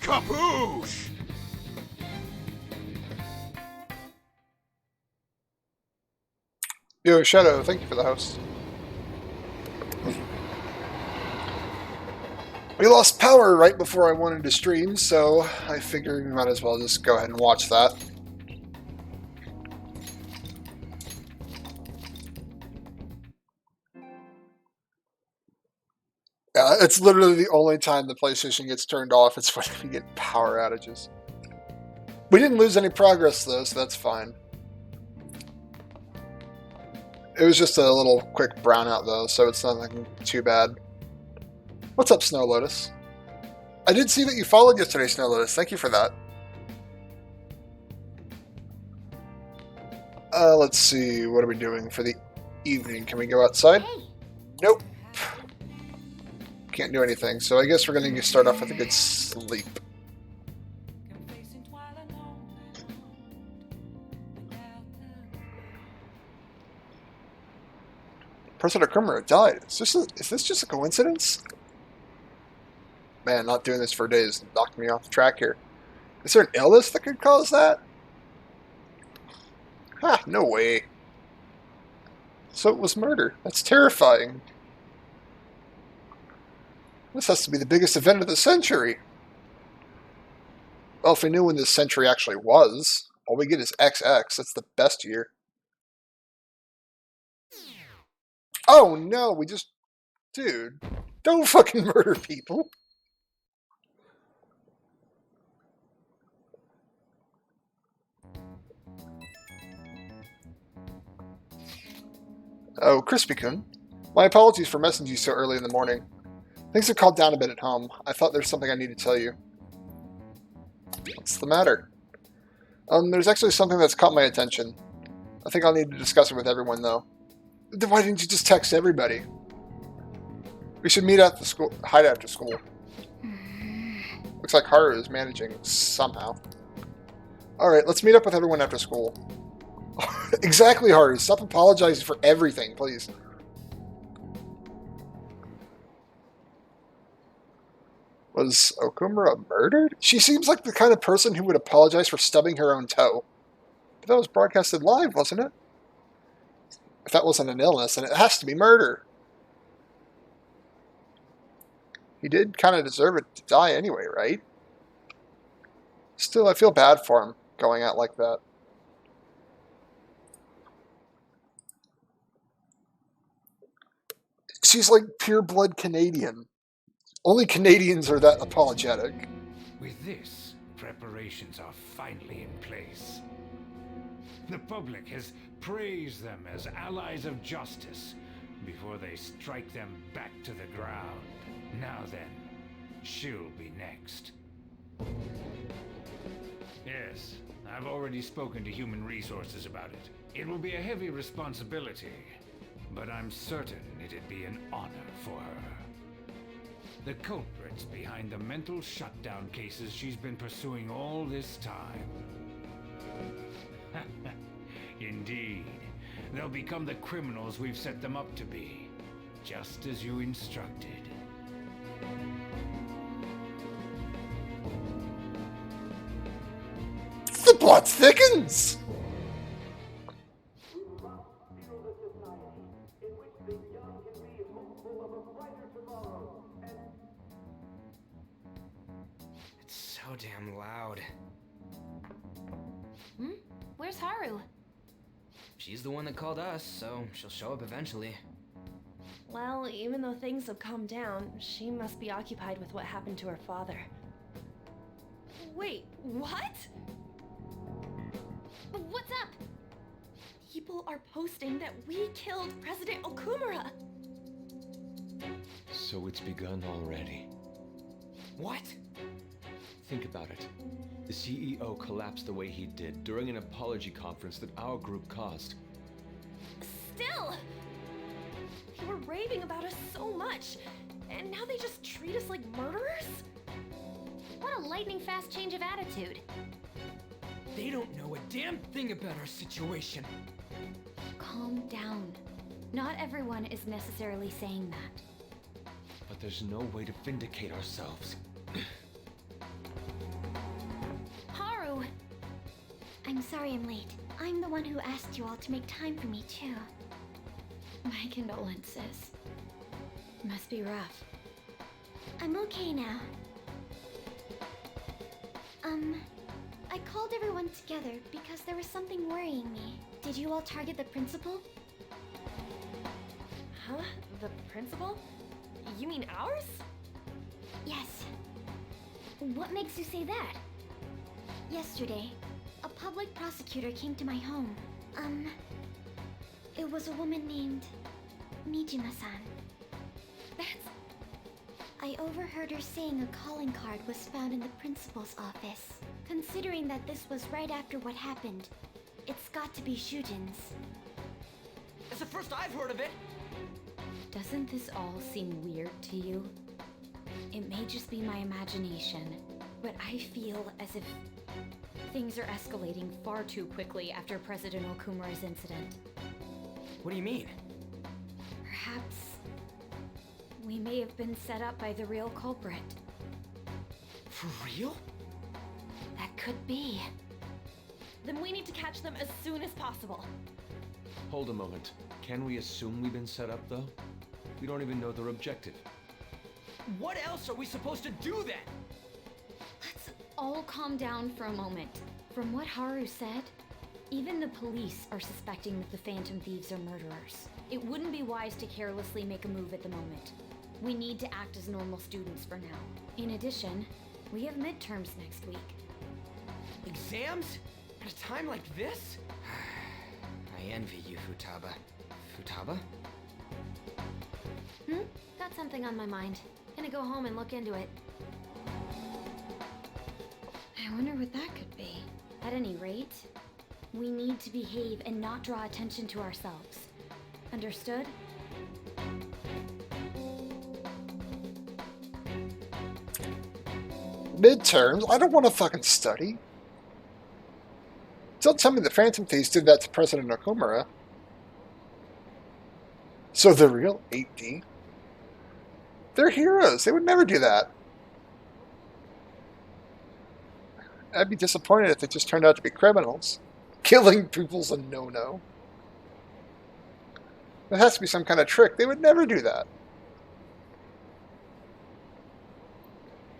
Kapoosh! Yo, Shadow, thank you for the house. We lost power right before I wanted to stream, so I figured we might as well just go ahead and watch that. Yeah, it's literally the only time the PlayStation gets turned off. It's when we get power outages. We didn't lose any progress, though, so that's fine. It was just a little quick brownout, though, so it's nothing too bad. What's up, Snow Lotus? I did see that you followed yesterday, Snow Lotus. Thank you for that. Let's see. What are we doing for the evening? Can we go outside? Nope. Can't do anything, so I guess we're going to start off with a good sleep. Person Okumura died. Is this just a coincidence? Man, not doing this for days knocked me off the track here. Is there an illness that could cause that? Ha, no way. So it was murder. That's terrifying. This has to be the biggest event of the century. Well, if we knew when this century actually was, all we get is XX. That's the best year. Oh no, we just... Dude, don't fucking murder people. Oh, Crispy-kun. My apologies for messaging you so early in the morning. Things have calmed down a bit at home. I thought there's something I need to tell you. What's the matter? There's actually something that's caught my attention. I think I'll need to discuss it with everyone, though. Then why didn't you just text everybody? We should meet at the school, hide after school. Looks like Haru is managing somehow. Alright, let's meet up with everyone after school. Exactly, Haru. Stop apologizing for everything, please. Was Okumura murdered? She seems like the kind of person who would apologize for stubbing her own toe. But that was broadcasted live, wasn't it? If that wasn't an illness, then it has to be murder. He did kind of deserve it to die anyway, right? Still, I feel bad for him going out like that. She's like pure blood Canadian. Only Canadians are that apologetic. With this, preparations are finally in place. The public has praised them as allies of justice before they strike them back to the ground. Now then, she'll be next. Yes, I've already spoken to Human Resources about it. It will be a heavy responsibility, but I'm certain it'd be an honor for her. The culprits behind the mental shutdown cases she's been pursuing all this time. Indeed. They'll become the criminals we've set them up to be. Just as you instructed. The plot thickens! It's so damn loud. Where's Haru? She's the one that called us, so she'll show up eventually. Well, even though things have calmed down, she must be occupied with what happened to her father. Wait, what? What's up? People are posting that we killed President Okumura. So it's begun already. What? Think about it. The CEO collapsed the way he did during an apology conference that our group caused. Still! They were raving about us so much, and now they just treat us like murderers? What a lightning-fast change of attitude. They don't know a damn thing about our situation. Calm down. Not everyone is necessarily saying that. But there's no way to vindicate ourselves. Haru! I'm sorry I'm late. I'm the one who asked you all to make time for me, too. My condolences. Must be rough. I'm okay now. I called everyone together because there was something worrying me. Did you all target the principal? Huh? The principal? You mean ours? Yes. What makes you say that? Yesterday, a public prosecutor came to my home. It was a woman named Mijima-san. I overheard her saying a calling card was found in the principal's office. Considering that this was right after what happened, it's got to be Shujin's. It's the first I've heard of it. Doesn't this all seem weird to you? It may just be my imagination, but I feel as if things are escalating far too quickly after President Okumura's incident. What do you mean? Perhaps we may have been set up by the real culprit. For real? That could be. Then we need to catch them as soon as possible. Hold a moment. Can we assume we've been set up, though? We don't even know their objective. What else are we supposed to do then? Let's all calm down for a moment. From what Haru said, even the police are suspecting that the Phantom Thieves are murderers. It wouldn't be wise to carelessly make a move at the moment. We need to act as normal students for now. In addition, we have midterms next week. Exams? At a time like this? I envy you, Futaba. Futaba? Got something on my mind. Gonna go home and look into it. I wonder what that could be. At any rate, we need to behave and not draw attention to ourselves. Understood? Midterms? I don't want to fucking study. Don't tell me the Phantom Thieves did that to President Okumura. So the real 8D? They're heroes. They would never do that. I'd be disappointed if they just turned out to be criminals. Killing people's a no-no. There has to be some kind of trick. They would never do that.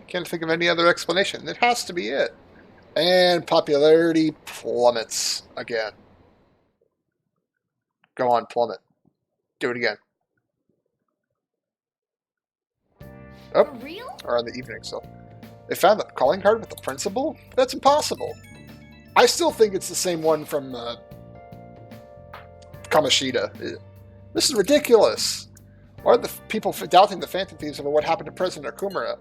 I can't think of any other explanation. It has to be it. And popularity plummets again. Go on, plummet. Do it again. Oh, For real? or in the evening, so. They found the calling card with the principal? That's impossible. I still think it's the same one from Kamoshida. This is ridiculous. Why are the people doubting the Phantom Thieves over what happened to President Okumura?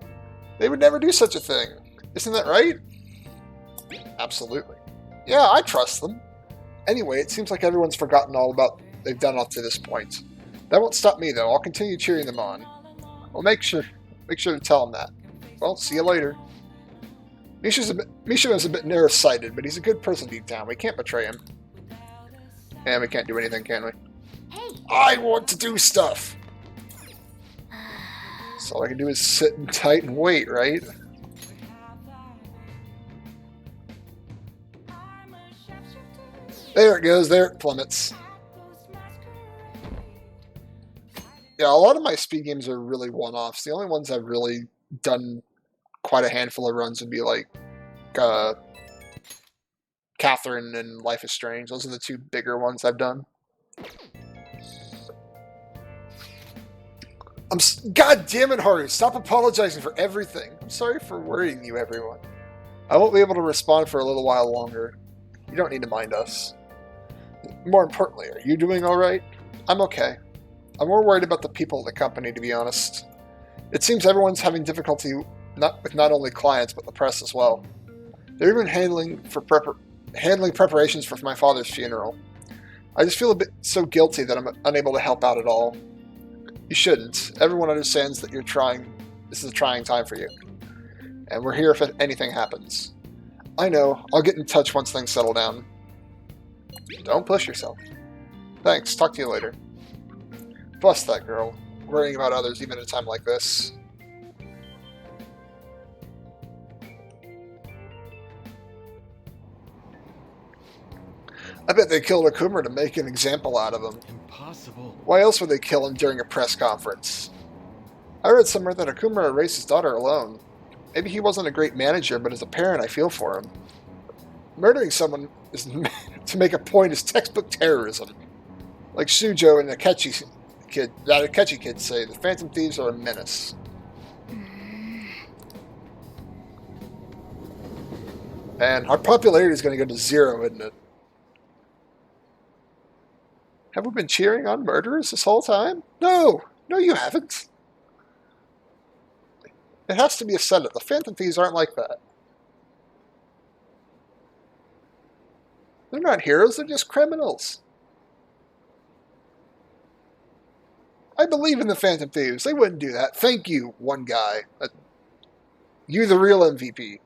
They would never do such a thing. Isn't that right? Absolutely. Yeah, I trust them. Anyway, it seems like everyone's forgotten all about what they've done up to this point. That won't stop me, though. I'll continue cheering them on. I'll make sure to tell them that. Well, see you later. Mishima's a bit nearsighted, but he's a good person deep down. We can't betray him. And we can't do anything, can we? Hey! I want to do stuff! So all I can do is sit and tight and wait, right? There it goes, there it plummets. Yeah, a lot of my speed games are really one-offs. The only ones I've really done quite a handful of runs would be like Catherine and Life is Strange. Those are the two bigger ones I've done. God damn it, Haru! Stop apologizing for everything. I'm sorry for worrying you, everyone. I won't be able to respond for a little while longer. You don't need to mind us. More importantly, are you doing alright? I'm okay. I'm more worried about the people at the company, to be honest. It seems everyone's having difficulty with not only clients, but the press as well. They're even handling preparations for my father's funeral. I just feel a bit so guilty that I'm unable to help out at all. You shouldn't. Everyone understands that you're trying. This is a trying time for you. And we're here if anything happens. I know. I'll get in touch once things settle down. Don't push yourself. Thanks. Talk to you later. Bless that girl. Worrying about others even at a time like this. I bet they killed Akuma to make an example out of him. Impossible. Why else would they kill him during a press conference? I read somewhere that Akuma raised his daughter alone. Maybe he wasn't a great manager, but as a parent I feel for him. Murdering someone is to make a point is textbook terrorism. Like Shujo and Akechi kid say, the Phantom Thieves are a menace. And our popularity is going to go to 0, isn't it? Have we been cheering on murderers this whole time? No! No, you haven't. It has to be a setup. The Phantom Thieves aren't like that. They're not heroes, they're just criminals. I believe in the Phantom Thieves. They wouldn't do that. Thank you, one guy. You the real MVP.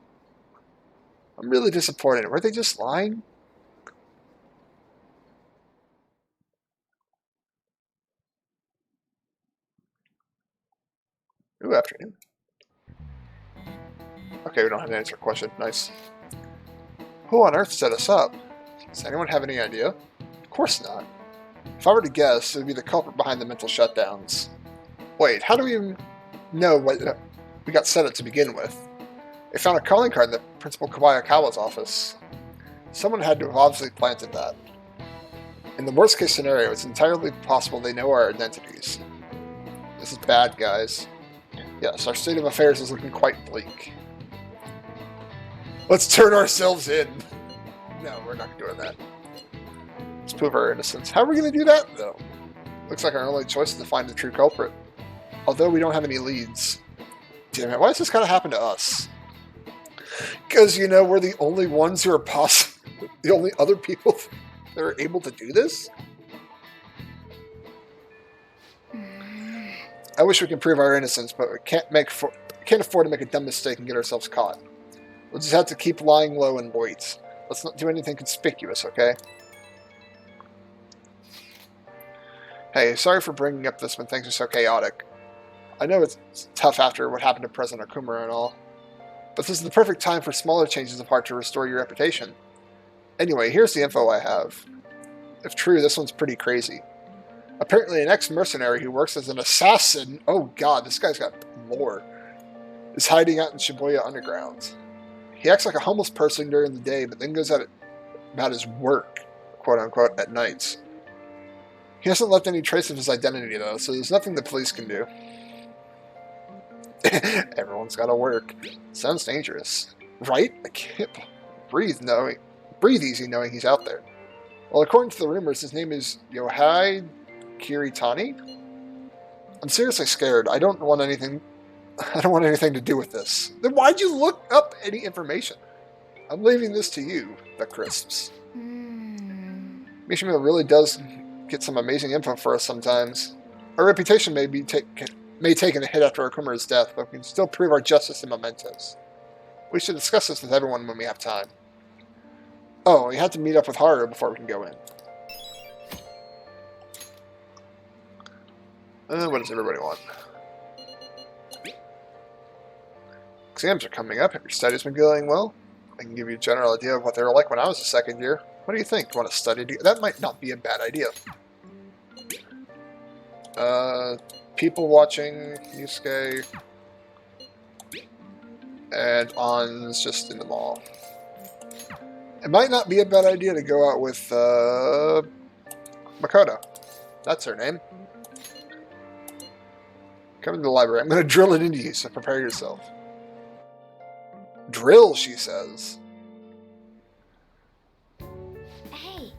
I'm really disappointed. Were they just lying? Ooh, afternoon. Okay, we don't have to answer a question. Nice. Who on earth set us up? Does anyone have any idea? Of course not. If I were to guess, it would be the culprit behind the mental shutdowns. Wait, how do we even know what we got set up to begin with? They found a calling card in the Principal Kobayakawa's office. Someone had to have obviously planted that. In the worst case scenario, it's entirely possible they know our identities. This is bad, guys. Yes, our state of affairs is looking quite bleak. Let's turn ourselves in. No, we're not doing that. Let's prove our innocence. How are we going to do that, though? Looks like our only choice is to find the true culprit. Although we don't have any leads. Damn it, why does this kind of happen to us? Because, you know, we're the only ones who are the only other people that are able to do this? I wish we could prove our innocence, but we can't afford to make a dumb mistake and get ourselves caught. We'll just have to keep lying low and wait. Let's not do anything conspicuous, okay? Hey, sorry for bringing up this when things are so chaotic. I know it's tough after what happened to President Akuma and all, but this is the perfect time for smaller changes of heart to restore your reputation. Anyway, here's the info I have. If true, this one's pretty crazy. Apparently an ex-mercenary who works as an assassin, oh god, this guy's got lore, is hiding out in Shibuya Underground. He acts like a homeless person during the day, but then goes out about his work, quote-unquote, at nights. He hasn't left any trace of his identity, though, so there's nothing the police can do. Everyone's gotta work. Sounds dangerous. Right? I can't breathe easy knowing he's out there. Well, according to the rumors, his name is Yohei Kiritani? I'm seriously scared. I don't want anything to do with this. Then why'd you look up any information? I'm leaving this to you, the crisps. Mishima really does get some amazing info for us sometimes. Our reputation may take a hit after Akuma's death, but we can still prove our justice in mementos. We should discuss this with everyone when we have time. Oh, we have to meet up with Haru before we can go in. What does everybody want? Exams are coming up. Have your studies been going well? I can give you a general idea of what they were like when I was a second year. What do you think? You want to study? That might not be a bad idea. People watching, Yusuke, and On's just in the mall. It might not be a bad idea to go out with Makoto. That's her name. Come to the library. I'm going to drill it into you, so prepare yourself. Drill, she says. Hey.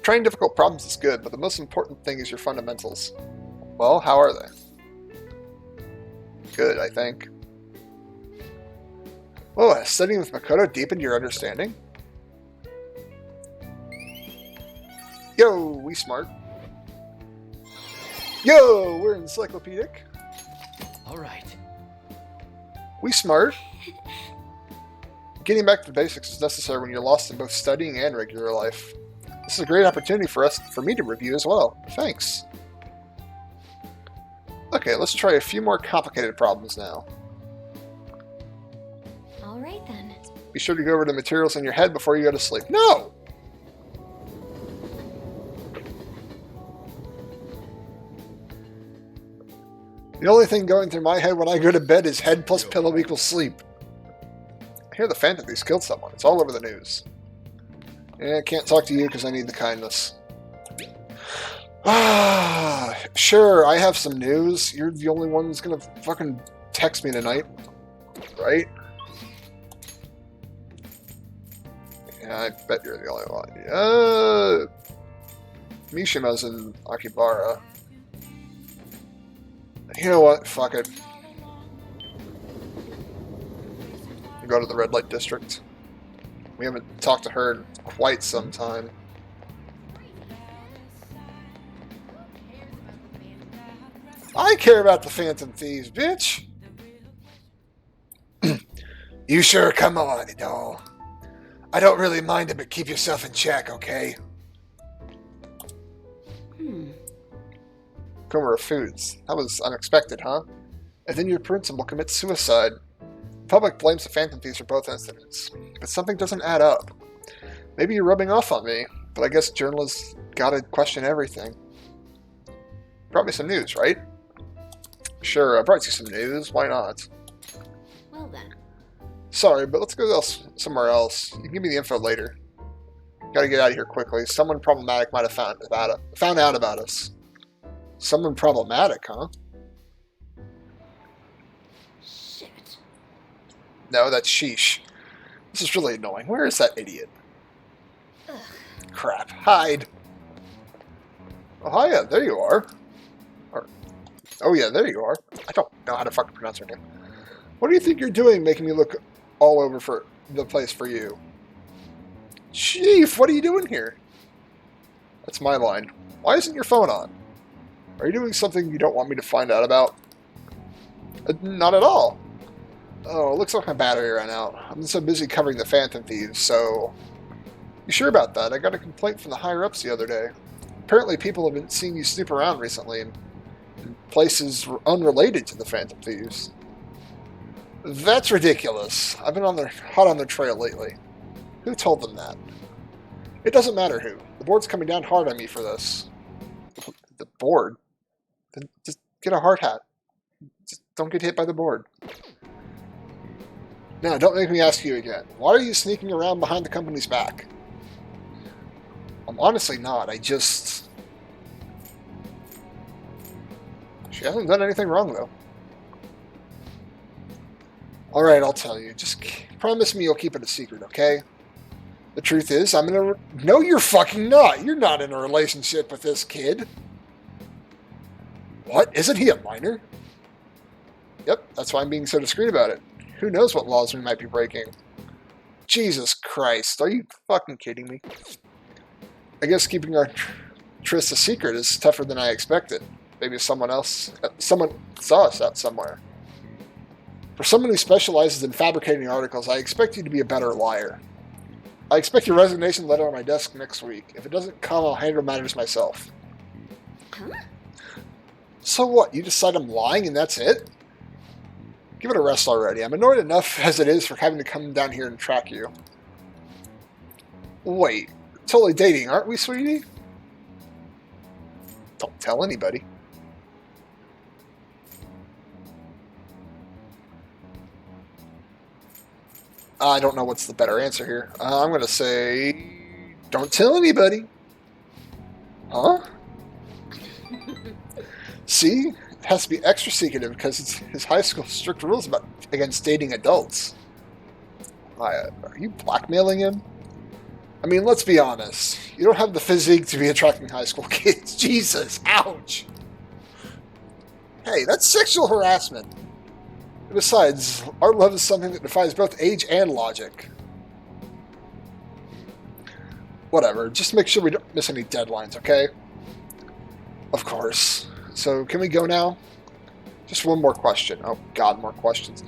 Trying difficult problems is good, but the most important thing is your fundamentals. Well, how are they? Good, I think. Oh, has studying with Makoto deepened your understanding? Yo, we smart. Yo, we're encyclopedic. All right. We smart. Getting back to the basics is necessary when you're lost in both studying and regular life. This is a great opportunity for me to review as well. Thanks. Okay, let's try a few more complicated problems now. All right then. Be sure to go over the materials in your head before you go to sleep. No! The only thing going through my head when I go to bed is head plus pillow equals sleep. I hear the Phantom Thieves killed someone. It's all over the news. Yeah, I can't talk to you because I need the kindness. Ah, sure, I have some news. You're the only one who's gonna fucking text me tonight. Right? Yeah, I bet you're the only one. Mishima's in Akibara. You know what? Fuck it. Go to the red light district. We haven't talked to her in quite some time. I care about the Phantom Thieves, bitch! You sure? Come on, doll. I don't really mind it, but keep yourself in check, okay? Kumara Foods. That was unexpected, huh? And then your principal commits suicide. The public blames the Phantom Thieves for both incidents, but something doesn't add up. Maybe you're rubbing off on me, but I guess journalists gotta question everything. Brought me some news, right? Sure, I brought you some news. Why not? Well then. Sorry, but let's go somewhere else. You can give me the info later. Gotta get out of here quickly. Someone problematic might have found out about us. Someone problematic, huh? Shit. No, that's sheesh. This is really annoying. Where is that idiot? Ugh. Crap. Hide. Oh, hiya. There you are. Oh, yeah, there you are. I don't know how to fucking pronounce her name. What do you think you're doing making me look all over for the place for you? Chief, what are you doing here? That's my line. Why isn't your phone on? Are you doing something you don't want me to find out about? Not at all. Oh, it looks like my battery ran out. I've been so busy covering the Phantom Thieves, so... You sure about that? I got a complaint from the higher-ups the other day. Apparently people have been seeing you snoop around recently in places unrelated to the Phantom Thieves. That's ridiculous. I've been hot on their trail lately. Who told them that? It doesn't matter who. The board's coming down hard on me for this. The board? Then just get a hard hat. Just don't get hit by the board. Now, don't make me ask you again. Why are you sneaking around behind the company's back? I'm honestly not. She hasn't done anything wrong, though. Alright, I'll tell you. Just promise me you'll keep it a secret, okay? The truth is, I'm in a... No, you're fucking not! You're not in a relationship with this kid! What? Isn't he a minor? Yep, that's why I'm being so discreet about it. Who knows what laws we might be breaking. Jesus Christ, are you fucking kidding me? I guess keeping our tryst a secret is tougher than I expected. Maybe someone saw us out somewhere. For someone who specializes in fabricating articles, I expect you to be a better liar. I expect your resignation letter on my desk next week. If it doesn't come, I'll handle matters myself. Huh? So what, you decide I'm lying and that's it? Give it a rest already. I'm annoyed enough as it is for having to come down here and track you. Wait, totally dating, aren't we, sweetie? Don't tell anybody. I don't know what's the better answer here. I'm going to say, don't tell anybody. Huh? See? It has to be extra secretive because it's his high school strict rules against dating adults. Are you blackmailing him? I mean, let's be honest. You don't have the physique to be attracting high school kids. Jesus, ouch. Hey, that's sexual harassment. Besides, our love is something that defies both age and logic. Whatever, just make sure we don't miss any deadlines, okay? Of course. So, can we go now? Just one more question. Oh, God, more questions.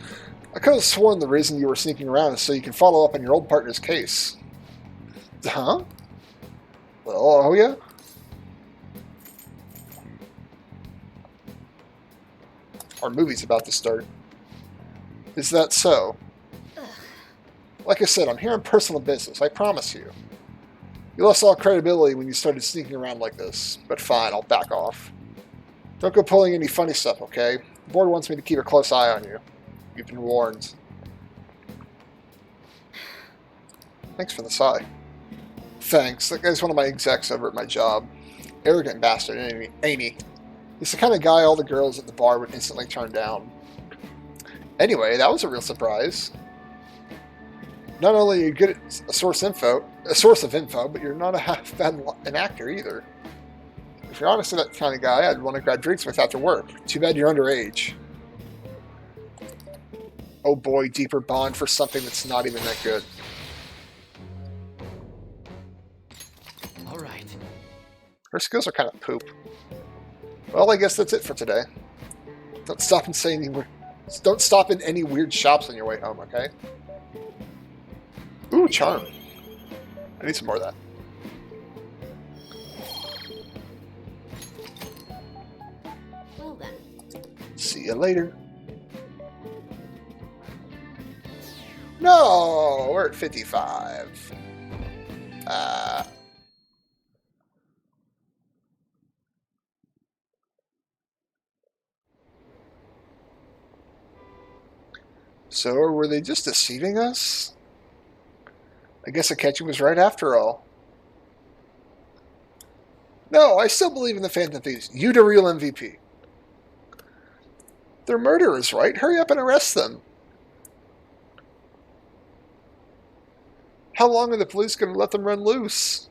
I could have sworn the reason you were sneaking around is so you can follow up on your old partner's case. Huh? Well, oh yeah? Our movie's about to start. Is that so? Like I said, I'm here on personal business, I promise you. You lost all credibility when you started sneaking around like this, but fine, I'll back off. Don't go pulling any funny stuff, okay? The board wants me to keep a close eye on you. You've been warned. Thanks for the sigh. Thanks, that guy's one of my execs over at my job. Arrogant bastard, ain't he? He's the kind of guy all the girls at the bar would instantly turn down. Anyway, that was a real surprise. Not only are you good at a source of info, but you're not a half bad an actor either. If you're honestly that kind of guy, I'd want to grab drinks with after work. Too bad you're underage. Oh boy, deeper bond for something that's not even that good. All right. Her skills are kind of poop. Well, I guess that's it for today. Don't stop in any weird shops on your way home, okay? Ooh, charm. I need some more of that. Well then. See you later. No, we're at 55. So were they just deceiving us? I guess Akechi was right after all. No, I still believe in the Phantom Thieves. You the real MVP. They're murderers, right? Hurry up and arrest them. How long are the police going to let them run loose?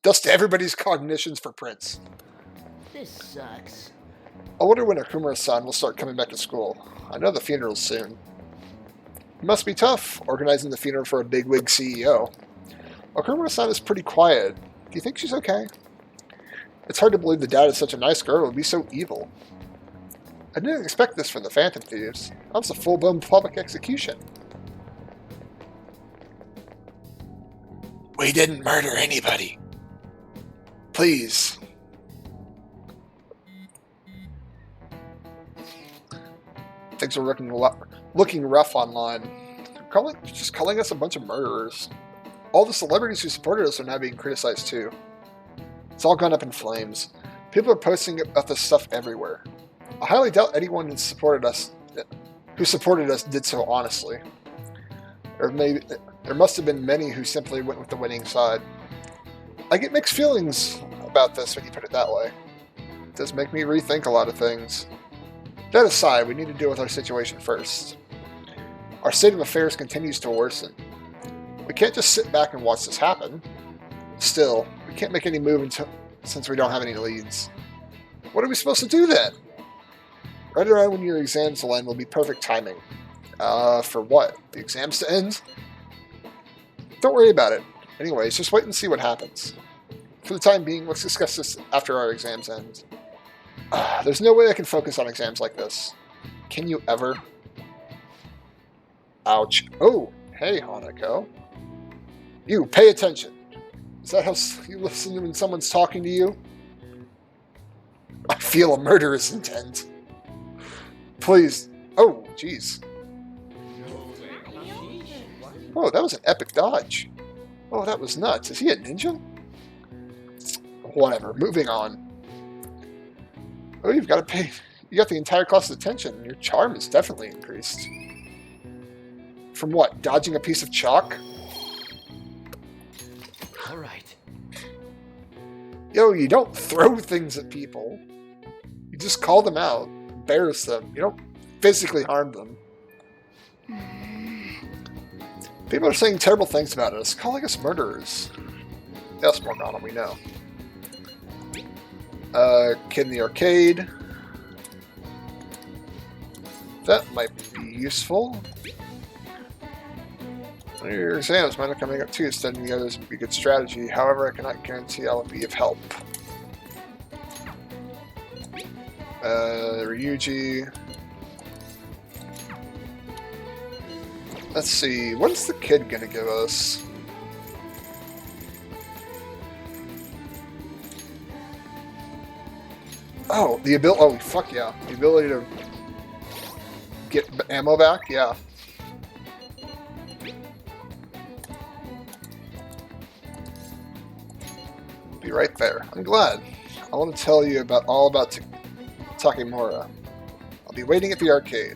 Dust everybody's cognitions for Prince. This sucks. I wonder when Akumura-san will start coming back to school. I know the funeral's soon. It must be tough, organizing the funeral for a bigwig CEO. Akumura-san is pretty quiet. Do you think she's okay? It's hard to believe the dad is such a nice girl and would be so evil. I didn't expect this from the Phantom Thieves. That was a full-blown public execution. We didn't murder anybody. Please. Things are looking rough online. Just calling us a bunch of murderers. All the celebrities who supported us are now being criticized too. It's all gone up in flames. People are posting about this stuff everywhere. I highly doubt anyone who supported us did so honestly. Or maybe there must have been many who simply went with the winning side. I get mixed feelings about this when you put it that way. It does make me rethink a lot of things. That aside, we need to deal with our situation first. Our state of affairs continues to worsen. We can't just sit back and watch this happen. Still, we can't make any move since we don't have any leads. What are we supposed to do then? Right around when your exams will end will be perfect timing. For what? The exams to end? Don't worry about it. Anyways, just wait and see what happens. For the time being, let's discuss this after our exams end. There's no way I can focus on exams like this. Can you ever? Ouch. Oh, hey, Hanako. You, pay attention. Is that how you listen when someone's talking to you? I feel a murderous intent. Please. Oh, jeez. Oh, that was an epic dodge. Oh, that was nuts. Is he a ninja? Whatever. Moving on. Oh, you've got to pay. You got the entire cost of attention. Your charm is definitely increased. From what? Dodging a piece of chalk? All right. Yo, you don't throw things at people. You just call them out, embarrass them. You don't physically harm them. People are saying terrible things about us, calling us murderers. Yes, Morgana, we know. Kid in the arcade. That might be useful. Your exams might not coming up too. Studying the others would be a good strategy. However, I cannot guarantee I'll be of help. Ryuji. Let's see. What is the kid gonna give us? Oh, the ability. Oh, fuck yeah! The ability to get ammo back. Yeah. Be right there. I'm glad. I want to tell you all about Takemura. I'll be waiting at the arcade.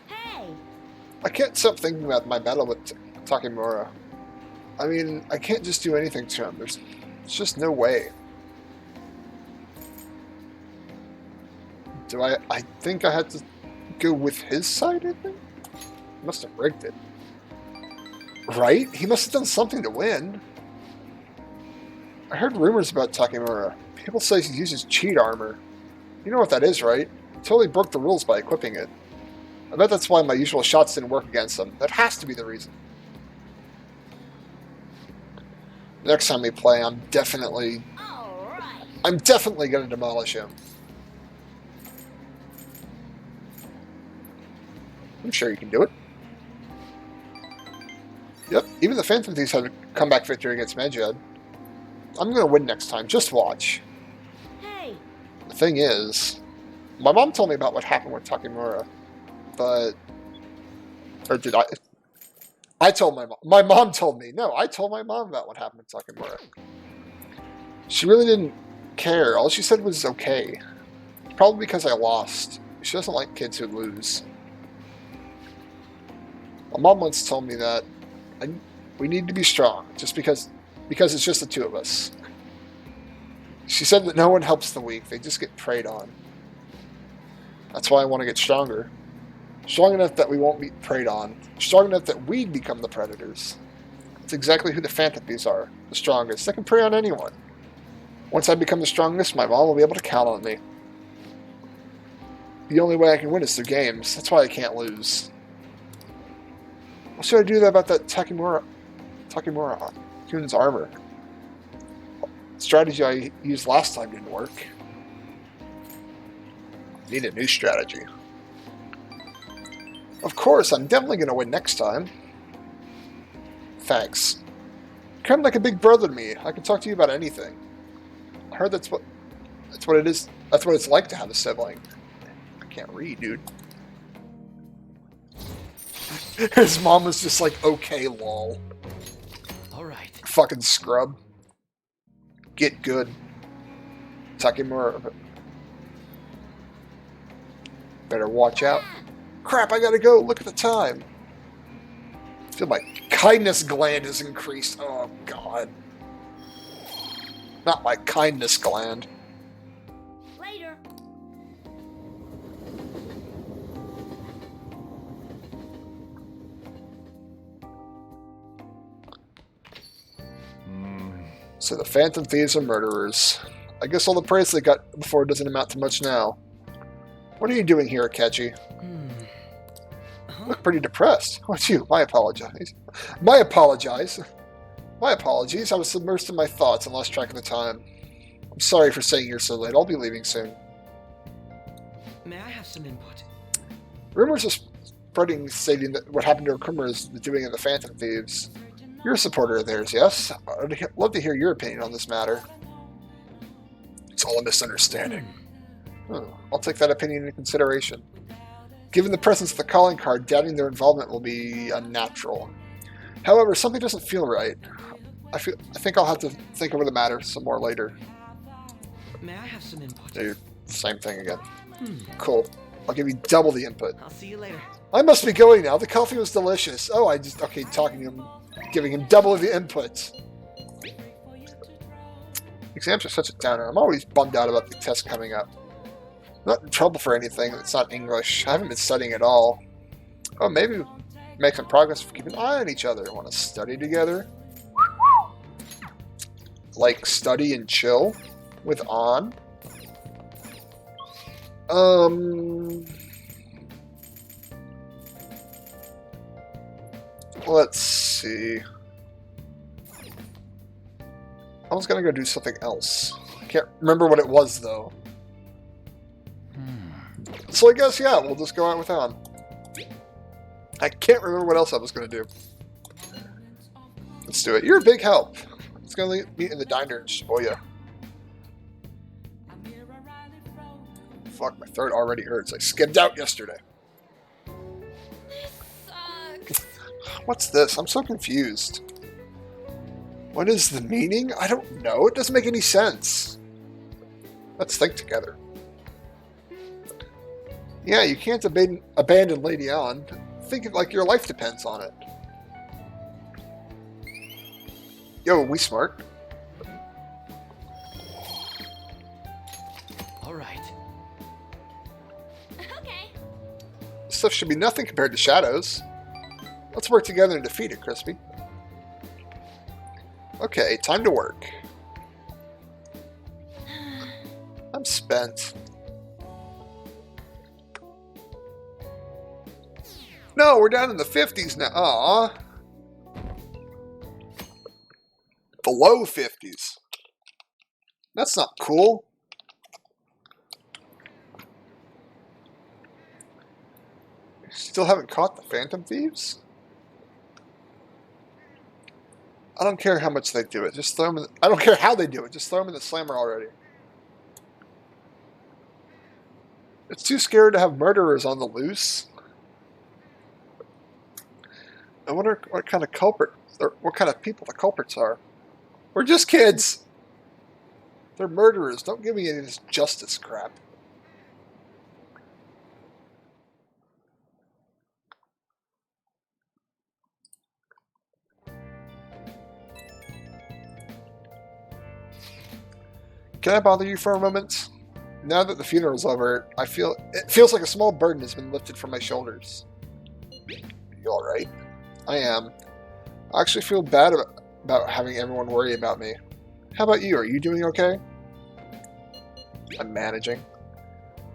Hey! I can't stop thinking about my battle with Takemura. I mean, I can't just do anything to him. There's just no way. I think I had to go with his side, I think? I must have rigged it. Right? He must have done something to win. I heard rumors about Takemura. People say he uses cheat armor. You know what that is, right? He totally broke the rules by equipping it. I bet that's why my usual shots didn't work against him. That has to be the reason. Next time we play, I'm definitely gonna demolish him. I'm sure you can do it. Yep, even the Phantom Thieves had a comeback victory against Medjed. I'm gonna win next time, just watch. Hey! The thing is, my mom told me about what happened with Takemura, but... Or did I? I told my mom. My mom told me. No, I told my mom about what happened with Takemura. She really didn't care. All she said was okay. Probably because I lost. She doesn't like kids who lose. My mom once told me that we need to be strong, just because it's just the two of us. She said that no one helps the weak, they just get preyed on. That's why I want to get stronger. Strong enough that we won't be preyed on. Strong enough that we become the predators. That's exactly who the Phantom Thieves are, the strongest. They can prey on anyone. Once I become the strongest, my mom will be able to count on me. The only way I can win is through games. That's why I can't lose. What should I do about that Takemura-kun's armor? The strategy I used last time didn't work. Need a new strategy. Of course, I'm definitely going to win next time. Thanks. You're kind of like a big brother to me. I can talk to you about anything. I heard that's what it is. That's what it's like to have a sibling. I can't read, dude. His mom was just like, okay, lol. Alright. Fucking scrub. Get good. Takemura. Better watch out. Crap, I gotta go. Look at the time. I feel my kindness gland is increased. Oh, God. Not my kindness gland. Later. So the Phantom Thieves are murderers. I guess all the praise they got before doesn't amount to much now. What are you doing here, Akechi? You look pretty depressed. What's you? My apologies. My apologies. My apologies. I was submersed in my thoughts and lost track of the time. I'm sorry for saying you're so late. I'll be leaving soon. May I have some input? Rumors spreading, stating that what happened to Okumura is the doing of the Phantom Thieves. You're a supporter of theirs, yes? I'd love to hear your opinion on this matter. It's all a misunderstanding. I'll take that opinion into consideration. Given the presence of the calling card, doubting their involvement will be unnatural. However, something doesn't feel right. I think I'll have to think over the matter some more later. May I have some input? Dude, same thing again. Cool. I'll give you double the input. I'll see you later. I must be going now. The coffee was delicious. Oh, okay, talking to him, giving him double the inputs. Exams are such a downer. I'm always bummed out about the test coming up. I'm not in trouble for anything that's not English. I haven't been studying at all. Oh, maybe make some progress if we keep an eye on each other. Want to study together? Like study and chill with On? Let's see. I was gonna go do something else. I can't remember what it was though. So I guess, yeah, we'll just go out with On. I can't remember what else I was gonna do. Let's do it. You're a big help. Let's go meet in the diner in Shibuya. Fuck, my throat already hurts. I skimmed out yesterday. This sucks. What's this? I'm so confused. What is the meaning? I don't know. It doesn't make any sense. Let's think together. Yeah, you can't abandon Lady On. Think it like your life depends on it. Yo, we smart. All right. Okay. This stuff should be nothing compared to Shadows. Let's work together and defeat it, Crispy. Okay, time to work. I'm spent. No, we're down in the 50s now. Aww. Below 50s. That's not cool. Still haven't caught the Phantom Thieves? I don't care how much they do it. Just throw them in I don't care how they do it. Just throw them in the slammer already. It's too scary to have murderers on the loose. I wonder what kind of culprit, or what kind of people the culprits are. We're just kids. They're murderers. Don't give me any of this justice crap. Can I bother you for a moment? Now that the funeral's over, it feels like a small burden has been lifted from my shoulders. You alright? I am. I actually feel bad about having everyone worry about me. How about you? Are you doing okay? I'm managing.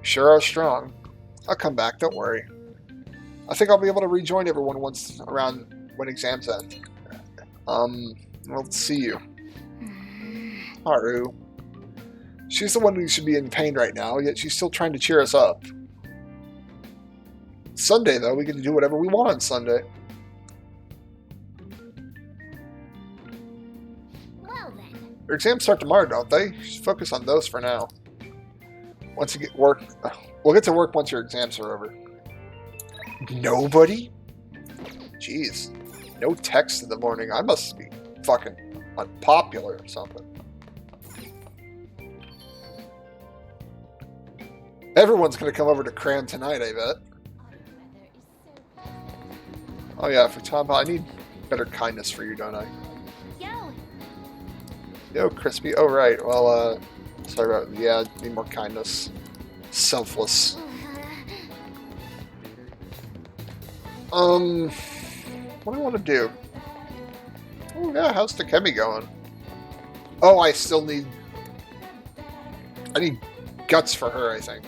Sure are strong. I'll come back, don't worry. I think I'll be able to rejoin everyone once around when exams end. We'll see you. Haru. She's the one who should be in pain right now, yet she's still trying to cheer us up. Sunday, though, we get to do whatever we want on Sunday. Well then. Your exams start tomorrow, don't they? You should focus on those for now. Once you get work, we'll get to work once your exams are over. Nobody? Jeez. No text in the morning. I must be fucking unpopular or something. Everyone's gonna come over to cram tonight, I bet. Oh yeah, Futaba, I need better kindness for you, don't I? Yo. Yo, Crispy. Oh right. Well, sorry about. Yeah, need more kindness. Selfless. What do I want to do? Oh yeah, how's Takemi going? Oh, I need guts for her, I think.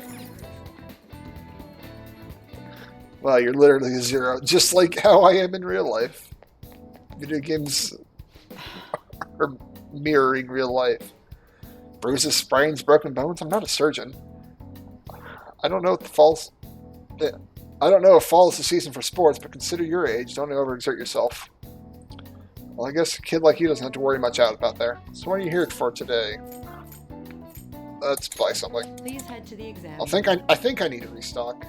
Wow, you're literally a 0, just like how I am in real life. Video games are mirroring real life. Bruises, sprains, broken bones. I'm not a surgeon. I don't know what the falls. I don't know if fall is the season for sports, but consider your age. Don't overexert yourself. Well, I guess a kid like you doesn't have to worry much out there. So what are you here for today? Let's buy something. Please head to the exam. I think I need to restock.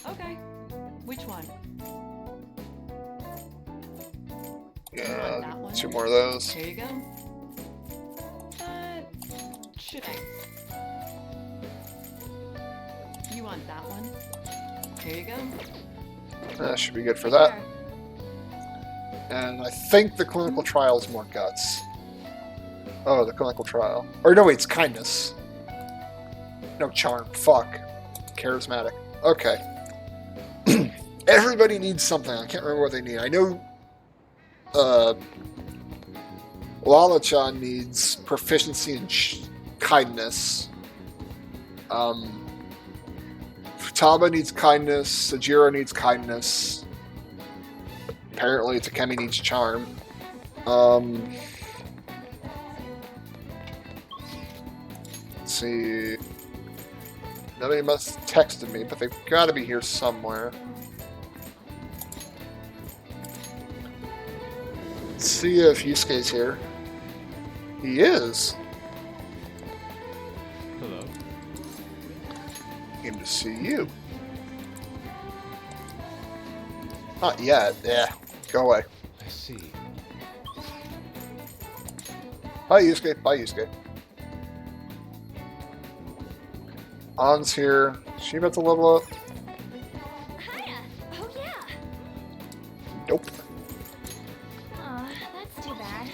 Okay. Which one? Yeah, that one? 2 more of those. Here you go. Should I? You want that one? Here you go. That should be good for that. And I think the clinical trial's more guts. Oh, the clinical trial. Or no, wait, it's kindness. No, charm. Fuck. Charismatic. Okay. Everybody needs something. I can't remember what they need. I know Lala-chan needs proficiency in kindness. Futaba needs kindness. Sajiro needs kindness. Apparently, Takemi needs charm. Let's see. Nobody must have texted me, but they've got to be here somewhere. Let's see if Yusuke's here. He is. Hello. Came to see you. Not yet. Yeah. Go away. I see. Bye, Yusuke. Bye, Yusuke. An's here. Is she about to level up? Hiya! Oh yeah! Nope. Aw, that's too bad.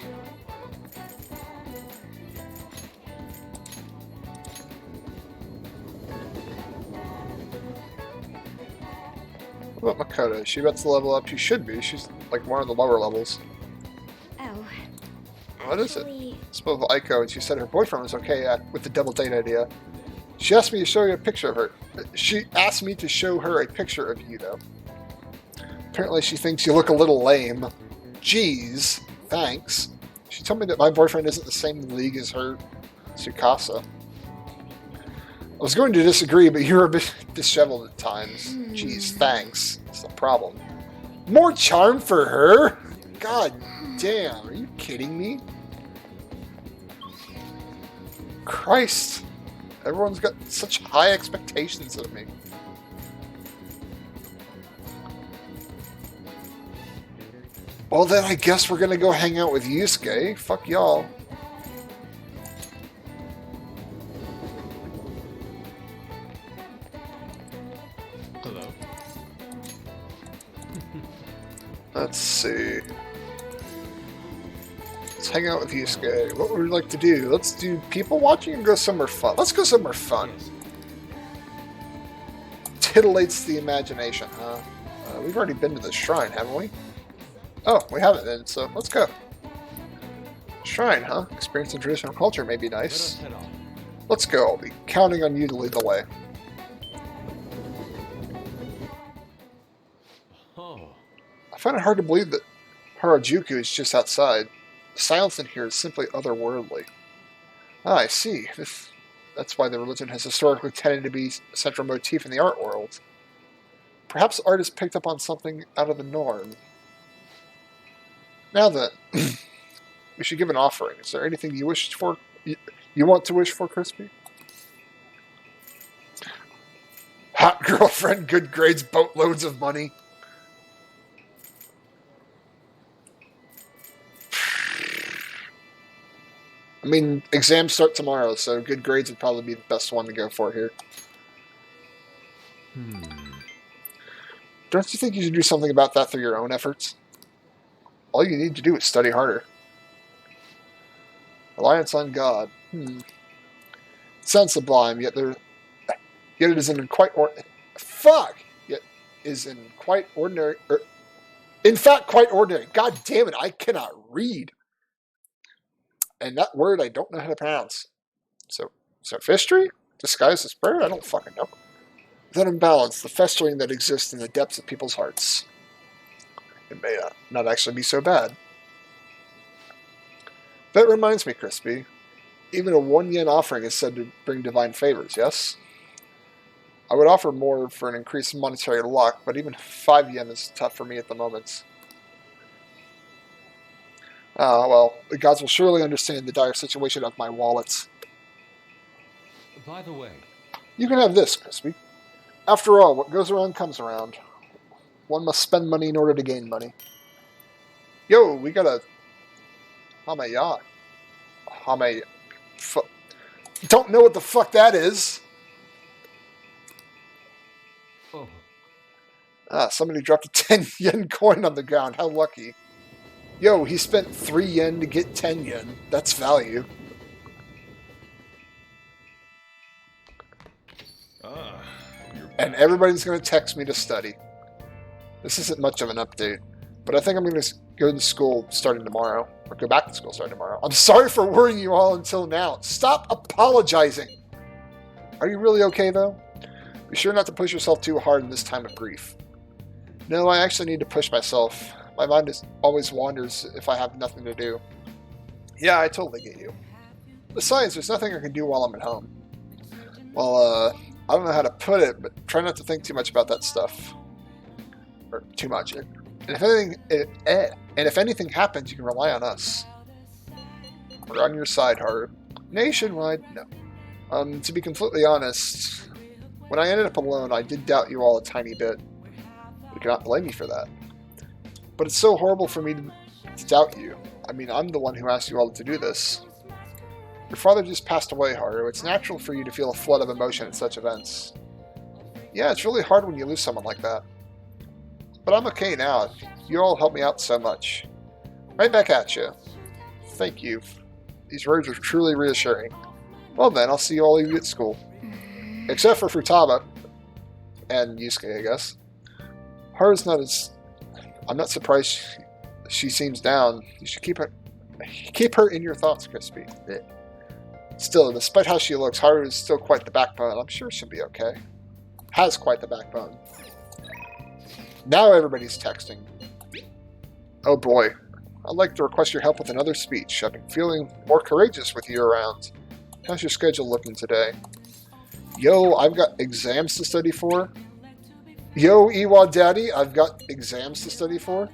What about Makoto? Is she about to level up? She should be. She's like one of the lower levels. Oh. What is it? Actually, Spoke with Aiko, and she said her boyfriend was okay with the double date idea. She asked me to show you a picture of her. She asked me to show her a picture of you, though. Apparently she thinks you look a little lame. Jeez, thanks. She told me that my boyfriend isn't the same league as her, Tsukasa. I was going to disagree, but you're a bit disheveled at times. Jeez, thanks. That's the problem. More charm for her? God damn, are you kidding me? Christ. Everyone's got such high expectations of me. Well then, I guess we're gonna go hang out with Yusuke. Fuck y'all. Hello. Let's see. Let's hang out with Yusuke. What would we like to do? Let's do people watching and go somewhere fun. Let's go somewhere fun. Yes. Titillates the imagination, huh? We've already been to the shrine, haven't we? Oh, we haven't then, so let's go. Shrine, huh? Experiencing traditional culture may be Let nice. us head off. Let's go. I'll be counting on you to lead the way. Oh. I find it hard to believe that Harajuku is just outside. The silence in here is simply otherworldly. Ah, I see. That's why the religion has historically tended to be a central motif in the art world. Perhaps art has picked up on something out of the norm. Now then, we should give an offering. Is there anything you wish for? You want to wish for, Crispy? Hot girlfriend, good grades, boatloads of money. I mean, exams start tomorrow, so good grades would probably be the best one to go for here. Don't you think you should do something about that through your own efforts? All you need to do is study harder. Reliance on God. It sounds sublime, yet it is in quite ordinary. In fact, quite ordinary. God damn it, I cannot read. And that word I don't know how to pronounce. So sophistry? Disguised as prayer? I don't fucking know. That imbalance, the festering that exists in the depths of people's hearts. It may not actually be so bad. That reminds me, Crispy. Even a 1 yen offering is said to bring divine favors, yes? I would offer more for an increased monetary luck, but even 5 yen is tough for me at the moment. Ah, well, the gods will surely understand the dire situation of my wallet. By the way, You can have this, Crispy. After all, what goes around comes around. One must spend money in order to gain money. Yo, we got a... Hamaya. Hamaya. Don't know what the fuck that is. oh, Ah, somebody dropped a 10 yen coin on the ground. How lucky. Yo, he spent 3 yen to get 10 yen. That's value. And everybody's going to text me to study. This isn't much of an update, but I think I'm going to go to school starting tomorrow. Or go back to school starting tomorrow. I'm sorry for worrying you all until now. Stop apologizing! Are you really okay, though? Be sure not to push yourself too hard in this time of grief. No, I actually need to push myself. My mind always wanders if I have nothing to do. Yeah, I totally get you. Besides, there's nothing I can do while I'm at home. Well, I don't know how to put it, but try not to think too much about that stuff. Or too much. And if anything happens, you can rely on us. We're on your side, Haru. Nationwide? No. To be completely honest, when I ended up alone, I did doubt you all a tiny bit. You cannot blame me for that. But it's so horrible for me to doubt you. I mean, I'm the one who asked you all to do this. Your father just passed away, Haru. It's natural for you to feel a flood of emotion at such events. Yeah, it's really hard when you lose someone like that. But I'm okay now. You all helped me out so much. Right back at you. Thank you. These words are truly reassuring. Well then, I'll see all of you at school. Except for Futaba. And Yusuke, I guess. Haru's not as... I'm not surprised she seems down. You should keep her in your thoughts, Crispy. Still, despite how she looks, Haru is still quite the backbone. I'm sure she'll be okay. Has quite the backbone. Now everybody's texting. Oh boy. I'd like to request your help with another speech. I've been feeling more courageous with you around. How's your schedule looking today? Yo, I've got exams to study for. Yo, Iwa Daddy, I've got exams to study for.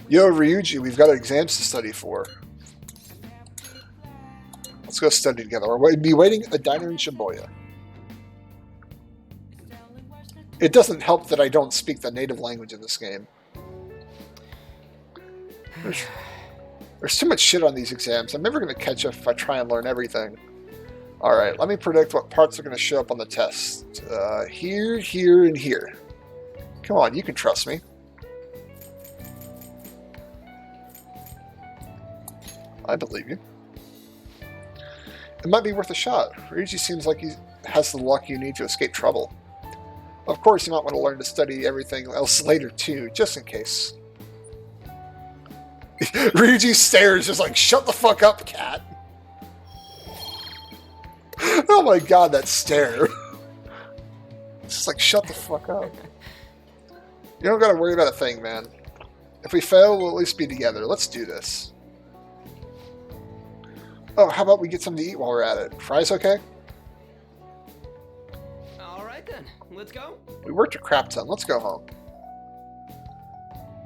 Yo, Ryuji, we've got exams to study for. Let's go study together. We'll be waiting at the diner in Shibuya. It doesn't help that I don't speak the native language in this game. There's too much shit on these exams. I'm never going to catch up if I try and learn everything. Alright, let me predict what parts are going to show up on the test. Here, here, and here. Come on, you can trust me. I believe you. It might be worth a shot. Ryuji seems like he has the luck you need to escape trouble. Of course, you might want to learn to study everything else later, too, just in case. Ryuji stares, just like, shut the fuck up, cat. Oh my god, that stare. It's just like, shut the fuck up. You don't gotta worry about a thing, man. If we fail, we'll at least be together. Let's do this. Oh, how about we get something to eat while we're at it? Fries okay? Alright then, let's go. We worked a crap ton. Let's go home.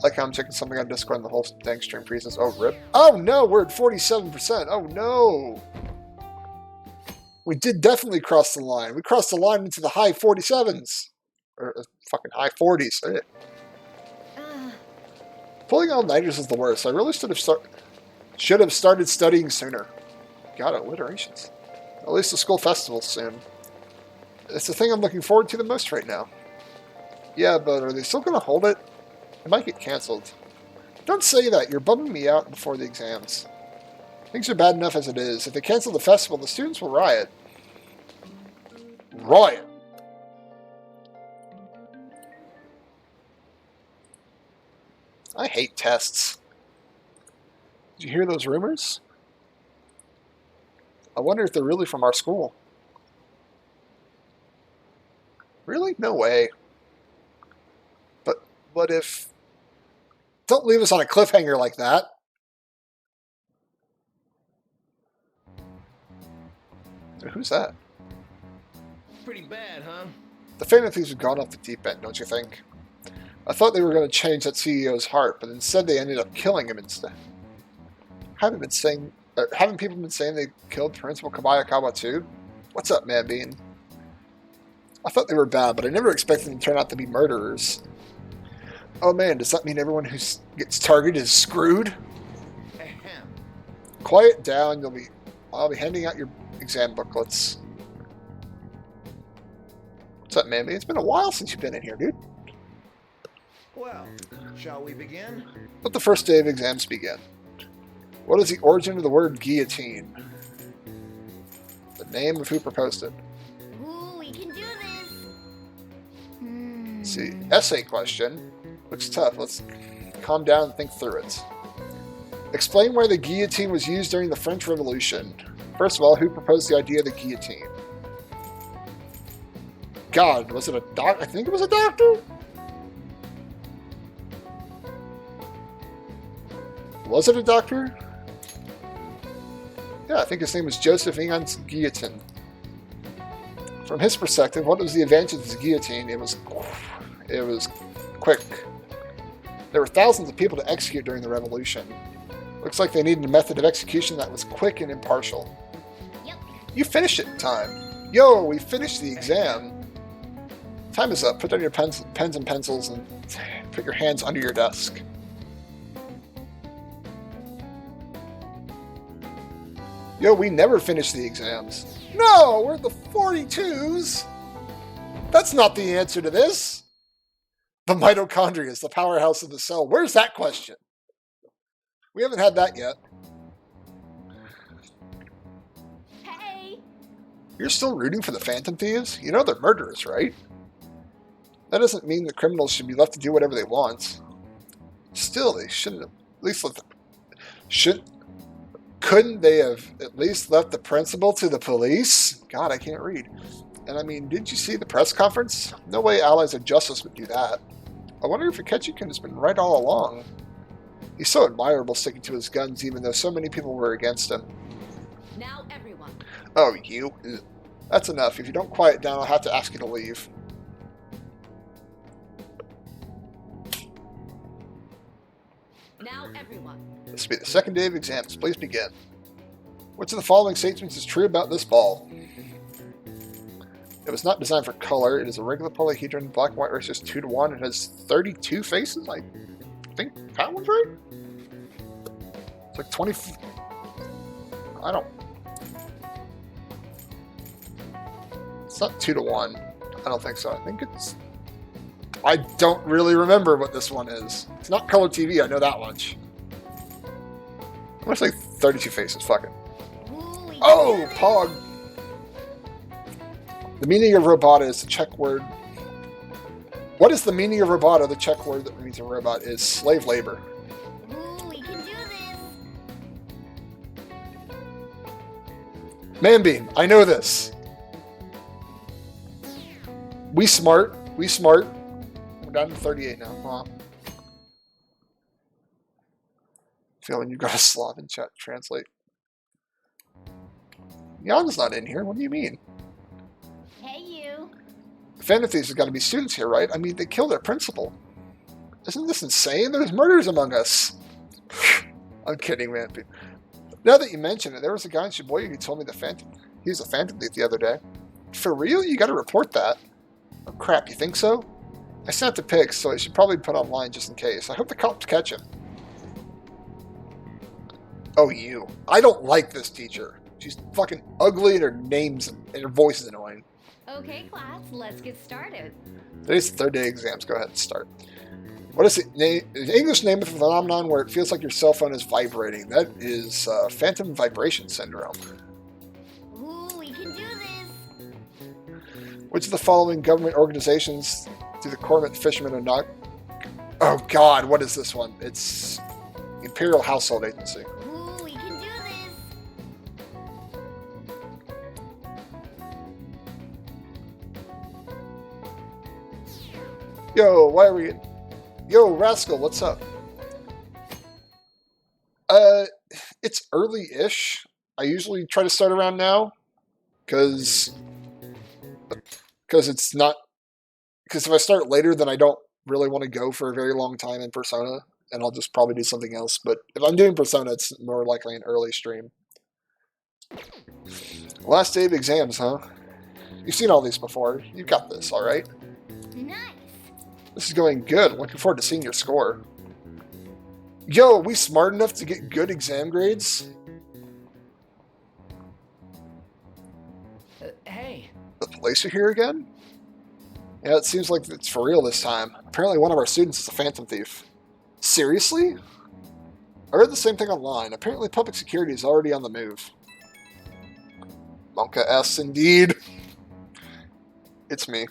Like how I'm checking something on Discord and the whole dang stream freezes. Oh, rip. Oh no, we're at 47%. Oh no. We did definitely cross the line. We crossed the line into the high 47s. Or fucking high 40s. Pulling all-nighters is the worst. I really should have started studying sooner. God, alliterations. At least the school festival's soon. It's the thing I'm looking forward to the most right now. Yeah, but are they still going to hold it? It might get cancelled. Don't say that. You're bumming me out before the exams. Things are bad enough as it is. If they cancel the festival, the students will riot. Riot! I hate tests. Did you hear those rumors? I wonder if they're really from our school. Really? No way. But what if... Don't leave us on a cliffhanger like that. Who's that? Pretty bad, huh? The Phantom Thieves have gone off the deep end, don't you think? I thought they were going to change that CEO's heart, but instead they ended up killing him instead. Haven't people been saying they killed Principal Kabayakawa too? What's up, Man Bean? I thought they were bad, but I never expected them to turn out to be murderers. Oh man, does that mean everyone who gets targeted is screwed? Ahem. Quiet down, I'll be handing out your exam booklets. What's up, Man Bean? It's been a while since you've been in here, dude. Well, shall we begin? Let the first day of exams begin. What is the origin of the word guillotine? The name of who proposed it. Ooh, we can do this. Let's see, essay question. Looks tough. Let's calm down and think through it. Explain why the guillotine was used during the French Revolution. First of all, who proposed the idea of the guillotine? God, was it a doctor? I think it was a doctor? Was it a doctor? Yeah, I think his name was Joseph Ingens Guillotin. From his perspective, what was the advantage of the guillotine? It was quick. There were thousands of people to execute during the revolution. Looks like they needed a method of execution that was quick and impartial. Yep. You finished it in time. Yo, we finished the exam. Time is up. Put down your pens and pencils and put your hands under your desk. Yo, we never finished the exams. No, we're the 42s. That's not the answer to this. The mitochondria is the powerhouse of the cell. Where's that question? We haven't had that yet. Hey! You're still rooting for the Phantom Thieves? You know they're murderers, right? That doesn't mean the criminals should be left to do whatever they want. Still, they shouldn't have at least let them... Couldn't they have at least left the principal to the police? God, I can't read. And I mean, didn't you see the press conference? No way allies of justice would do that. I wonder if Ikechukun has been right all along. He's so admirable sticking to his guns even though so many people were against him. Now everyone. Oh, you? That's enough. If you don't quiet down, I'll have to ask you to leave. Now everyone. This will be the second day of exams. Please begin. Which of the following statements is true about this ball? It was not designed for color. It is a regular polyhedron. Black and white ratio is 2-to-1. It has 32 faces. I think that one's right. It's like 20. I don't. It's not 2-to-1. I don't think so. I think it's. I don't really remember what this one is. It's not color TV. I know that much. I'm gonna say 32 faces. Fuck it. Ooh, we Oh, can do this. Pog. The meaning of robota is the Czech word. What is the meaning of robota? The Czech word that means a robot is slave labor. Ooh, we can do this. Manbean, I know this. We smart. We're down to 38 now. Huh? Feeling you got a Slav in chat. Translate. Jan's not in here. What do you mean? Hey, you. The Phantom Thieves have got to be students here, right? I mean, they killed their principal. Isn't this insane? There's murders among us. I'm kidding, man. Now that you mention it, there was a guy in Shibuya who told me he was a Phantom Thief the other day. For real? You got to report that. Oh crap, you think so? I sent the pics, so I should probably put online just in case. I hope the cops catch him. Oh, you. I don't like this teacher. She's fucking ugly and her voice is annoying. Okay, class, let's get started. Today's the third day exams. Go ahead and start. What is the English name of the phenomenon where it feels like your cell phone is vibrating? That is phantom vibration syndrome. Ooh, we can do this. Which of the following government organizations do the cormorant fishermen are not? Oh God, what is this one? It's Imperial Household Agency. Ooh, we can do this. Yo, why are we? Yo, Rascal, what's up? It's early-ish. I usually try to start around now, because Because it's not... Because if I start later, then I don't really want to go for a very long time in Persona, and I'll just probably do something else. But if I'm doing Persona, it's more likely an early stream. Last day of exams, huh? You've seen all these before. You've got this, alright? Nice. This is going good. Looking forward to seeing your score. Yo, are we smart enough to get good exam grades? Hey. The police are here again? Yeah, it seems like it's for real this time. Apparently one of our students is a phantom thief. Seriously? I read the same thing online. Apparently public security is already on the move. Monka asks, indeed. It's me.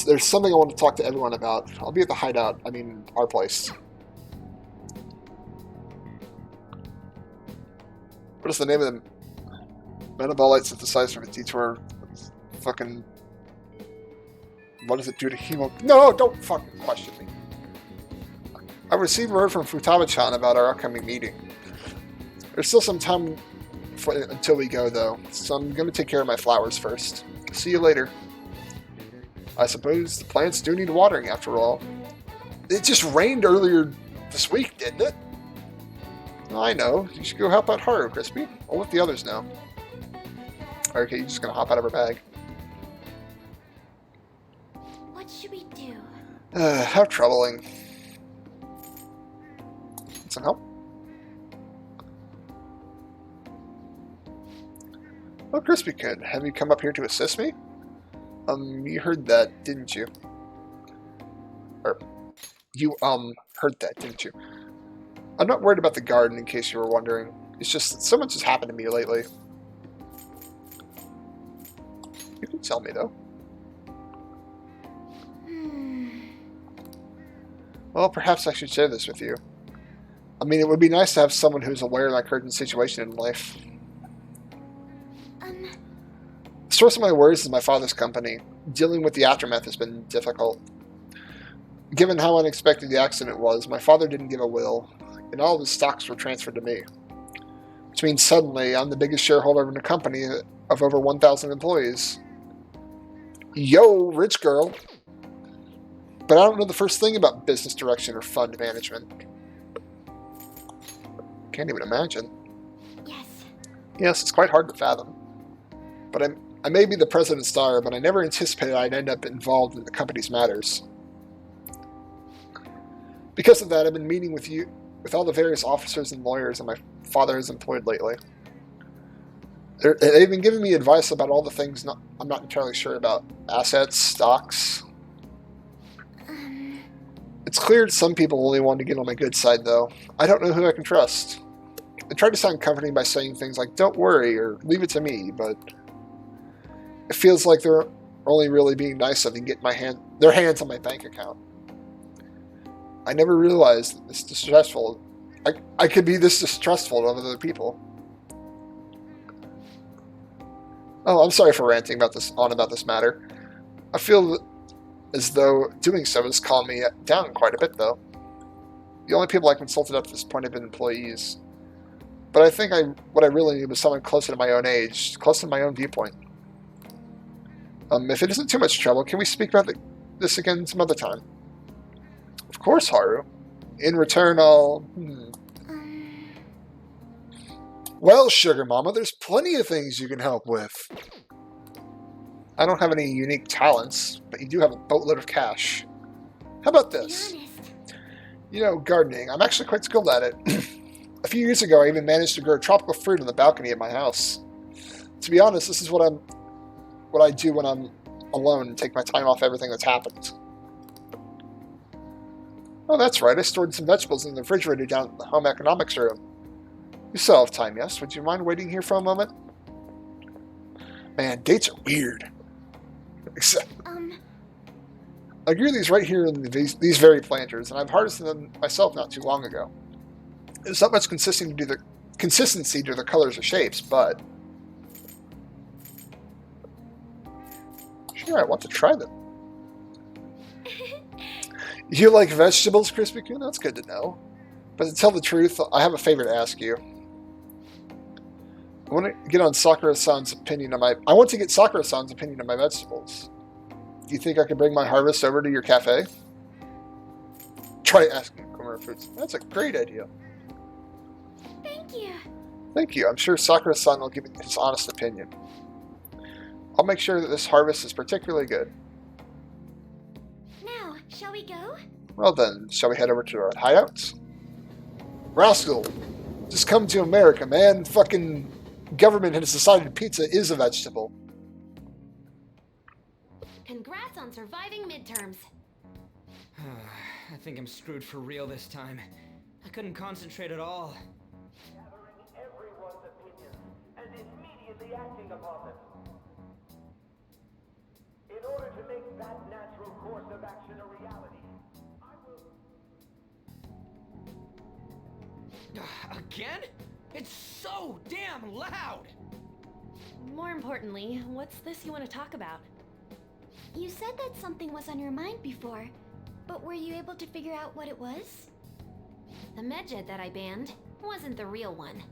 There's something I want to talk to everyone about. I'll be at the hideout. I mean, our place. What is the name of the metabolites synthesizer for the detour? Fucking... What does it do to hemo... No, don't fucking question me. I received word from Futaba-chan about our upcoming meeting. There's still some time until we go, though, so I'm going to take care of my flowers first. See you later. I suppose the plants do need watering, after all. It just rained earlier this week, didn't it? I know. You should go help out Haru, Crispy. I'll let the others know. Okay, you're just going to hop out of her bag. What should we do? How troubling. Need some help? Oh, Crispy-kun, have you come up here to assist me? You heard that, didn't you? Or, you, heard that, didn't you? I'm not worried about the garden, in case you were wondering. It's just that so much has happened to me lately. You can tell me, though. Well, perhaps I should share this with you. I mean, it would be nice to have someone who's aware of my current situation in life. The source of my worries is my father's company. Dealing with the aftermath has been difficult. Given how unexpected the accident was, my father didn't give a will, and all of his stocks were transferred to me. Which means suddenly, I'm the biggest shareholder in a company of over 1,000 employees. Yo, rich girl! But I don't know the first thing about business direction or fund management. Can't even imagine. Yes. Yes, it's quite hard to fathom. But I may be the president's star, but I never anticipated I'd end up involved in the company's matters. Because of that, I've been meeting with all the various officers and lawyers that my father has employed lately. They've been giving me advice about all the things I'm not entirely sure about. Assets, stocks. It's clear some people only want to get on my good side, though. I don't know who I can trust. I tried to sound comforting by saying things like, don't worry, or leave it to me, but it feels like they're only really being nice of and get their hands on my bank account. I never realized that this distressful. I could be this distrustful to other people. Oh, I'm sorry for ranting about this matter. I feel as though doing so has calmed me down quite a bit, though. The only people I consulted up to this point have been employees. But I think what I really need was someone closer to my own age, closer to my own viewpoint. If it isn't too much trouble, can we speak about this again some other time? Of course, Haru. In return, I'll... Well, Sugar Mama, there's plenty of things you can help with. I don't have any unique talents, but you do have a boatload of cash. How about this? Be honest. You know, gardening. I'm actually quite skilled at it. A few years ago, I even managed to grow tropical fruit on the balcony of my house. To be honest, this is what I do when I'm alone and take my time off everything that's happened. Oh, that's right. I stored some vegetables in the refrigerator down in the home economics room. You still have time, yes? Would you mind waiting here for a moment? Man, dates are weird. Except, I grew these right here in these very planters, and I've harvested them myself not too long ago. There's not much consistency to the colors or shapes, but sure, I want to try them. You like vegetables, Crispy-kun? That's good to know. But to tell the truth, I have a favor to ask you. want to get on Sakura-san's opinion on my... I want to get Sakura-san's opinion on my vegetables. Do you think I could bring my harvest over to your cafe? Try asking Okumura Foods. That's a great idea. Thank you. Thank you. I'm sure Sakura-san will give me his honest opinion. I'll make sure that this harvest is particularly good. Now, shall we go? Well then, shall we head over to our hideouts? Rascal! Just come to America, man. Fucking government has decided pizza is a vegetable. Congrats on surviving midterms. I think I'm screwed for real this time. I couldn't concentrate at all. Gathering everyone's opinions and immediately acting upon them. In order to make that natural course of action a reality, I will... Again? It's so damn loud! More importantly, what's this you want to talk about? You said that something was on your mind before, but were you able to figure out what it was? The medjed that I banned wasn't the real one.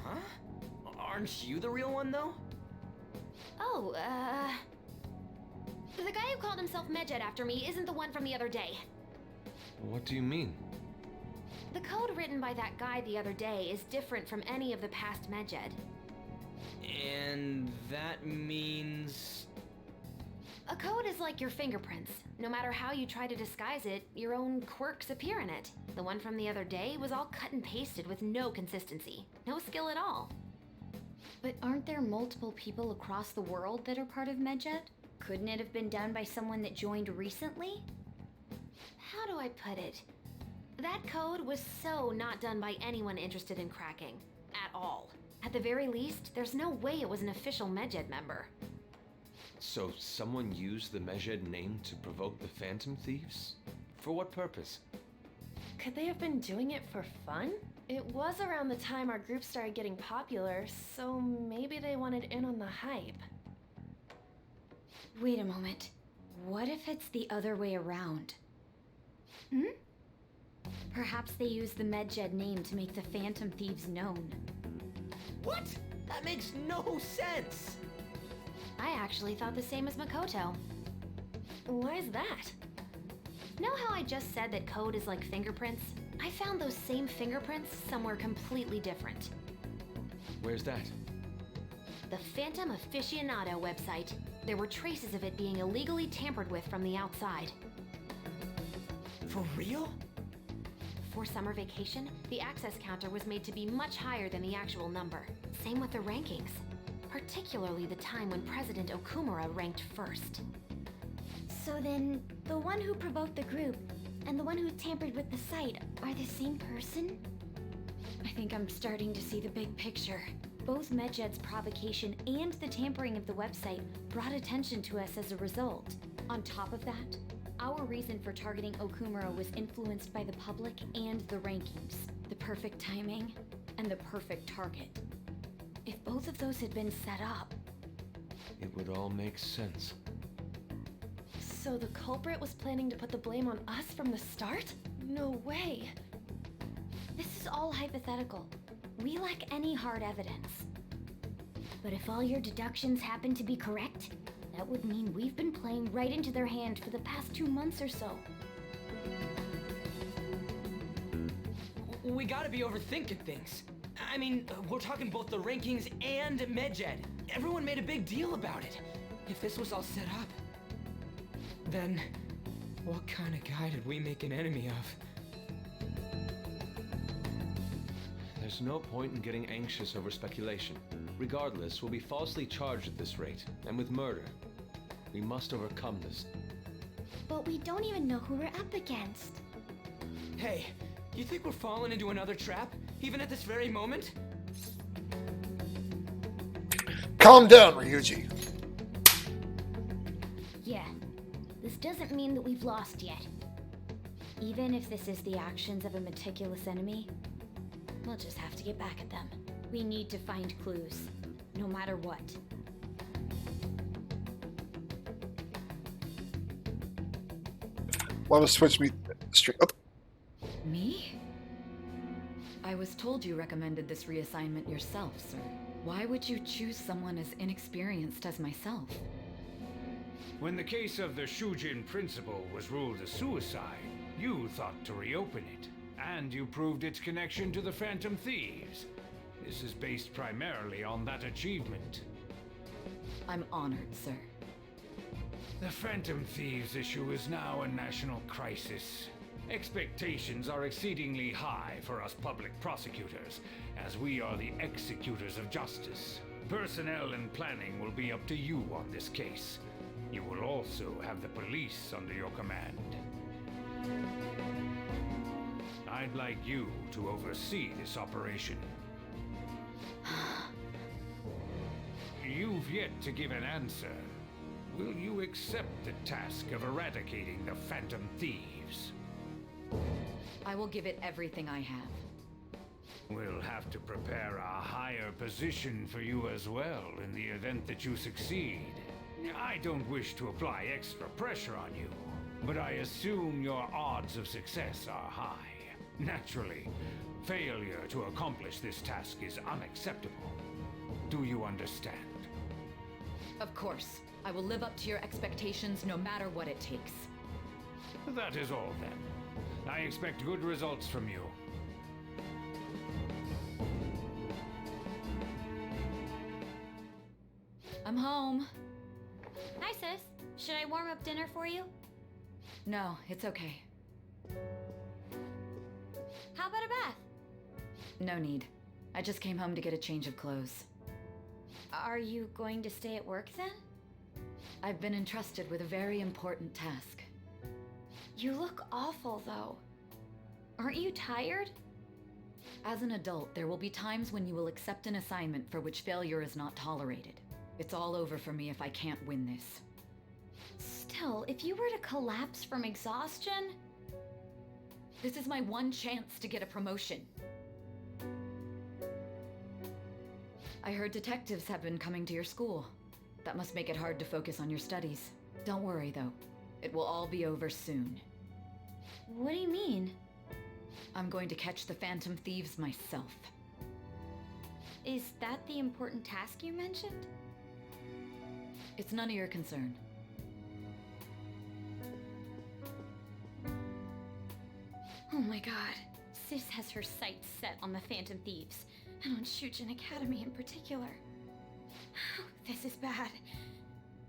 Huh? Aren't you the real one, though? Oh, the guy who called himself Medjed after me isn't the one from the other day. What do you mean? The code written by that guy the other day is different from any of the past Medjed. And that means... A code is like your fingerprints. No matter how you try to disguise it, your own quirks appear in it. The one from the other day was all cut and pasted with no consistency. No skill at all. But aren't there multiple people across the world that are part of Medjed? Couldn't it have been done by someone that joined recently? How do I put it? That code was so not done by anyone interested in cracking. At all. At the very least, there's no way it was an official Medjed member. So someone used the Medjed name to provoke the Phantom Thieves? For what purpose? Could they have been doing it for fun? It was around the time our group started getting popular, so maybe they wanted in on the hype. Wait a moment. What if it's the other way around? Perhaps they used the Medjed name to make the Phantom Thieves known. What? That makes no sense! I actually thought the same as Makoto. Why is that? Know how I just said that code is like fingerprints? I found those same fingerprints somewhere completely different. Where's that? The Phantom Aficionado website. There were traces of it being illegally tampered with from the outside. For real? For summer vacation, the access counter was made to be much higher than the actual number. Same with the rankings. Particularly the time when President Okumura ranked first. So then, the one who provoked the group and the one who tampered with the site are the same person? I think I'm starting to see the big picture. Both Medjed's provocation and the tampering of the website brought attention to us as a result. On top of that, our reason for targeting Okumura was influenced by the public and the rankings, the perfect timing, and the perfect target. If both of those had been set up... It would all make sense. So the culprit was planning to put the blame on us from the start? No way. This is all hypothetical. We lack any hard evidence. But if all your deductions happen to be correct, that would mean we've been playing right into their hand for the past 2 months or so. We gotta be overthinking things. I mean, we're talking both the rankings and Medjed. Everyone made a big deal about it. If this was all set up, then what kind of guy did we make an enemy of? There's no point in getting anxious over speculation. Regardless, we'll be falsely charged at this rate, and with murder. We must overcome this. But we don't even know who we're up against. Hey, you think we're falling into another trap, even at this very moment? Calm down, Ryuji. Yeah, this doesn't mean that we've lost yet. Even if this is the actions of a meticulous enemy, we'll just have to get back at them. We need to find clues, no matter what. Want to switch me straight up? Me? I was told you recommended this reassignment yourself, sir. Why would you choose someone as inexperienced as myself? When the case of the Shujin principal was ruled a suicide, you thought to reopen it, and you proved its connection to the Phantom Thieves. This is based primarily on that achievement. I'm honored, sir. The Phantom Thieves issue is now a national crisis. Expectations are exceedingly high for us public prosecutors, as we are the executors of justice. Personnel and planning will be up to you on this case. You will also have the police under your command. I'd like you to oversee this operation. You've yet to give an answer. Will you accept the task of eradicating the Phantom Thieves? I will give it everything I have. We'll have to prepare a higher position for you as well in the event that you succeed. I don't wish to apply extra pressure on you, but I assume your odds of success are high. Naturally, failure to accomplish this task is unacceptable. Do you understand? Of course. I will live up to your expectations no matter what it takes. That is all then. I expect good results from you. I'm home. Hi, sis. Should I warm up dinner for you? No, it's okay. How about a bath? No need. I just came home to get a change of clothes. Are you going to stay at work then? I've been entrusted with a very important task. You look awful, though. Aren't you tired? As an adult, there will be times when you will accept an assignment for which failure is not tolerated. It's all over for me if I can't win this. Still, if you were to collapse from exhaustion... This is my one chance to get a promotion. I heard detectives have been coming to your school. That must make it hard to focus on your studies. Don't worry, though. It will all be over soon. What do you mean? I'm going to catch the Phantom Thieves myself. Is that the important task you mentioned? It's none of your concern. Oh my god. Sis has her sights set on the Phantom Thieves, and on Shujin Academy in particular. This is bad.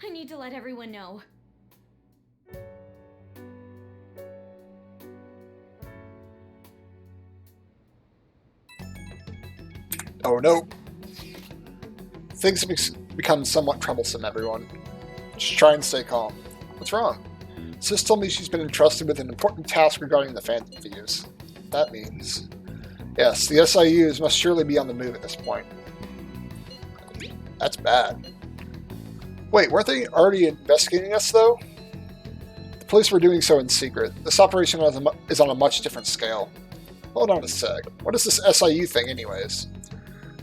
I need to let everyone know. Oh no. Things have become somewhat troublesome, everyone. Just try and stay calm. What's wrong? Sis told me she's been entrusted with an important task regarding the Phantom Thieves. That means... Yes, the SIUs must surely be on the move at this point. That's bad. Wait, weren't they already investigating us, though? The police were doing so in secret. This operation is on a much different scale. Hold on a sec. What is this SIU thing, anyways?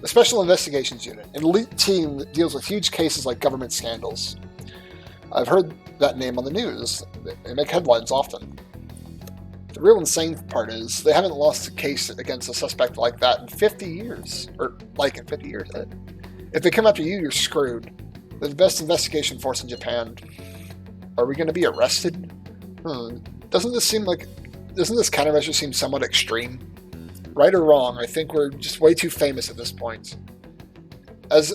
The Special Investigations Unit, an elite team that deals with huge cases like government scandals. I've heard that name on the news. They make headlines often. The real insane part is, they haven't lost a case against a suspect like that in 50 years. Or, like in 50 years. If they come after you, you're screwed. They're the best investigation force in Japan. Are we going to be arrested? Doesn't this countermeasure seem somewhat extreme? Right or wrong, I think we're just way too famous at this point. As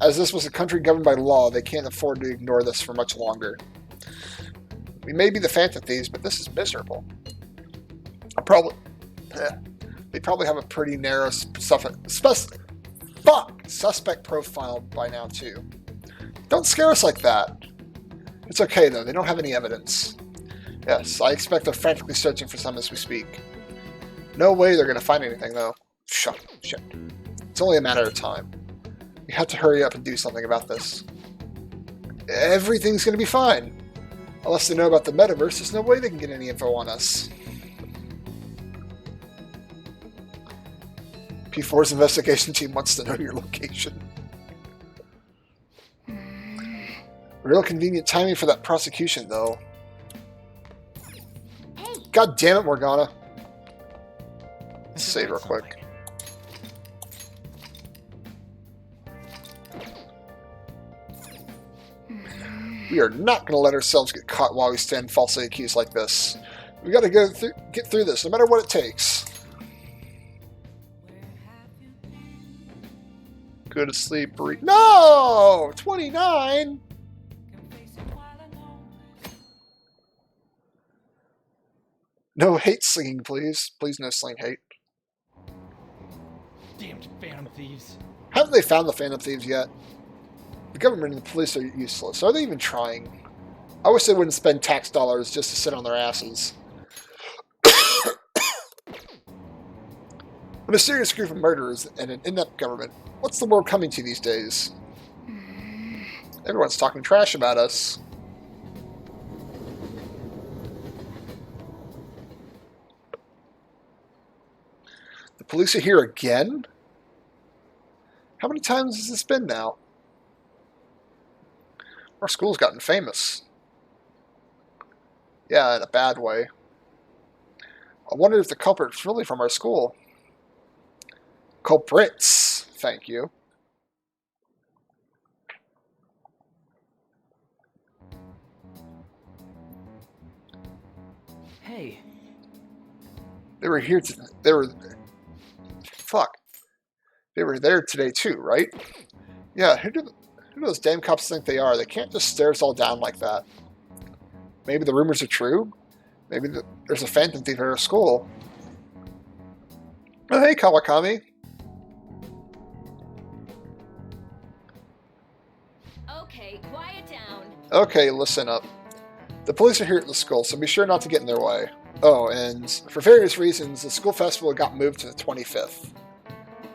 this was a country governed by law, they can't afford to ignore this for much longer. We may be the Phantom Thieves, but this is miserable. They probably have a pretty narrow suspect profile by now, too. Don't scare us like that. It's okay, though. They don't have any evidence. Yes, I expect they're frantically searching for some as we speak. No way they're going to find anything, though. Shit. It's only a matter of time. We have to hurry up and do something about this. Everything's going to be fine. Unless they know about the metaverse, there's no way they can get any info on us. P4's investigation team wants to know your location. Real convenient timing for that prosecution, though. Hey. God damn it, Morgana. Let's save real quick. We are not going to let ourselves get caught while we stand falsely accused like this. We got to get through this, no matter what it takes. Go to sleep. No! 29! No hate slinging, please. Please no sling hate. Damned Phantom Thieves. Haven't they found the Phantom Thieves yet? The government and the police are useless. Are they even trying? I wish they wouldn't spend tax dollars just to sit on their asses. A mysterious group of murderers and an inept government. What's the world coming to these days? Everyone's talking trash about us. The police are here again? How many times has this been now? Our school's gotten famous. Yeah, in a bad way. I wonder if the culprit's really from our school. Culprits, thank you. Hey. They were here to, They were there today too, right? Yeah, who do those damn cops think they are? They can't just stare us all down like that. Maybe the rumors are true? Maybe there's a phantom thief at our school. Oh, hey, Kawakami. Okay, quiet down. Okay, listen up. The police are here at the school, so be sure not to get in their way. Oh, and for various reasons, the school festival got moved to the 25th.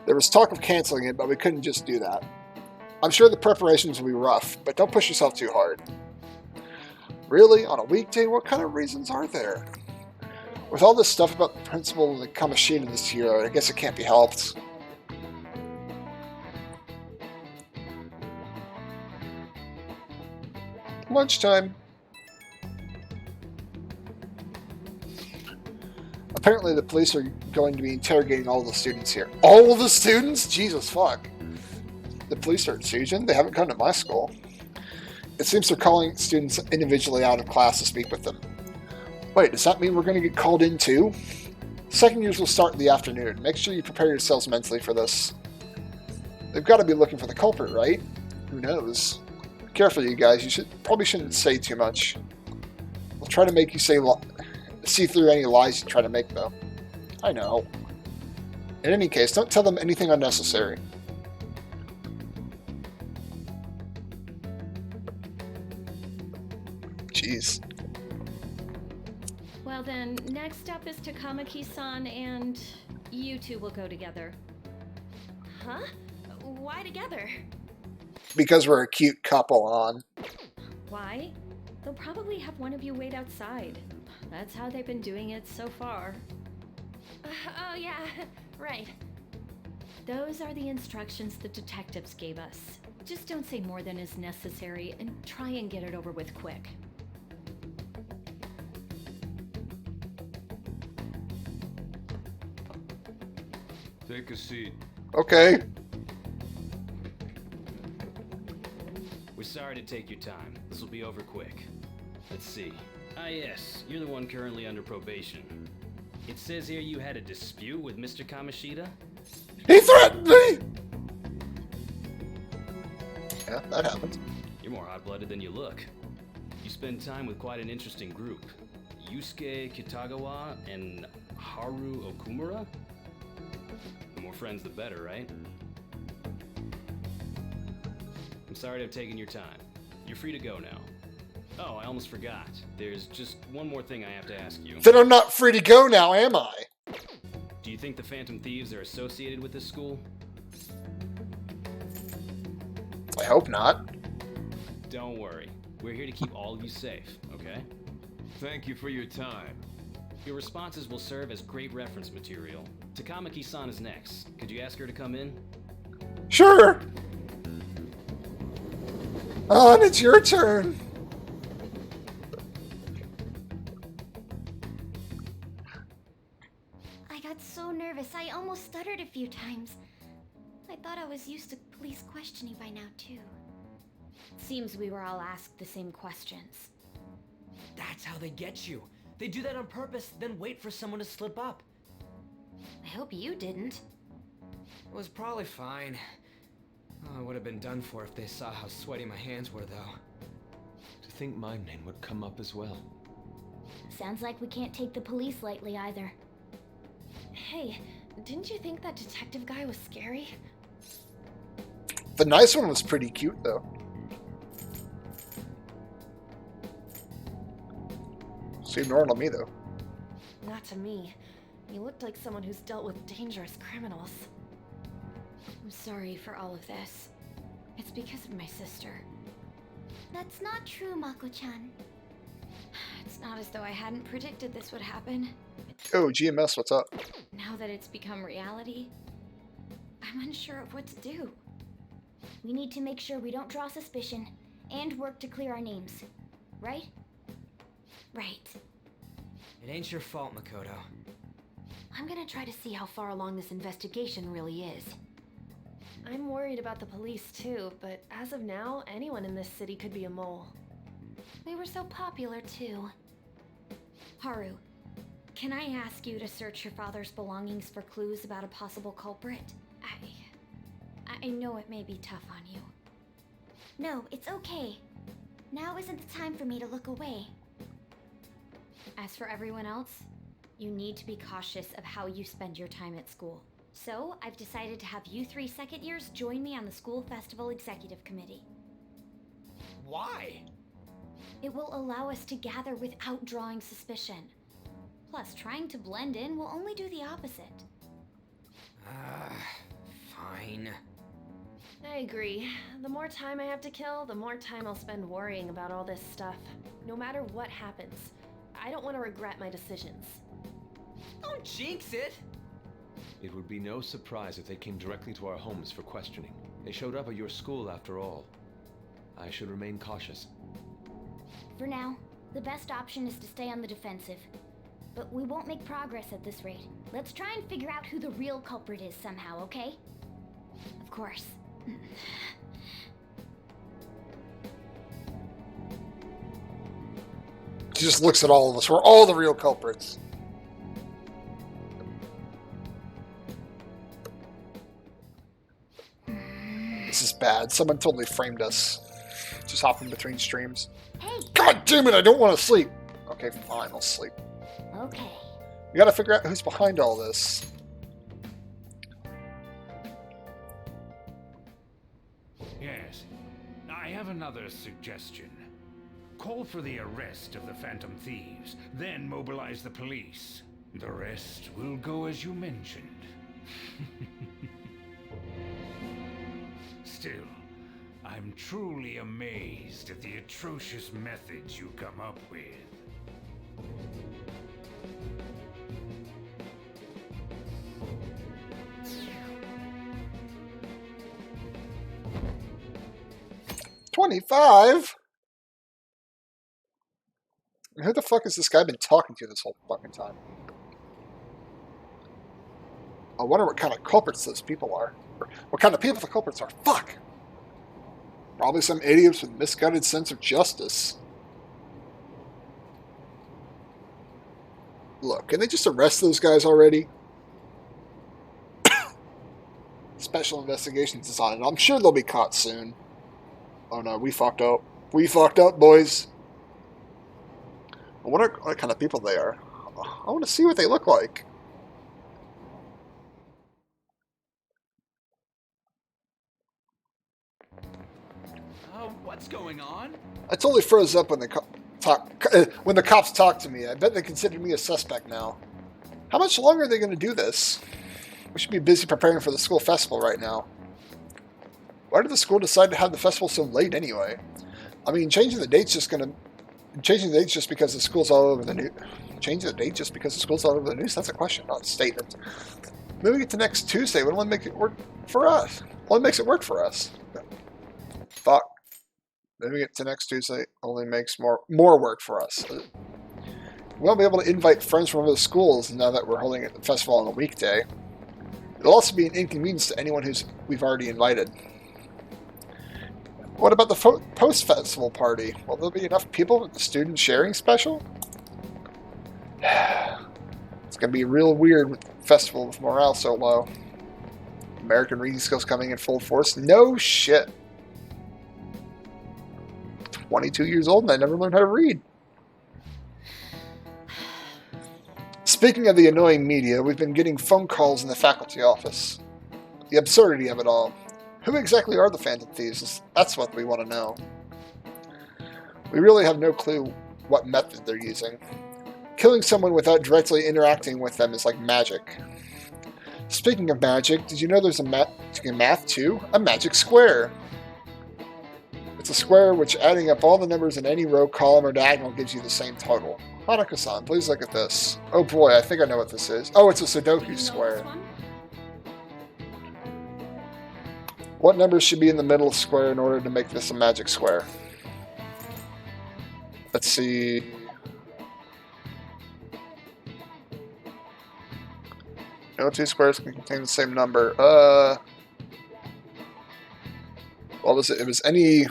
There was talk of canceling it, but we couldn't just do that. I'm sure the preparations will be rough, but don't push yourself too hard. Really? On a weekday? What kind of reasons are there? With all this stuff about the principal and the Kamishita this year, I guess it can't be helped. Lunchtime. Apparently the police are going to be interrogating all the students here. All the students? Jesus fuck. The police are at Shujin? They haven't come to my school. It seems they're calling students individually out of class to speak with them. Wait, does that mean we're going to get called in too? Second years will start in the afternoon. Make sure you prepare yourselves mentally for this. They've got to be looking for the culprit, right? Who knows? Careful, you guys. Probably shouldn't say too much. We'll try to make you see through any lies you try to make, though. I know. In any case, don't tell them anything unnecessary. Jeez. Well then, next up is Takamaki-san and you two will go together. Huh? Why together? Because we're a cute couple, on. Why? They'll probably have one of you wait outside. That's how they've been doing it so far. Oh yeah, right. Those are the instructions the detectives gave us. Just don't say more than is necessary and try and get it over with quick. Take a seat. Okay. We're sorry to take your time. This will be over quick. Let's see. Ah yes, you're the one currently under probation. It says here you had a dispute with Mr. Kamishita? He threatened me! Yeah, that happened. You're more hot-blooded than you look. You spend time with quite an interesting group. Yusuke Kitagawa and Haru Okumura? The more friends, the better, right? I'm sorry to have taken your time. You're free to go now. Oh, I almost forgot. There's just one more thing I have to ask you. Then I'm not free to go now, am I? Do you think the Phantom Thieves are associated with this school? I hope not. Don't worry. We're here to keep all of you safe, okay? Thank you for your time. Your responses will serve as great reference material. Takamaki-san is next. Could you ask her to come in? Sure! On, it's your turn! I got so nervous I sweared a few times. I thought I was used to police questioning by now, too. Seems we were all asked the same questions. That's how they get you. They do that on purpose, then wait for someone to slip up. I hope you didn't. It was probably fine. Oh, I would have been done for if they saw how sweaty my hands were, though. To think my name would come up as well. Sounds like we can't take the police lightly either. Hey, didn't you think that detective guy was scary? The nice one was pretty cute, though. Seemed normal to me, though. Not to me. You looked like someone who's dealt with dangerous criminals. I'm sorry for all of this. It's because of my sister. That's not true, Mako-chan. It's not as though I hadn't predicted this would happen. Oh, GMS, what's up? Now that it's become reality, I'm unsure of what to do. We need to make sure we don't draw suspicion, and work to clear our names. Right? Right. It ain't your fault, Makoto. I'm gonna try to see how far along this investigation really is. I'm worried about the police too, but as of now, anyone in this city could be a mole. We were so popular, too. Haru, can I ask you to search your father's belongings for clues about a possible culprit? I know it may be tough on you. No, it's okay. Now isn't the time for me to look away. As for everyone else, you need to be cautious of how you spend your time at school. So, I've decided to have you 3 second years join me on the school festival executive committee. Why? It will allow us to gather without drawing suspicion. Plus, trying to blend in will only do the opposite. Fine. I agree. The more time I have to kill, the more time I'll spend worrying about all this stuff. No matter what happens, I don't want to regret my decisions. Don't jinx it! It would be no surprise if they came directly to our homes for questioning. They showed up at your school after all. I should remain cautious. For now, the best option is to stay on the defensive. But we won't make progress at this rate. Let's try and figure out who the real culprit is somehow, okay? Of course. She just looks at all of us. We're all the real culprits. This is bad. Someone totally framed us. Just hopping between streams. Hey! God damn it, I don't want to sleep. Okay, fine, I'll sleep. Okay. We gotta figure out who's behind all this. Yes, I have another suggestion. Call for the arrest of the Phantom Thieves, then mobilize the police. The rest will go as you mentioned. Still, I'm truly amazed at the atrocious methods you come up with. $25? Who the fuck has this guy been talking to this whole fucking time? I wonder what kind of culprits those people are. Or what kind of people the culprits are. Fuck! Probably some idiots with misguided sense of justice. Look, can they just arrest those guys already? Special investigations is on it. I'm sure they'll be caught soon. Oh no, we fucked up. We fucked up, boys. I wonder what kind of people they are. I want to see what they look like. What's going on? I totally froze up when the cops talked to me. I bet they consider me a suspect now. How much longer are they going to do this? We should be busy preparing for the school festival right now. Why did the school decide to have the festival so late anyway? I mean, changing the dates just because the school's all over the news. Changing the date just because the school's all over the news? That's a question, not a statement. Moving it to next Tuesday would only make it work for us. Only makes it work for us. Fuck. Moving it to next Tuesday only makes more work for us. We won't be able to invite friends from other schools now that we're holding the festival on a weekday. It'll also be an inconvenience to anyone we've already invited. What about the post-festival party? Will there be enough people with the student sharing special? It's going to be real weird with the festival with morale so low. American reading skills coming in full force? No shit. 22 years old and I never learned how to read. Speaking of the annoying media, we've been getting phone calls in the faculty office. The absurdity of it all. Who exactly are the Phantom Thieves? That's what we want to know. We really have no clue what method they're using. Killing someone without directly interacting with them is like magic. Speaking of magic, did you know there's a magic in math too? A magic square. It's a square which, adding up all the numbers in any row, column, or diagonal gives you the same total. Hanako-san, please look at this. Oh boy, I think I know what this is. Oh, it's a Sudoku square. What numbers should be in the middle of the square in order to make this a magic square? Let's see. No two squares can contain the same number. What was it? It was any...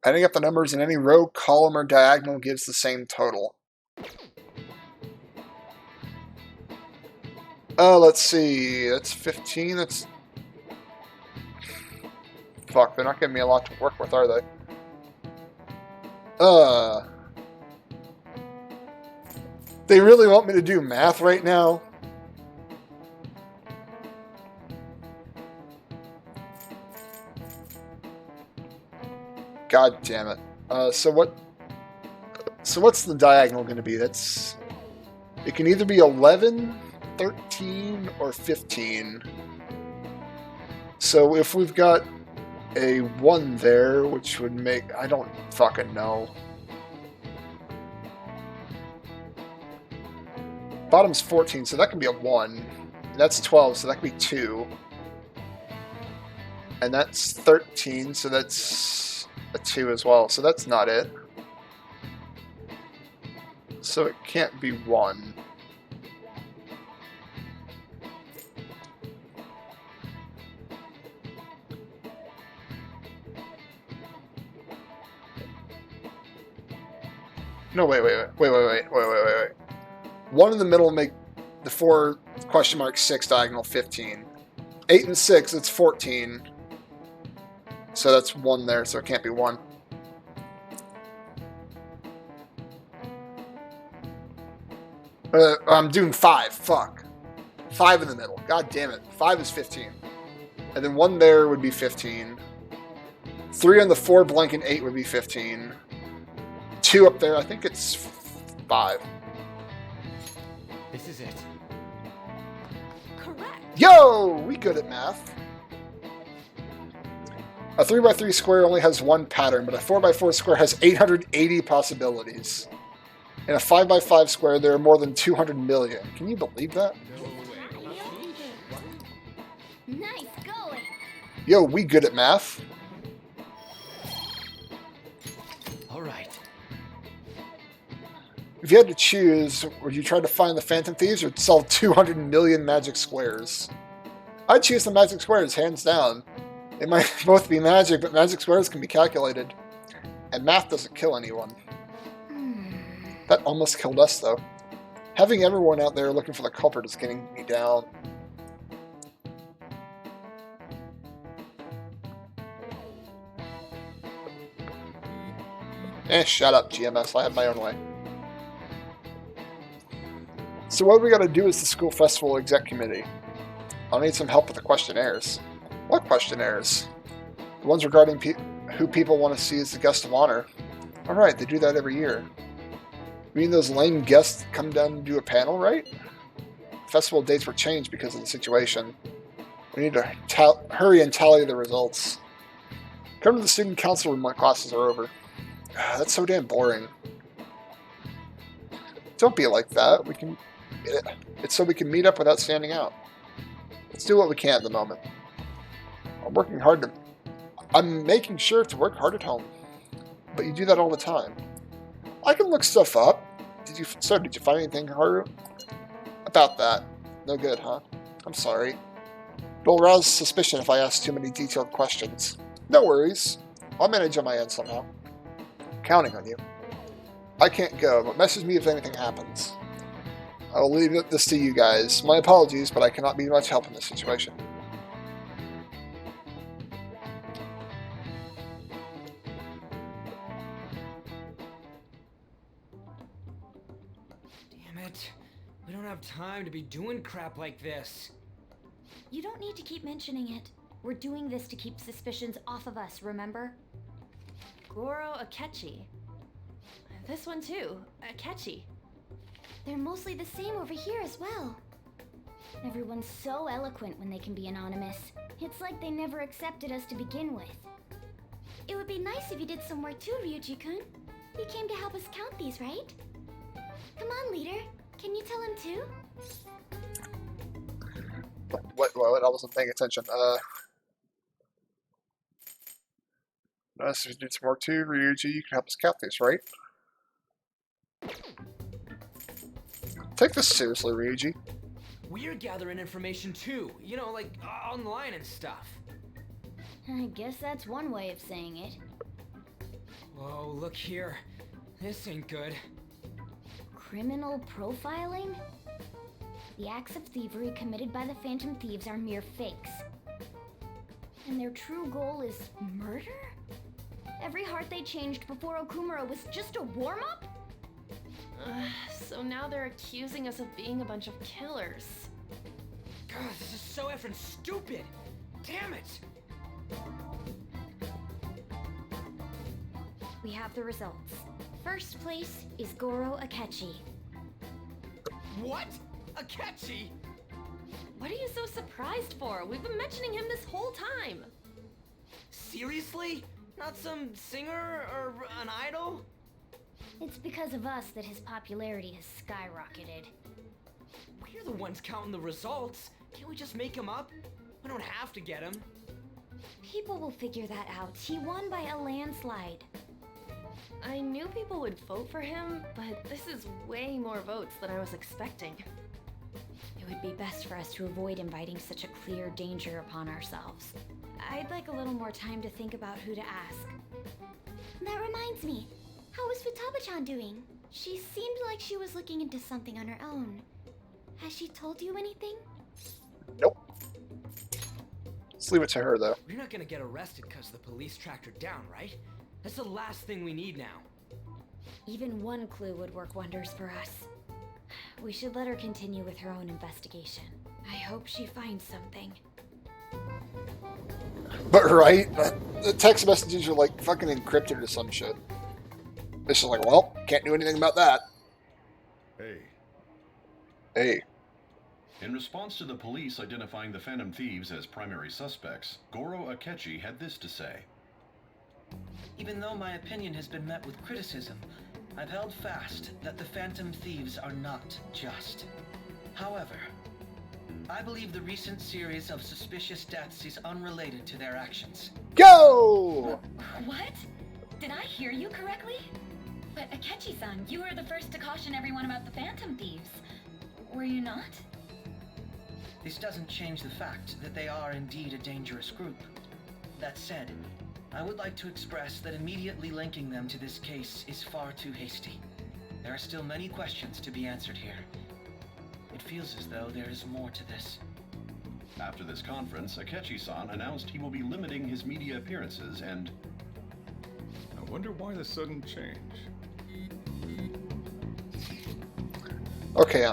Adding up the numbers in any row, column, or diagonal gives the same total. Let's see. That's 15. That's... Fuck, they're not giving me a lot to work with, are they? They really want me to do math right now? God damn it. So what's the diagonal going to be? It can either be 11, 13, or 15. So if we've got a 1 there, which would make... I don't fucking know. Bottom's 14, so that can be a 1. And that's 12, so that could be 2. And that's 13, so that's a 2 as well. So that's not it. So it can't be 1. No, wait. 1 in the middle make the 4 question mark 6 diagonal 15. 8 and 6, it's 14. So that's 1 there, so it can't be 1. I'm doing 5. Fuck. 5 in the middle. God damn it. 5 is 15. And then 1 there would be 15. 3 on the 4 blank and 8 would be 15. 2 up there, I think it's 5. This is it. Correct. Yo! We good at math. A 3x3 square only has 1 pattern, but a 4x4 square has 880 possibilities. In a 5x5 square, there are more than 200 million. Can you believe that? Nice going. Yo, we good at math. All right. If you had to choose, would you try to find the Phantom Thieves or solve 200 million magic squares? I'd choose the magic squares, hands down. They might both be magic, but magic squares can be calculated. And math doesn't kill anyone. That almost killed us, though. Having everyone out there looking for the culprit is getting me down. Shut up, GMS. I have my own way. So what we gotta do is the school festival exec committee. I'll need some help with the questionnaires. What questionnaires? The ones regarding who people want to see as the guest of honor. Alright, they do that every year. You mean those lame guests come down and do a panel, right? Festival dates were changed because of the situation. We need to hurry and tally the results. Come to the student council room when classes are over. That's so damn boring. Don't be like that. It's so we can meet up without standing out. Let's do what we can at the moment. I'm making sure to work hard at home. But you do that all the time. I can look stuff up. Did you find anything, Haru? about that? No good, huh? I'm sorry. It'll arouse suspicion if I ask too many detailed questions. No worries. I'll manage on my end somehow. Counting on you. I can't go, but message me if anything happens. I will leave this to you guys. My apologies, but I cannot be much help in this situation. Damn it. We don't have time to be doing crap like this. You don't need to keep mentioning it. We're doing this to keep suspicions off of us, remember? Goro Akechi. This one too, Akechi. They're mostly the same over here as well. Everyone's so eloquent when they can be anonymous. It's like they never accepted us to begin with. It would be nice if you did some work too, Ryuji-kun. You came to help us count these, right? Come on, leader. Can you tell him too? What? I wasn't paying attention. Nice if you did some work too, Ryuji. You can help us count these, right? Take this seriously, Ryuji. We're gathering information too, you know, like online and stuff. I guess that's one way of saying it. Whoa, look here. This ain't good. Criminal profiling? The acts of thievery committed by the Phantom Thieves are mere fakes. And their true goal is murder? Every heart they changed before Okumura was just a warm-up? So now they're accusing us of being a bunch of killers. God, this is so effing stupid! Damn it! We have the results. First place is Goro Akechi. What? Akechi? What are you so surprised for? We've been mentioning him this whole time. Seriously? Not some singer or an idol? It's because of us that his popularity has skyrocketed. We're the ones counting the results. Can't we just make him up? We don't have to get him. People will figure that out. He won by a landslide. I knew people would vote for him, but this is way more votes than I was expecting. It would be best for us to avoid inviting such a clear danger upon ourselves. I'd like a little more time to think about who to ask. That reminds me. How is Futaba-chan doing? She seemed like she was looking into something on her own. Has she told you anything? Nope. Let's leave it to her, though. We're not gonna get arrested because the police tracked her down, right? That's the last thing we need now. Even one clue would work wonders for us. We should let her continue with her own investigation. I hope she finds something. But right, the text messages are like fucking encrypted or some shit. It's just like, well, can't do anything about that. Hey. In response to the police identifying the Phantom Thieves as primary suspects, Goro Akechi had this to say. Even though my opinion has been met with criticism, I've held fast that the Phantom Thieves are not just. However, I believe the recent series of suspicious deaths is unrelated to their actions. Go! What? Did I hear you correctly? But Akechi-san, you were the first to caution everyone about the Phantom Thieves. Were you not? This doesn't change the fact that they are indeed a dangerous group. That said, I would like to express that immediately linking them to this case is far too hasty. There are still many questions to be answered here. It feels as though there is more to this. After this conference, Akechi-san announced he will be limiting his media appearances and... I wonder why the sudden change. Okay,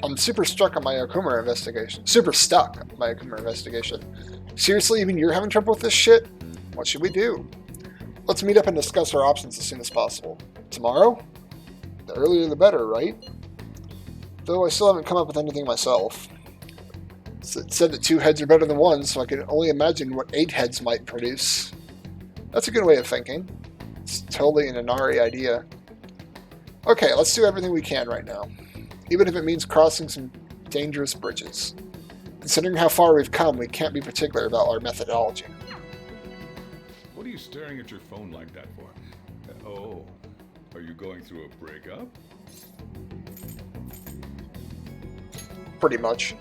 I'm super stuck on my Okumura investigation. Super stuck on my Okumura investigation. Seriously, even you're having trouble with this shit? What should we do? Let's meet up and discuss our options as soon as possible. Tomorrow? The earlier the better, right? Though I still haven't come up with anything myself. It said that 2 heads are better than 1, so I can only imagine what 8 heads might produce. That's a good way of thinking. It's totally an Inari idea. Okay, let's do everything we can right now. Even if it means crossing some dangerous bridges. Considering how far we've come, we can't be particular about our methodology. What are you staring at your phone like that for? Oh, are you going through a breakup? Pretty much.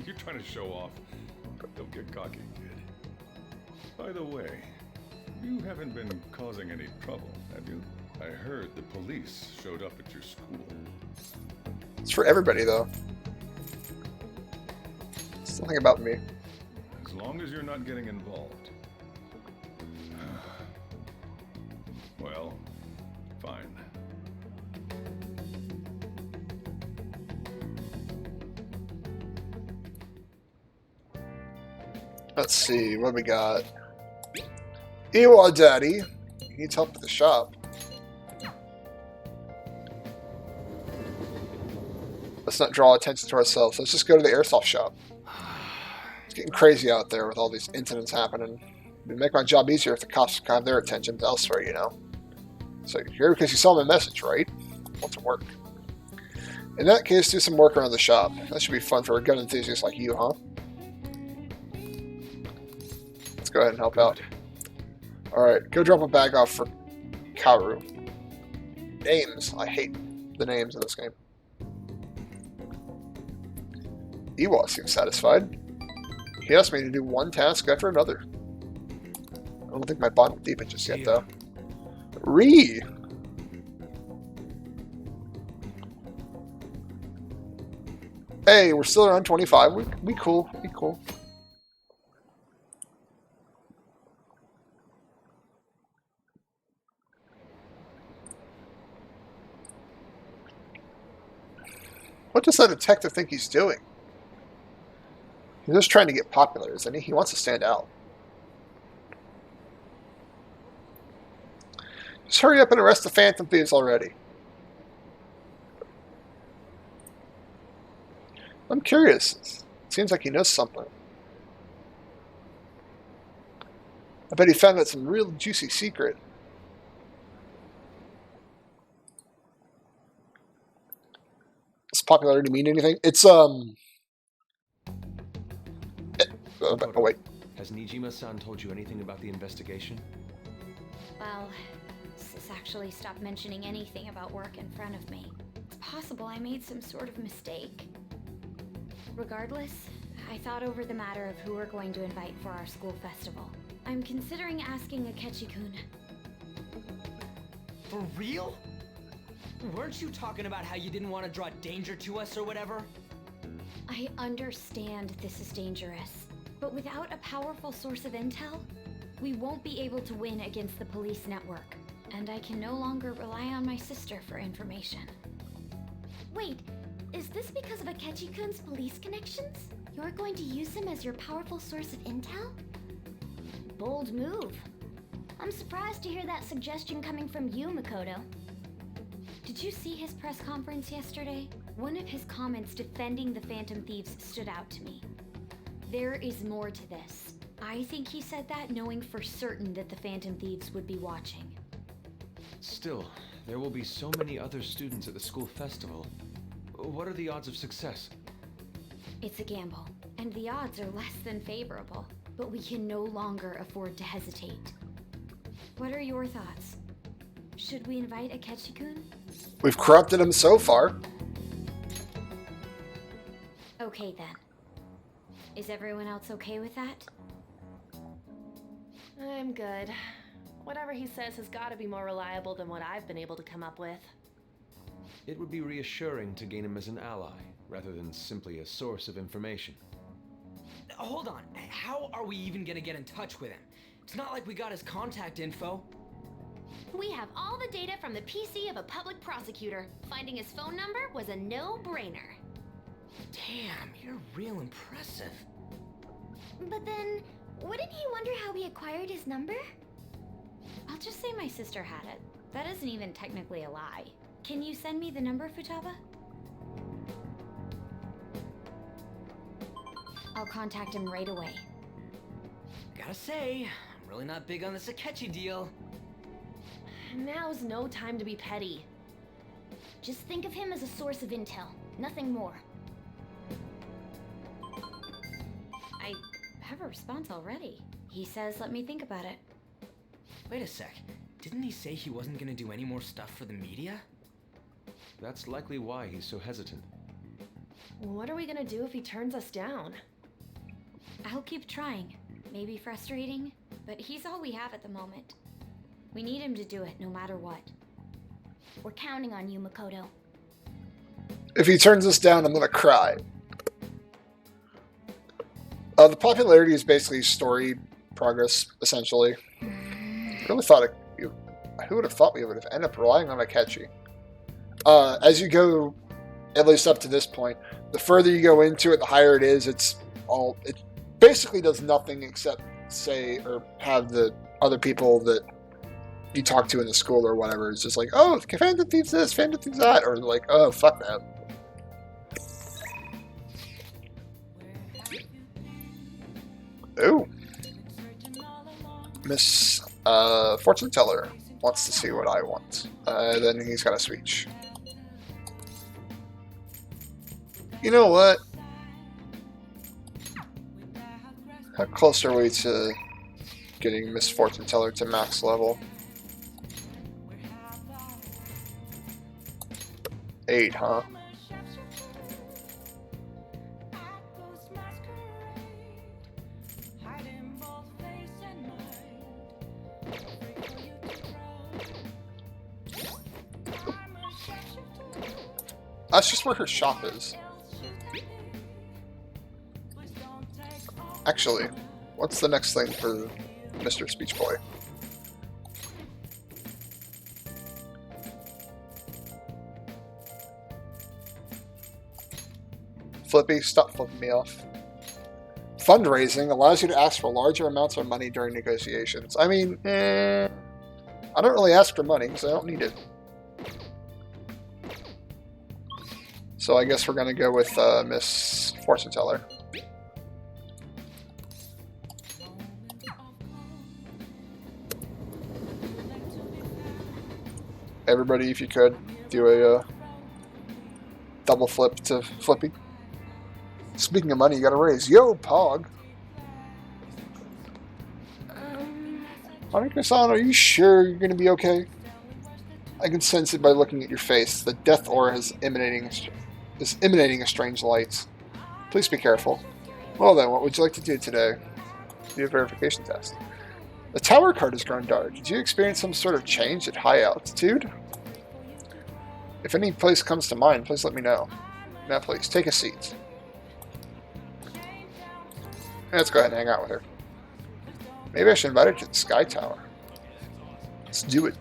You're trying to show off. Don't get cocky, kid. By the way, you haven't been causing any trouble, have you? I heard the police showed up at your school. It's for everybody, though. It's nothing about me. As long as you're not getting involved. Well, fine. Let's see, what we got? Ewa Daddy. He needs help with the shop. Let's not draw attention to ourselves. Let's just go to the airsoft shop. It's getting crazy out there with all these incidents happening. It'd make my job easier if the cops have their attention elsewhere, you know. So you're here because you saw my message, right? Want to work. In that case, do some work around the shop. That should be fun for a gun enthusiast like you, huh? Let's go ahead and help out. Alright, go drop a bag off for Kaoru. Names. I hate the names in this game. Iwa seems satisfied. He asked me to do one task after another. I don't think my bond will deepen just yet, though. Ree! Hey, we're still around 25. We cool. We cool. What does that detective think he's doing? He's just trying to get popular, isn't he? He wants to stand out. Just hurry up and arrest the Phantom Thieves already. I'm curious. It seems like he knows something. I bet he found out some real juicy secret. Does popularity mean anything? It's, oh, wait. Has Nijima-san told you anything about the investigation? Well, Sis actually stopped mentioning anything about work in front of me. It's possible I made some sort of mistake. Regardless, I thought over the matter of who we're going to invite for our school festival. I'm considering asking Akechi-kun. For real? Weren't you talking about how you didn't want to draw danger to us or whatever? I understand this is dangerous, but without a powerful source of intel, we won't be able to win against the police network, and I can no longer rely on my sister for information. Wait, is this because of Akechi-kun's police connections? You're going to use him as your powerful source of intel? Bold move. I'm surprised to hear that suggestion coming from you, Makoto. Did you see his press conference yesterday? One of his comments defending the Phantom Thieves stood out to me. There is more to this. I think he said that knowing for certain that the Phantom Thieves would be watching. Still, there will be so many other students at the school festival. What are the odds of success? It's a gamble, and the odds are less than favorable, but we can no longer afford to hesitate. What are your thoughts? Should we invite Akechi-kun? We've corrupted him so far. Okay then. Is everyone else okay with that? I'm good. Whatever he says has got to be more reliable than what I've been able to come up with. It would be reassuring to gain him as an ally, rather than simply a source of information. Hold on, how are we even gonna get in touch with him? It's not like we got his contact info. We have all the data from the PC of a public prosecutor. Finding his phone number was a no-brainer. Damn, you're real impressive. But then, wouldn't he wonder how we acquired his number? I'll just say my sister had it. That isn't even technically a lie. Can you send me the number, Futaba? I'll contact him right away. Gotta say, I'm really not big on this Akechi deal. Now's no time to be petty. Just think of him as a source of intel, nothing more. I have a response already. He says let me think about it. Wait a sec. Didn't he say he wasn't gonna do any more stuff for the media? That's likely why he's so hesitant. What are we gonna do if he turns us down? I'll keep trying. Maybe frustrating, but he's all we have at the moment. We need him to do it no matter what. We're counting on you, Makoto. If he turns us down, I'm gonna cry. The popularity is basically story progress, essentially. I really thought who would have thought we would have ended up relying on Akechi? As you go, at least up to this point, the further you go into it, the higher it is. It basically does nothing except say or have the other people that you talk to in the school or whatever. It's just like, oh, Phantom Thieves this, Phantom Thieves that, or like, oh, fuck that. Ooh. Miss Fortune Teller wants to see what I want. Then he's got a speech. You know what? How close are we to getting Miss Fortune Teller to max level? 8, huh? That's just where her shop is. Actually, what's the next thing for Mr. Speech Boy? Flippy, stop flipping me off. Fundraising allows you to ask for larger amounts of money during negotiations. I mean, I don't really ask for money because I don't need it. So I guess we're going to go with Miss Fortune Teller. Everybody, if you could, do a double flip to Flippy. Speaking of money, you got to raise. Yo, Pog! Hanako-san, are you sure you're going to be okay? I can sense it by looking at your face. The death aura is emanating a strange light. Please be careful. Well then, what would you like to do today? Do a verification test. The tower card has grown dark. Did you experience some sort of change at high altitude? If any place comes to mind, please let me know. Now please, take a seat. Let's go ahead and hang out with her. Maybe I should invite her to the Sky Tower. Let's do it.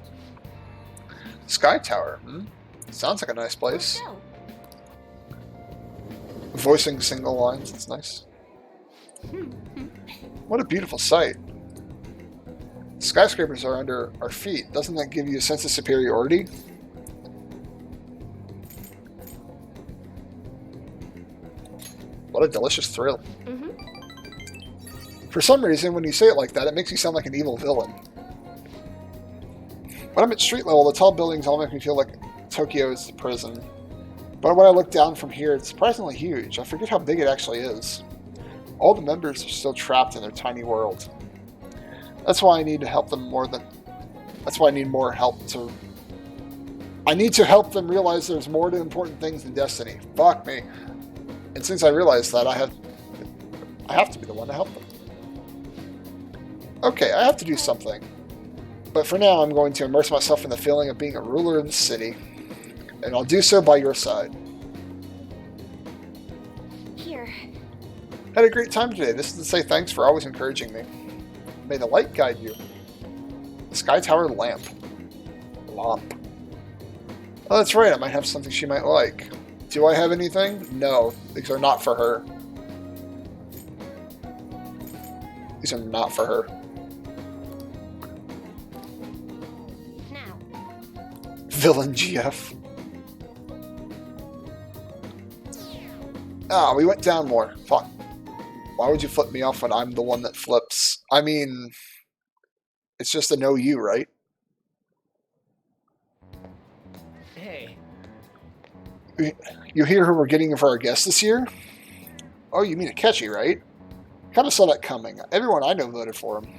Sky Tower, Sounds like a nice place. Voicing single lines, it's nice. What a beautiful sight. Skyscrapers are under our feet. Doesn't that give you a sense of superiority? What a delicious thrill. For some reason, when you say it like that, it makes you sound like an evil villain. When I'm at street level, the tall buildings all make me feel like Tokyo is the prison. But when I look down from here, it's surprisingly huge. I forget how big it actually is. All the members are still trapped in their tiny world. That's why I need to help them more than... That's why I need more help to... I need to help them realize there's more to important things than destiny. Fuck me. And since I realized that, I have to be the one to help them. Okay, I have to do something. But for now, I'm going to immerse myself in the feeling of being a ruler of the city. And I'll do so by your side. Here. Had a great time today. This is to say thanks for always encouraging me. May the light guide you. Sky Tower lamp. Lomp. Oh, that's right. I might have something she might like. Do I have anything? No. These are not for her. These are not for her. Now. Villain GF. Ah, we went down more. Fuck. Why would you flip me off when I'm the one that flips? I mean, it's just a no you, right? Hey. You hear who we're getting for our guest this year? Oh, you mean Akechi, right? Kind of saw that coming. Everyone I know voted for him.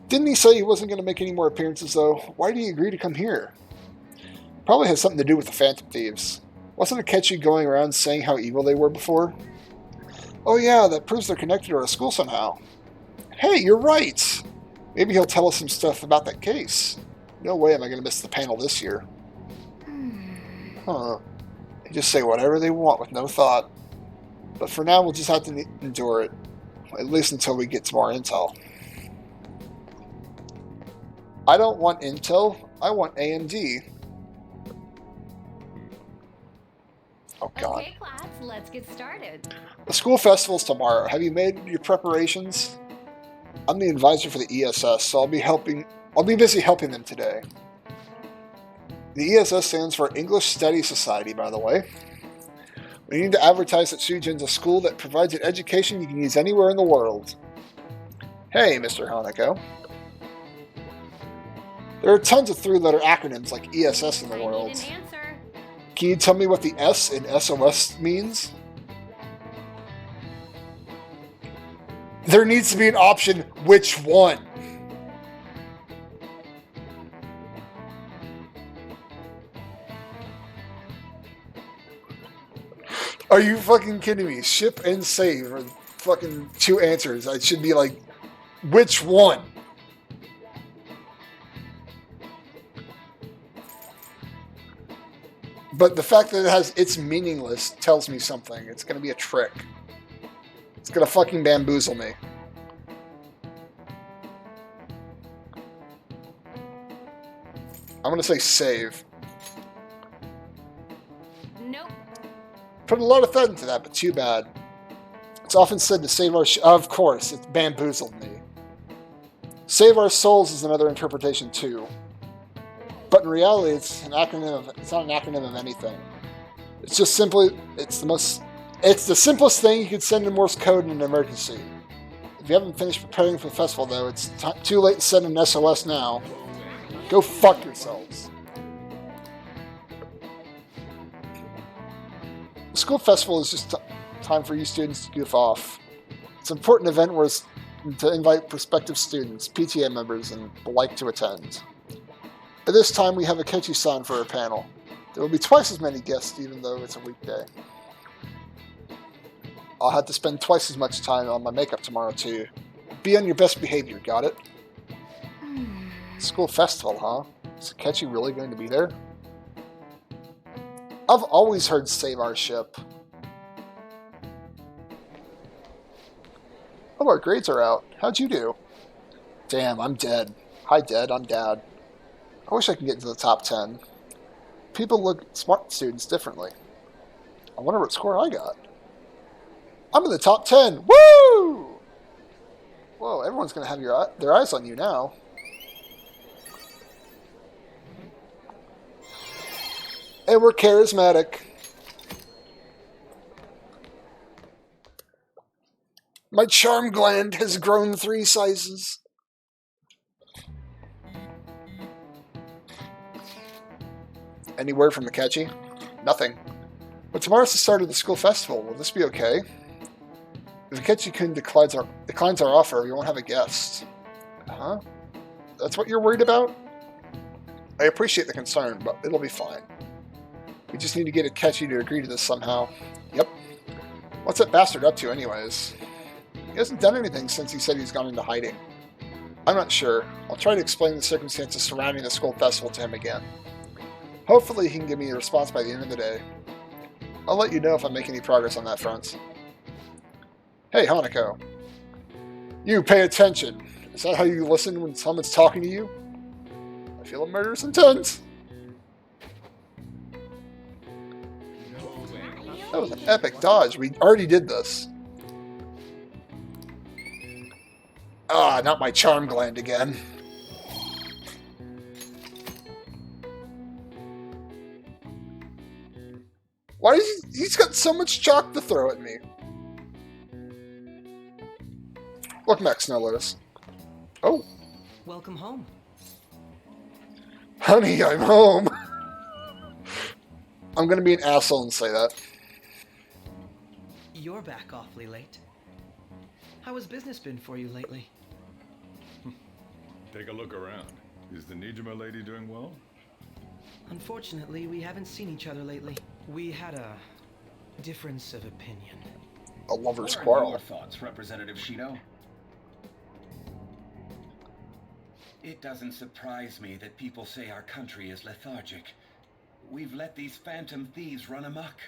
Didn't he say he wasn't going to make any more appearances, though? Why did he agree to come here? Probably has something to do with the Phantom Thieves. Wasn't Akechi going around saying how evil they were before? Oh yeah, that proves they're connected to our school somehow. Hey, you're right! Maybe he'll tell us some stuff about that case. No way am I going to miss the panel this year. Huh. They just say whatever they want with no thought. But for now, we'll just have to endure it. At least until we get some more intel. I don't want intel, I want AMD. Oh god. Okay, class, let's get started. The school festival's tomorrow. Have you made your preparations? I'm the advisor for the ESS, so I'll be busy helping them today. The ESS stands for English Study Society, by the way. We need to advertise that Shujin's a school that provides an education you can use anywhere in the world. Hey, Mr. Hanako. There are tons of three-letter acronyms like ESS in the world. Can you tell me what the S in SOS means? There needs to be an option, which one? Are you fucking kidding me? Ship and save are fucking two answers. I should be like, which one? But the fact that it's meaningless tells me something. It's gonna be a trick. It's gonna fucking bamboozle me. I'm gonna say save. Nope. Put a lot of thought into that, but too bad. It's often said to save our of course, it bamboozled me. Save our souls is another interpretation too. But in reality, it's not an acronym of anything. It's just simply, it's the simplest thing you could send in Morse code in an emergency. If you haven't finished preparing for the festival though, it's too late to send an SOS now. Go fuck yourselves. The school festival is just time for you students to goof off. It's an important event where it's to invite prospective students, PTA members, and the like to attend. At this time, we have Akechi-san for our panel. There will be twice as many guests, even though it's a weekday. I'll have to spend twice as much time on my makeup tomorrow, too. Be on your best behavior, got it? School festival, huh? Is Akechi really going to be there? I've always heard save our ship. Oh, our grades are out. How'd you do? Damn, I'm dead. Hi, Dad. I'm Dad. I wish I could get into the top 10. People look at smart students differently. I wonder what score I got. I'm in the top 10! Woo! Whoa, everyone's going to have their eyes on you now. And we're charismatic. My charm gland has grown 3 sizes. Any word from Akechi? Nothing. But tomorrow's the start of the school festival. Will this be okay? If Akechi-kun declines our offer, we won't have a guest. Huh? That's what you're worried about? I appreciate the concern, but it'll be fine. We just need to get Akechi to agree to this somehow. Yep. What's that bastard up to anyways? He hasn't done anything since he said he's gone into hiding. I'm not sure. I'll try to explain the circumstances surrounding the school festival to him again. Hopefully he can give me a response by the end of the day. I'll let you know if I make any progress on that front. Hey, Hanako. You, pay attention. Is that how you listen when someone's talking to you? I feel a murderous intent. That was an epic dodge. We already did this. Ah, not my charm gland again. Why is he's got so much chalk to throw at me? Look, Max, no lettuce. Oh. Welcome home. Honey, I'm home. I'm gonna be an asshole and say that. You're back awfully late. How has business been for you lately? Take a look around. Is the Nijima lady doing well? Unfortunately, we haven't seen each other lately. We had a difference of opinion. A lover's What are quarrel. your thoughts, Representative Shido? It doesn't surprise me that people say our country is lethargic. We've let these phantom thieves run amok.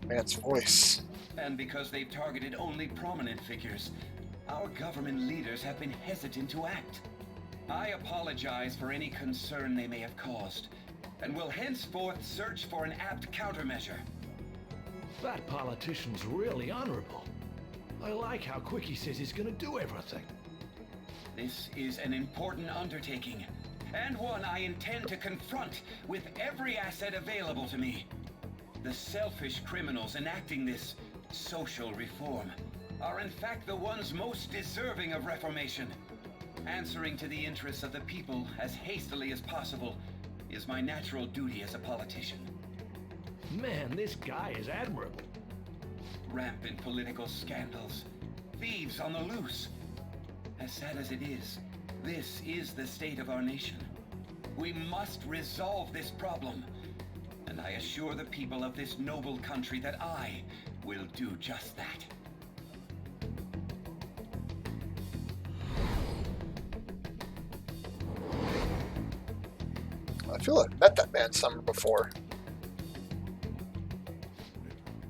Man's voice. And because they've targeted only prominent figures, our government leaders have been hesitant to act. I apologize for any concern they may have caused, and will henceforth search for an apt countermeasure. That politician's really honorable. I like how quick he says he's gonna do everything. This is an important undertaking, and one I intend to confront with every asset available to me. The selfish criminals enacting this social reform are in fact the ones most deserving of reformation. Answering to the interests of the people as hastily as possible is my natural duty as a politician. Man, this guy is admirable. Rampant political scandals, thieves on the loose. As sad as it is, this is the state of our nation. We must resolve this problem, and I assure the people of this noble country that I will do just that. I feel I've met that man somewhere before.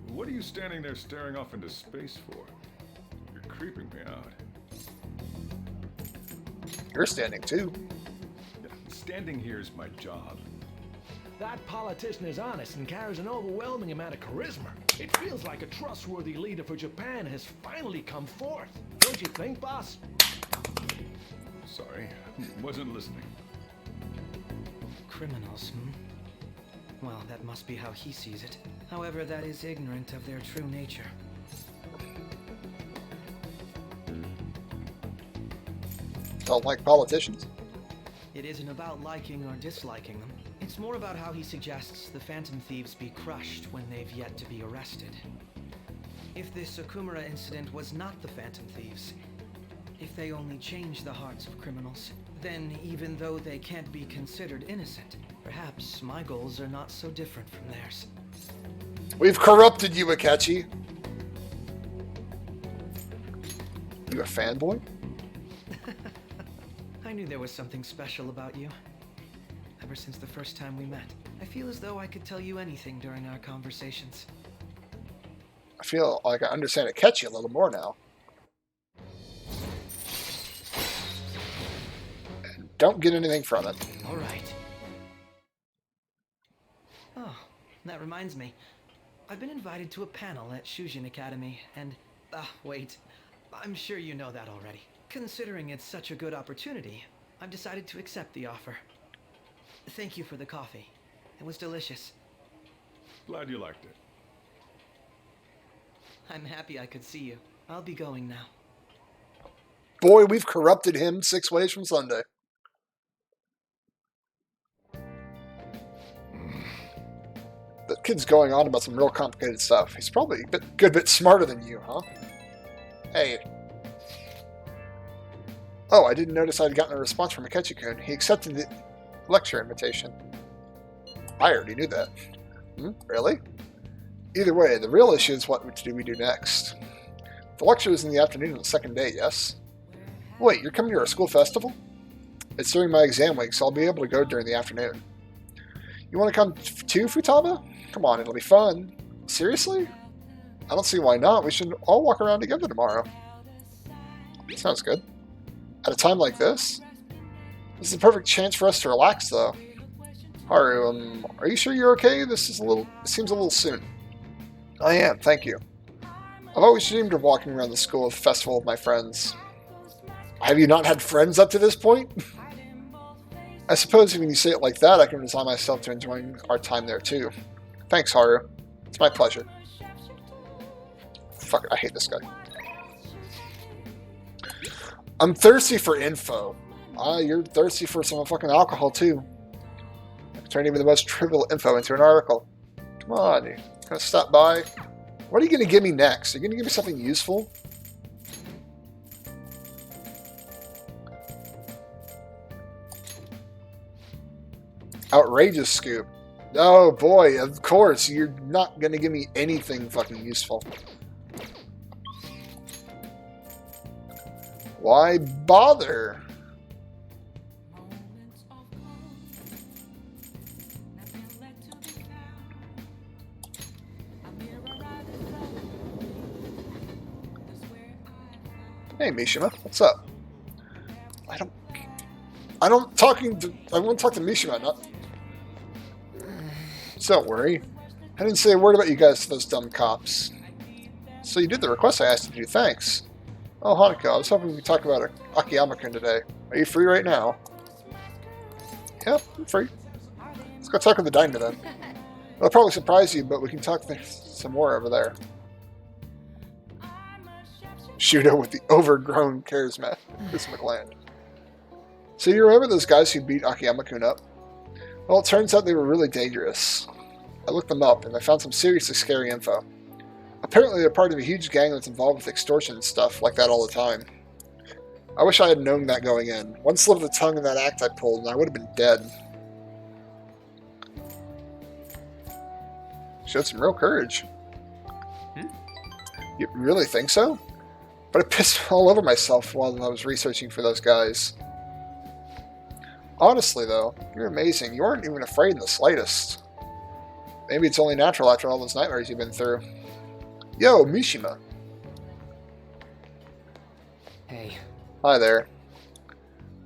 What are you standing there staring off into space for? You're creeping me out. You're standing too. Yeah, standing here is my job. That politician is honest and carries an overwhelming amount of charisma. It feels like a trustworthy leader for Japan has finally come forth. Don't you think, boss? Sorry, wasn't listening. Criminals, hmm? Well, that must be how he sees it. However, that is ignorant of their true nature. Don't like politicians. It isn't about liking or disliking them. It's more about how he suggests the Phantom Thieves be crushed when they've yet to be arrested. If this Okumura incident was not the Phantom Thieves, if they only change the hearts of criminals, then even though they can't be considered innocent, perhaps my goals are not so different from theirs. We've corrupted you, Akechi. You a fanboy? I knew there was something special about you. Ever since the first time we met, I feel as though I could tell you anything during our conversations. I feel like I understand Akechi a little more now. And don't get anything from it. All right. Oh, that reminds me. I've been invited to a panel at Shujin Academy, and... wait. I'm sure you know that already. Considering it's such a good opportunity, I've decided to accept the offer. Thank you for the coffee. It was delicious. Glad you liked it. I'm happy I could see you. I'll be going now. Boy, we've corrupted him 6 ways from Sunday. The kid's going on about some real complicated stuff. He's probably a good bit smarter than you, huh? Hey. Oh, I didn't notice I'd gotten a response from Akechi-kun. He accepted the lecture invitation. I already knew that. Really? Either way, the real issue is what do we do next? The lecture is in the afternoon on the second day, yes? Wait, you're coming to our school festival? It's during my exam week, so I'll be able to go during the afternoon. You want to come too, Futaba? Come on, it'll be fun. Seriously? I don't see why not. We should all walk around together tomorrow. Sounds good. At a time like this? This is the perfect chance for us to relax, though. Haru, are you sure you're okay? It seems a little soon. I am, thank you. I've always dreamed of walking around the school festival with my friends. Have you not had friends up to this point? I suppose when you say it like that, I can resign myself to enjoying our time there too. Thanks, Haru. It's my pleasure. Fuck, I hate this guy. I'm thirsty for info. You're thirsty for some fucking alcohol too. Turn even the most trivial info into an article. Come on, you're gonna stop by. What are you gonna give me next? Are you gonna give me something useful? Outrageous scoop. Oh boy, of course, you're not gonna give me anything fucking useful. Why bother? Hey Mishima, what's up? I won't talk to Mishima, not. So don't worry. I didn't say a word about you guys to those dumb cops. So you did the request I asked you to do, thanks. Oh, Hanako, I was hoping we could talk about Akiyama-kun today. Are you free right now? Yeah, I'm free. Let's go talk with the diner then. It'll probably surprise you, but we can talk some more over there. Shudo with the overgrown charisma gland. So you remember those guys who beat Akiyama-kun up? Well, it turns out they were really dangerous. I looked them up, and I found some seriously scary info. Apparently they're part of a huge gang that's involved with extortion and stuff like that all the time. I wish I had known that going in. One slip of the tongue in that act I pulled, and I would have been dead. Showed some real courage. You really think so? But I pissed all over myself while I was researching for those guys. Honestly, though, you're amazing. You aren't even afraid in the slightest. Maybe it's only natural after all those nightmares you've been through. Yo, Mishima. Hey. Hi there.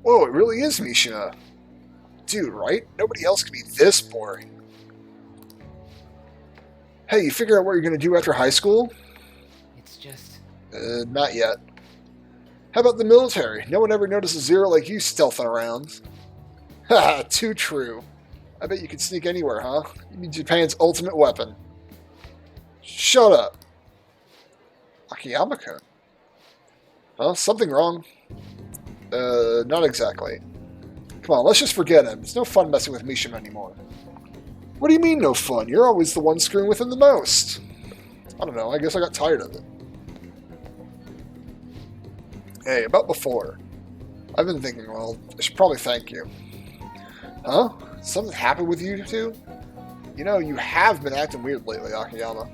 Whoa, it really is Mishima. Dude, right? Nobody else can be this boring. Hey, you figure out what you're going to do after high school? It's just... Not yet. How about the military? No one ever notices Zero like you stealthing around. Haha, too true. I bet you could sneak anywhere, huh? You need Japan's ultimate weapon. Shut up. Akiyama-kun. Huh? Something wrong? Not exactly. Come on, let's just forget him. It's no fun messing with Mishima anymore. What do you mean no fun? You're always the one screwing with him the most. I don't know, I guess I got tired of it. Hey, about before. I've been thinking, well, I should probably thank you. Huh? Something happened with you two? You know, you have been acting weird lately, Akiyama.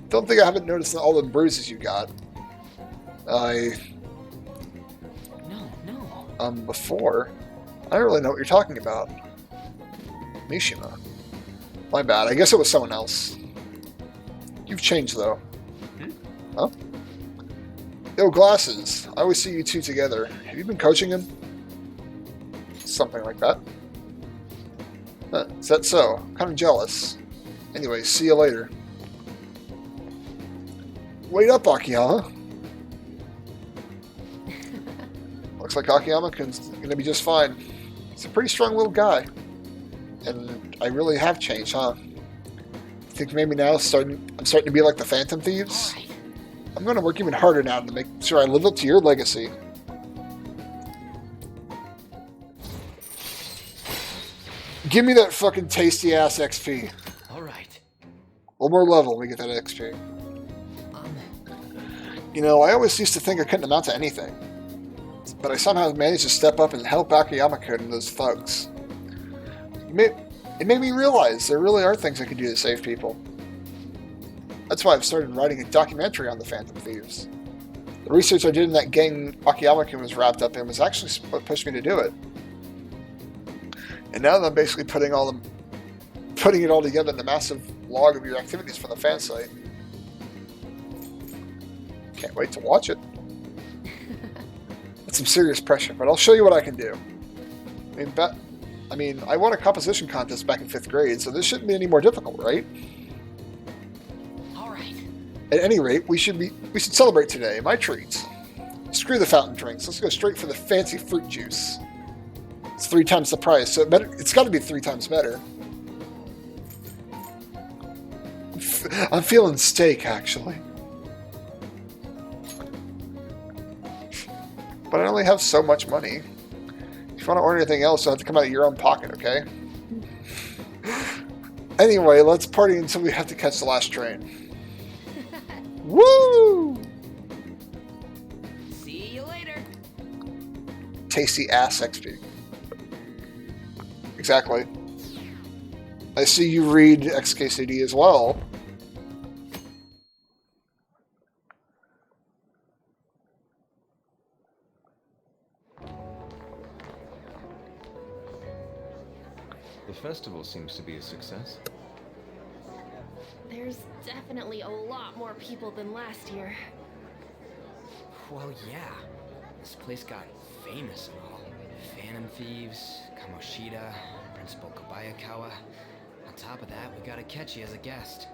Don't think I haven't noticed all the bruises you got. No. Before? I don't really know what you're talking about. Mishima. My bad, I guess it was someone else. You've changed, though. Huh? Yo, Glasses. I always see you two together. Have you been coaching him? Something like that. Huh, is that so? I'm kind of jealous. Anyway, see you later. Wait up, Akiyama. Looks like Akiyama-kun's gonna be just fine. He's a pretty strong-willed guy. And I really have changed, huh? Think maybe now I'm starting to be like the Phantom Thieves? Right. I'm gonna work even harder now to make sure I live up to your legacy. Give me that fucking tasty-ass XP. Alright. One more level and we get that XP. You know, I always used to think I couldn't amount to anything. But I somehow managed to step up and help Akiyama-kun and those thugs. It made me realize there really are things I can do to save people. That's why I've started writing a documentary on the Phantom Thieves. The research I did in that gang Akiyama-kun was wrapped up in was actually what pushed me to do it. And now that I'm basically putting it all together in a massive log of your activities for the fan site. Can't wait to watch it. It's some serious pressure, but I'll show you what I can do. I won a composition contest back in 5th grade, so this shouldn't be any more difficult, right? Alright. At any rate, we should celebrate today. My treat. Screw the fountain drinks. Let's go straight for the fancy fruit juice. It's 3 times the price, so it's got to be 3 times better. I'm feeling steak, actually. But I only have so much money. If you want to order anything else, you'll have to come out of your own pocket, okay? Anyway, let's party until we have to catch the last train. Woo! See you later. Tasty ass XP. Exactly. I see you read XKCD as well. The festival seems to be a success. There's definitely a lot more people than last year. Well, yeah. This place got famous and all. Phantom Thieves, Kamoshida, Principal Kobayakawa. On top of that, we got Akechi as a guest.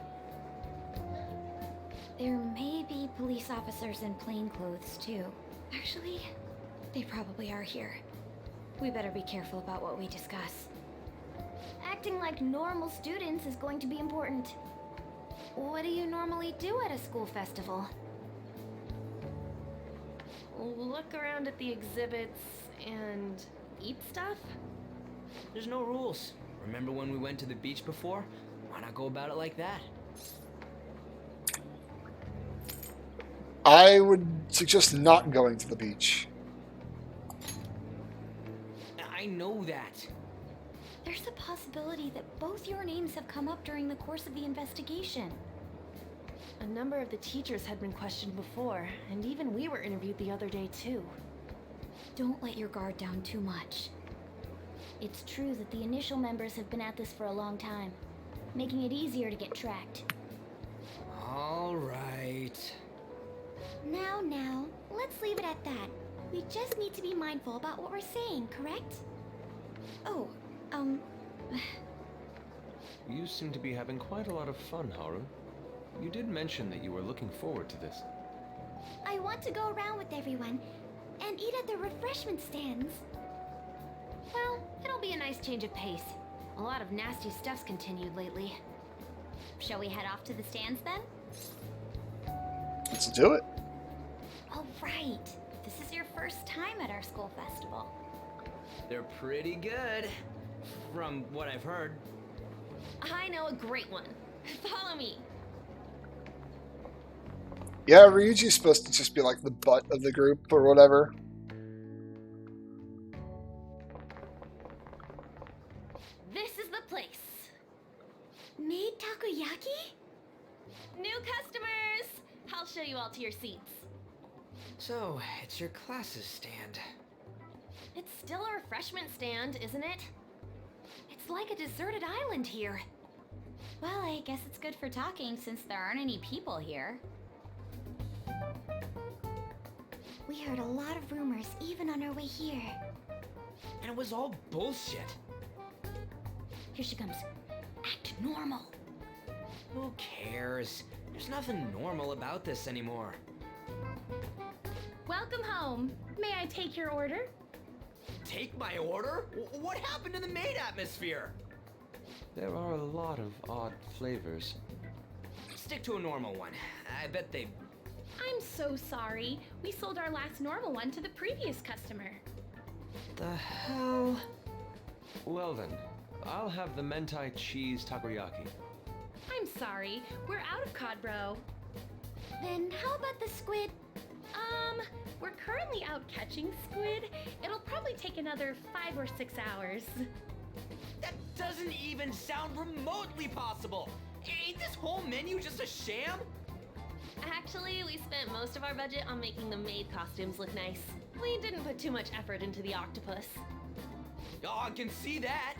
There may be police officers in plainclothes, too. Actually, they probably are here. We better be careful about what we discuss. Acting like normal students is going to be important. What do you normally do at a school festival? Look around at the exhibits and eat stuff? There's no rules. Remember when we went to the beach before? Why not go about it like that? I would suggest not going to the beach. I know that. There's a possibility that both your names have come up during the course of the investigation. A number of the teachers had been questioned before, and even we were interviewed the other day too. Don't let your guard down too much. It's true that the initial members have been at this for a long time, making it easier to get tracked. All right. Now, let's leave it at that. We just need to be mindful about what we're saying, correct? Oh, You seem to be having quite a lot of fun, Haru. You did mention that you were looking forward to this. I want to go around with everyone and eat at the refreshment stands. Well, it'll be a nice change of pace. A lot of nasty stuff's continued lately. Shall we head off to the stands then? Let's do it. All right. This is your first time at our school festival. They're pretty good, from what I've heard. I know a great one. Follow me. Yeah, Ryuji's supposed to just be like the butt of the group or whatever. This is the place. Made takoyaki? New customers! I'll show you all to your seats. So, it's your classes stand. It's still a refreshment stand, isn't it? It's like a deserted island here. Well, I guess it's good for talking since there aren't any people here. We heard a lot of rumors even on our way here. And it was all bullshit. Here she comes. Act normal. Who cares? There's nothing normal about this anymore. Welcome home. May I take your order? Take my order? What happened to the maid atmosphere? There are a lot of odd flavors. Stick to a normal one. I bet they... I'm so sorry. We sold our last normal one to the previous customer. The hell? Well then, I'll have the mentai cheese takoyaki. I'm sorry. We're out of cod bro. Then how about the squid? We're currently out catching squid. It'll probably take another 5 or 6 hours. That doesn't even sound remotely possible. Ain't this whole menu just a sham? Actually, we spent most of our budget on making the maid costumes look nice. We didn't put too much effort into the octopus. Oh, I can see that.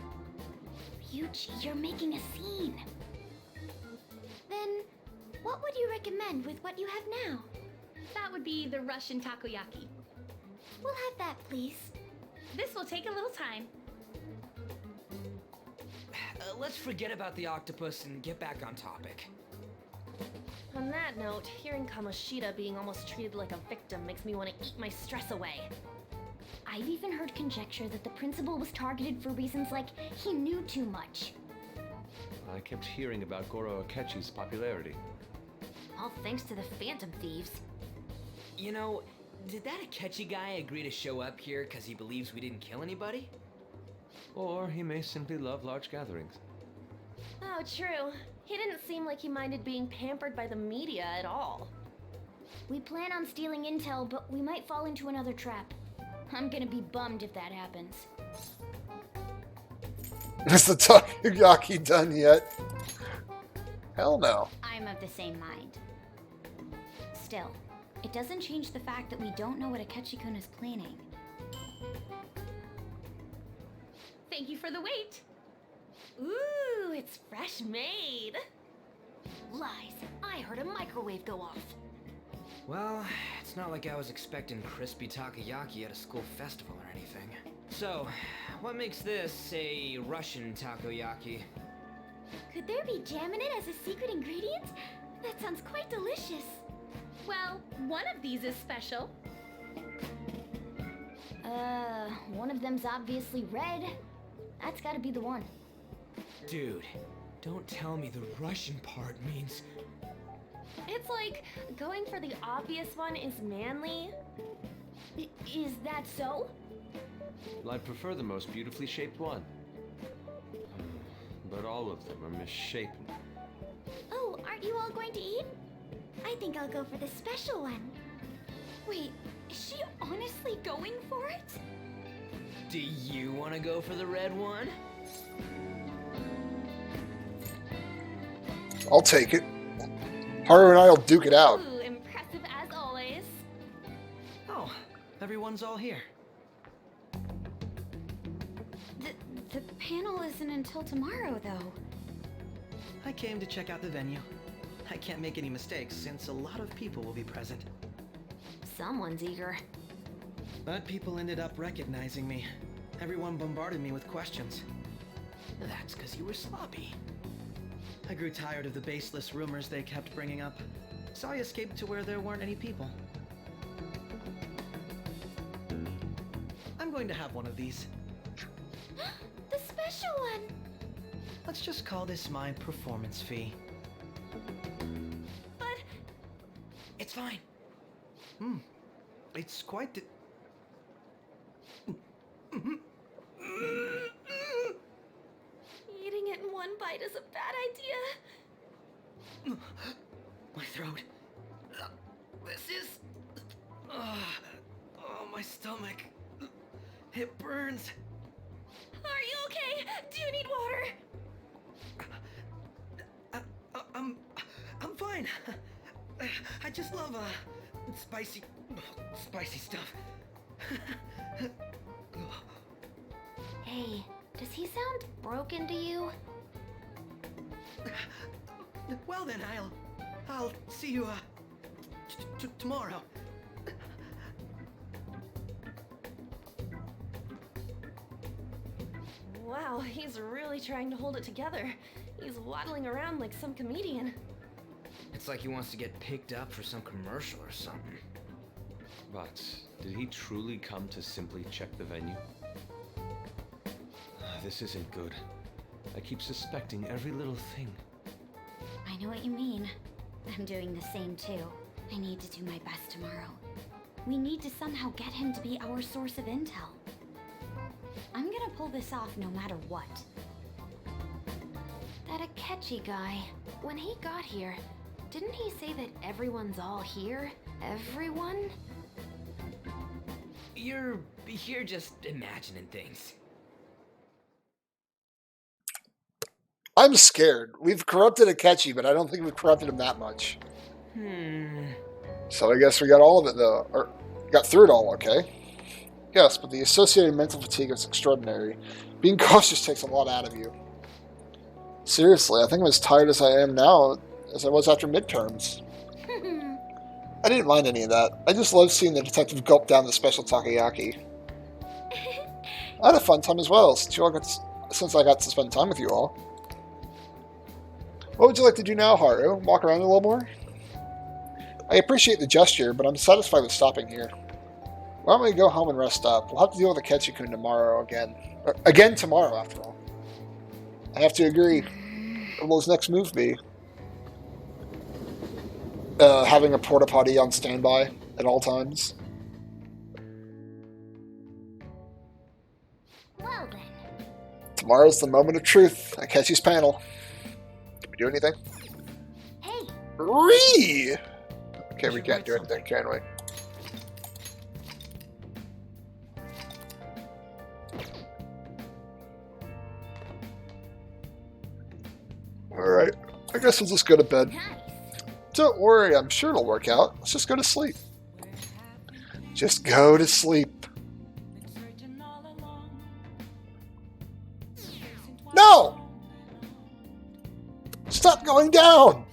Ryuji, you're making a scene. Then, what would you recommend with what you have now? That would be the Russian takoyaki. We'll have that, please. This will take a little time. Let's forget about the octopus and get back on topic. On that note, hearing Kamoshida being almost treated like a victim makes me want to eat my stress away. I've even heard conjecture that the principal was targeted for reasons like he knew too much. I kept hearing about Goro Akechi's popularity. All thanks to the Phantom Thieves. You know, did that Akechi guy agree to show up here because he believes we didn't kill anybody? Or he may simply love large gatherings. Oh, true. He didn't seem like he minded being pampered by the media at all. We plan on stealing intel, but we might fall into another trap. I'm gonna be bummed if that happens. Is the takoyaki done yet? Hell no. I'm of the same mind. Still, it doesn't change the fact that we don't know what Akechi-kun is planning. Thank you for the wait. Ooh, it's fresh made. Lies. I heard a microwave go off. Well, it's not like I was expecting crispy takoyaki at a school festival or anything. So, what makes this a Russian takoyaki? Could there be jam in it as a secret ingredient? That sounds quite delicious. Well, one of these is special. One of them's obviously red. That's gotta be the one. Dude, don't tell me the Russian part means... It's like going for the obvious one is manly. Is that so? Well, I prefer the most beautifully shaped one. But all of them are misshapen. Oh, aren't you all going to eat? I think I'll go for the special one. Wait, is she honestly going for it? Do you want to go for the red one? I'll take it. Haru and I will duke it out. Ooh, impressive as always. Oh, everyone's all here. The panel isn't until tomorrow, though. I came to check out the venue. I can't make any mistakes since a lot of people will be present. Someone's eager. But people ended up recognizing me. Everyone bombarded me with questions. That's because you were sloppy. I grew tired of the baseless rumors they kept bringing up, so I escaped to where there weren't any people. I'm going to have one of these. The special one! Let's just call this my performance fee. But... It's fine. It's quite Eating it in one bite is a bad idea. My throat. This is... Oh, my stomach. It burns. Are you okay? Do you need water? I'm fine. I just love spicy stuff. Hey, does he sound broken to you? Well then, I'll see you tomorrow. Wow, he's really trying to hold it together. He's waddling around like some comedian. It's like he wants to get picked up for some commercial or something. But did he truly come to simply check the venue? This isn't good. I keep suspecting every little thing. I know what you mean. I'm doing the same too. I need to do my best tomorrow. We need to somehow get him to be our source of intel. I'm gonna pull this off no matter what. That Akechi guy, when he got here, didn't he say that everyone's all here? Everyone? You're just imagining things. I'm scared. We've corrupted Akechi, but I don't think we've corrupted him that much. So I guess we got all of it, though. Or, got through it all, okay? Yes, but the associated mental fatigue is extraordinary. Being cautious takes a lot out of you. Seriously, I think I'm as tired as I am now as I was after midterms. I didn't mind any of that. I just loved seeing the detective gulp down the special takoyaki. I had a fun time as well, since I got to spend time with you all. What would you like to do now, Haru? Walk around a little more? I appreciate the gesture, but I'm satisfied with stopping here. Why don't we go home and rest up? We'll have to deal with Akechi-kun tomorrow again. Again tomorrow, after all. I have to agree. What will his next move be? Having a porta potty on standby at all times. Well then. Tomorrow's the moment of truth. Akechi's panel. Can we do anything? Hey. Ree! Okay, we can't do anything, can we? I guess we'll just go to bed. Don't worry, I'm sure it'll work out. Let's just go to sleep. Just go to sleep. No! Stop going down!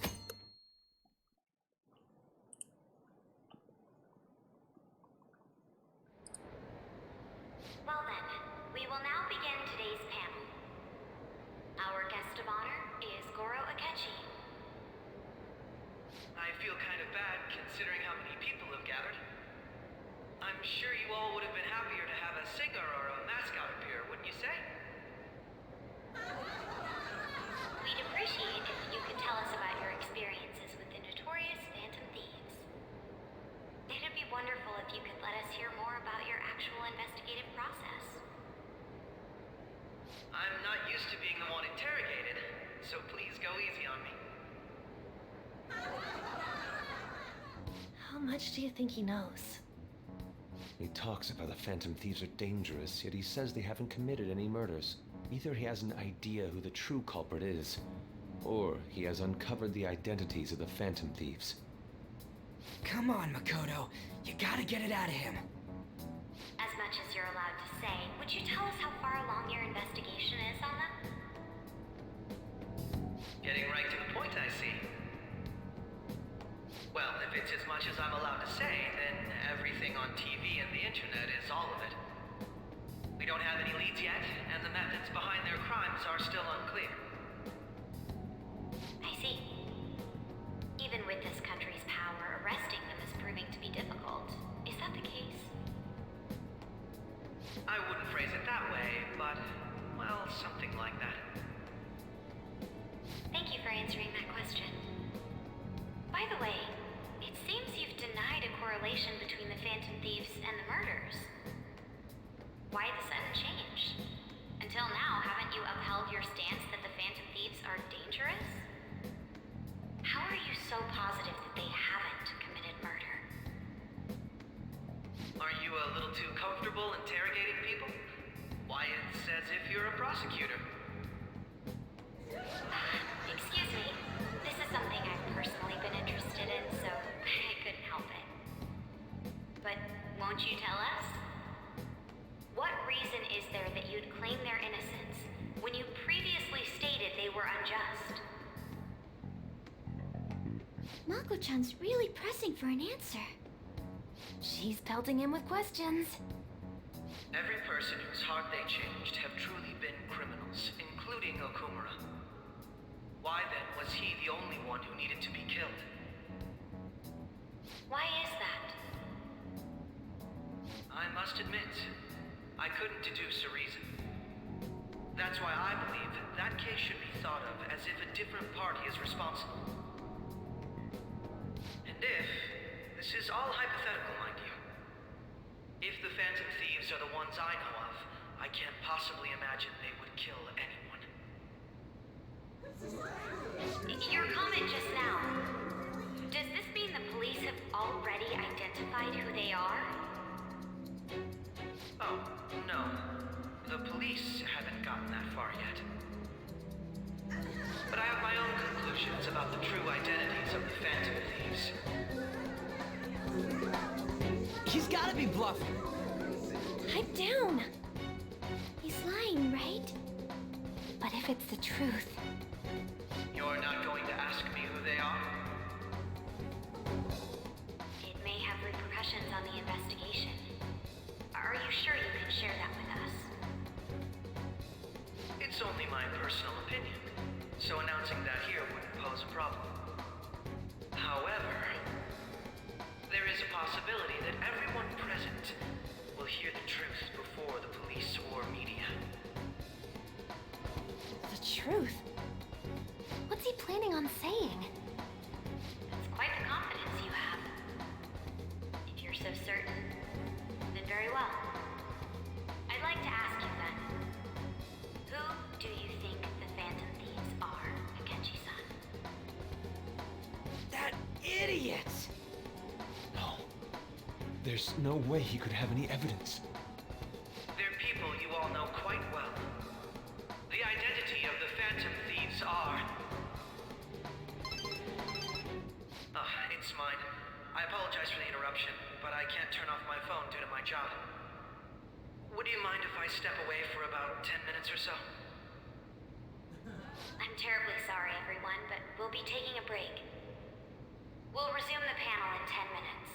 Well then, we will now begin today's panel. Our guest of honor is Goro Akechi. I feel kind of bad considering how many people have gathered. I'm sure you all would have been happier to have a singer or a mascot appear, wouldn't you say? We'd appreciate if you could tell us about your experiences with the notorious Phantom Thieves. It'd be wonderful if you could let us hear more about your actual investigative process. I'm not used to being the one interrogated, so please go easy on me. How much do you think he knows? He talks about the Phantom Thieves are dangerous, yet he says they haven't committed any murders. Either he has an idea who the true culprit is, or he has uncovered the identities of the Phantom Thieves. Come on, Makoto. You gotta get it out of him. As much as you're allowed to say, would you tell us how far along your investigation is on them? Getting right to the point, I see. Well, if it's as much as I'm allowed to say, then everything on TV and the internet is all of it. We don't have any leads yet, and the methods behind their crimes are still unclear. I see. Even with this country's power, arresting them is proving to be difficult. Is that the case? I wouldn't phrase it that way, but, well, something like that. Thank you for answering that question. By the way, it seems you've denied a correlation between the Phantom Thieves and the murders. Why the sudden change? Until now, haven't you upheld your stance that the Phantom Thieves are dangerous? How are you so positive that they haven't committed murder? Are you a little too comfortable interrogating people? Why, it's as if you're a prosecutor. Excuse me. This is something I've personally been interested in, so I couldn't help it. But won't you tell us? What reason is there that you'd claim their innocence when you previously stated they were unjust? Mako-chan's really pressing for an answer. She's pelting him with questions. Every person whose heart they changed have truly been criminals, including Okumura. Why then was he the only one who needed to be killed? Why is that? I must admit, I couldn't deduce a reason. That's why I believe that case should be thought of as if a different party is responsible. And if, this is all hypothetical, mind you, if the Phantom Thieves are the ones I know of, I can't possibly imagine they would kill anyone. Your comment just now, does this mean the police have already identified who they are? Oh, no. The police haven't gotten that far yet. But I have my own conclusions about the true identities of the Phantom Thieves. He's gotta be bluffing. Pipe down. He's lying, right? But if it's the truth... You're not going to ask me who they are? It may have repercussions on the investigation. Are you sure you can share that with us? It's only my personal opinion, so announcing that here wouldn't pose a problem. However, there is a possibility that everyone present will hear the truth before the police or media. The truth? What's he planning on saying? That's quite the confidence you have. If you're so certain, then very well. I'd like to ask you then, who do you think the Phantom Thieves are, Akechi-san? That idiot! No. There's no way he could have any evidence. They're people you all know quite well. The identity of the Phantom Thieves are interruption, but I can't turn off my phone due to my job. Would you mind if I step away for about 10 minutes or so? I'm terribly sorry, everyone, but we'll be taking a break. We'll resume the panel in 10 minutes.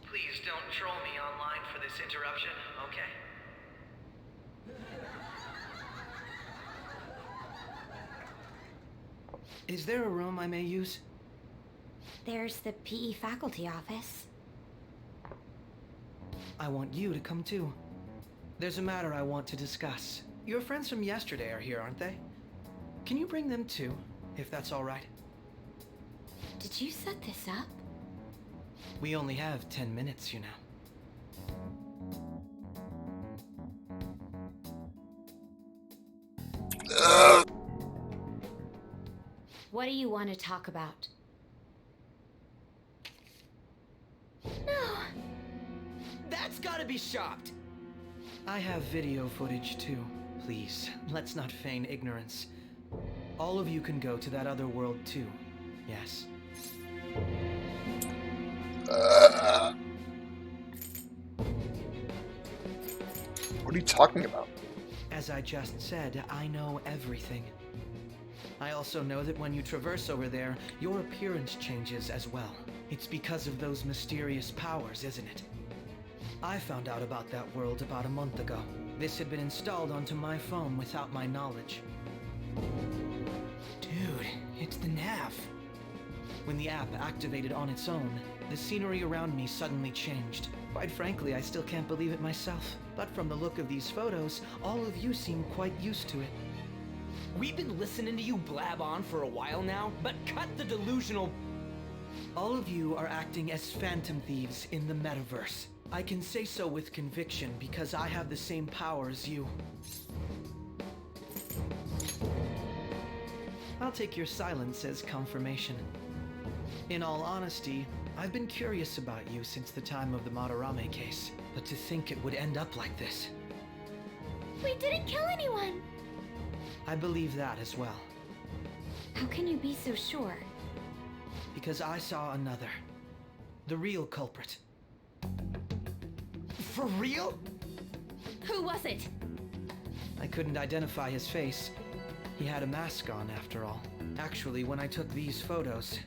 Please don't troll me online for this interruption, okay? Is there a room I may use? There's the PE faculty office. I want you to come too. There's a matter I want to discuss. Your friends from yesterday are here, aren't they? Can you bring them too, if that's all right? Did you set this up? We only have 10 minutes, you know. What do you want to talk about? No! That's gotta be shocked! I have video footage too. Please, let's not feign ignorance. All of you can go to that other world too. Yes. What are you talking about? As I just said, I know everything. I also know that when you traverse over there, your appearance changes as well. It's because of those mysterious powers, isn't it? I found out about that world about a month ago. This had been installed onto my phone without my knowledge. Dude, it's the nav. When the app activated on its own, the scenery around me suddenly changed. Quite frankly, I still can't believe it myself. But from the look of these photos, all of you seem quite used to it. We've been listening to you blab on for a while now, but cut the delusional... All of you are acting as phantom thieves in the metaverse. I can say so with conviction because I have the same power as you. I'll take your silence as confirmation. In all honesty, I've been curious about you since the time of the Madarame case, but to think it would end up like this. We didn't kill anyone! I believe that as well. How can you be so sure? Because I saw another. The real culprit. For real? Who was it? I couldn't identify his face. He had a mask on, after all. Actually, when I took these photos,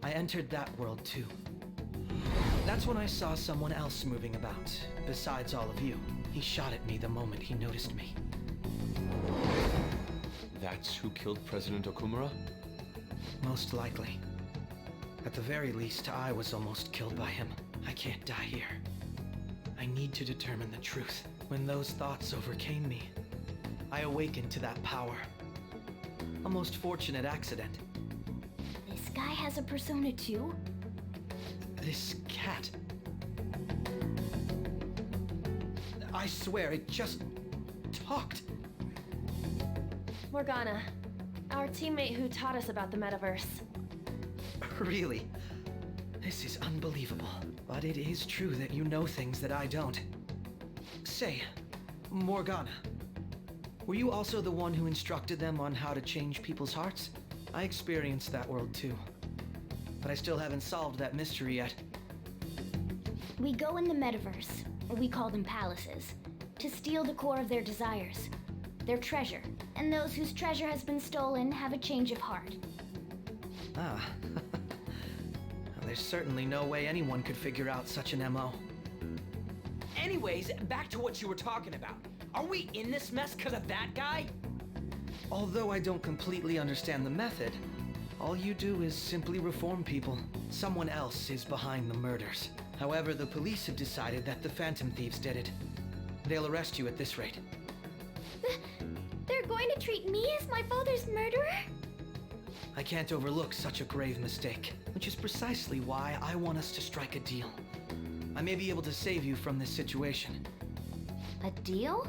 I entered that world too. That's when I saw someone else moving about, besides all of you. He shot at me the moment he noticed me. That's who killed President Okumura? Most likely. At the very least, I was almost killed by him. I can't die here. I need to determine the truth. When those thoughts overcame me, I awakened to that power. A most fortunate accident. This guy has a persona too? This cat. I swear, it just talked. Morgana, our teammate who taught us about the metaverse. Really? This is unbelievable. But it is true that you know things that I don't. Say, Morgana, were you also the one who instructed them on how to change people's hearts? I experienced that world too. But I still haven't solved that mystery yet. We go in the metaverse, or we call them palaces, to steal the core of their desires, their treasure. And those whose treasure has been stolen have a change of heart. Ah. There's certainly no way anyone could figure out such an MO. Anyways, back to what you were talking about. Are we in this mess because of that guy? Although I don't completely understand the method, all you do is simply reform people. Someone else is behind the murders. However, the police have decided that the Phantom Thieves did it. They'll arrest you at this rate. They're going to treat me as my father's murderer? I can't overlook such a grave mistake, which is precisely why I want us to strike a deal. I may be able to save you from this situation. A deal?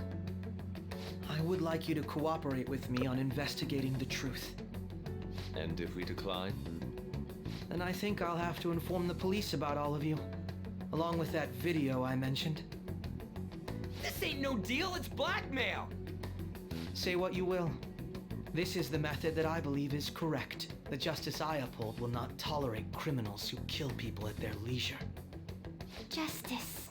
I would like you to cooperate with me on investigating the truth. And if we decline? Then I think I'll have to inform the police about all of you, along with that video I mentioned. This ain't no deal, it's blackmail! Say what you will. This is the method that I believe is correct. The justice I uphold will not tolerate criminals who kill people at their leisure. Justice.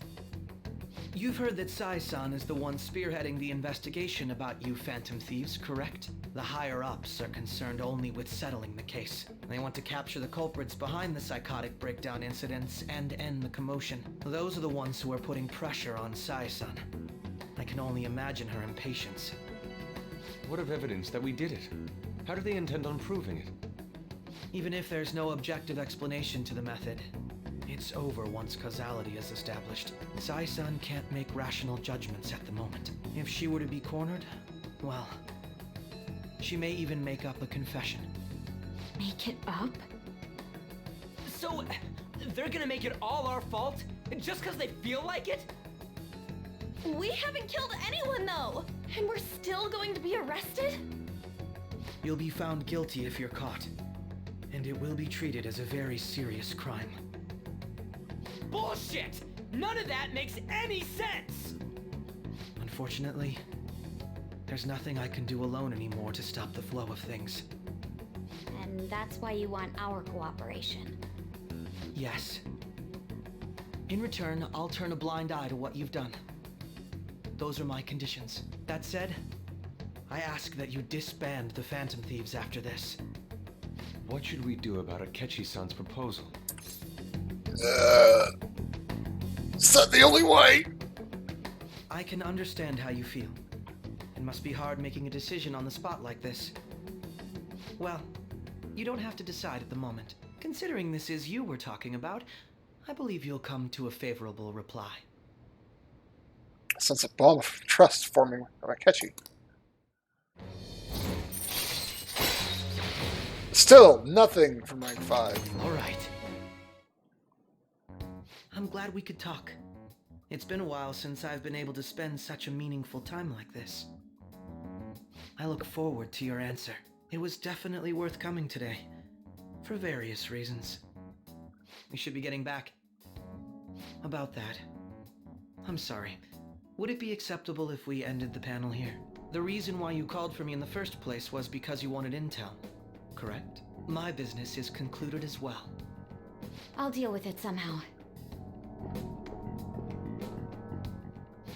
You've heard that Sai-san is the one spearheading the investigation about you Phantom Thieves, correct? The higher-ups are concerned only with settling the case. They want to capture the culprits behind the psychotic breakdown incidents and end the commotion. Those are the ones who are putting pressure on Sai-san. I can only imagine her impatience. What of evidence that we did it? How do they intend on proving it? Even if there's no objective explanation to the method, it's over once causality is established. Sai-san can't make rational judgments at the moment. If she were to be cornered, well, she may even make up a confession. Make it up? So, they're gonna make it all our fault? Just because they feel like it? We haven't killed anyone, though! And we're still going to be arrested? You'll be found guilty if you're caught, and it will be treated as a very serious crime. Bullshit! None of that makes any sense! Unfortunately, there's nothing I can do alone anymore to stop the flow of things. And that's why you want our cooperation. Yes. In return, I'll turn a blind eye to what you've done. Those are my conditions. That said, I ask that you disband the Phantom Thieves after this. What should we do about Akechi-san's proposal? Is that the only way? I can understand how you feel. It must be hard making a decision on the spot like this. Well, you don't have to decide at the moment. Considering this is you we're talking about, I believe you'll come to a favorable reply. Sense a bond of trust forming with Akechi. Still, nothing from rank 5. All right. I'm glad we could talk. It's been a while since I've been able to spend such a meaningful time like this. I look forward to your answer. It was definitely worth coming today, for various reasons. We should be getting back. About that, I'm sorry. Would it be acceptable if we ended the panel here? The reason why you called for me in the first place was because you wanted intel, correct? My business is concluded as well. I'll deal with it somehow.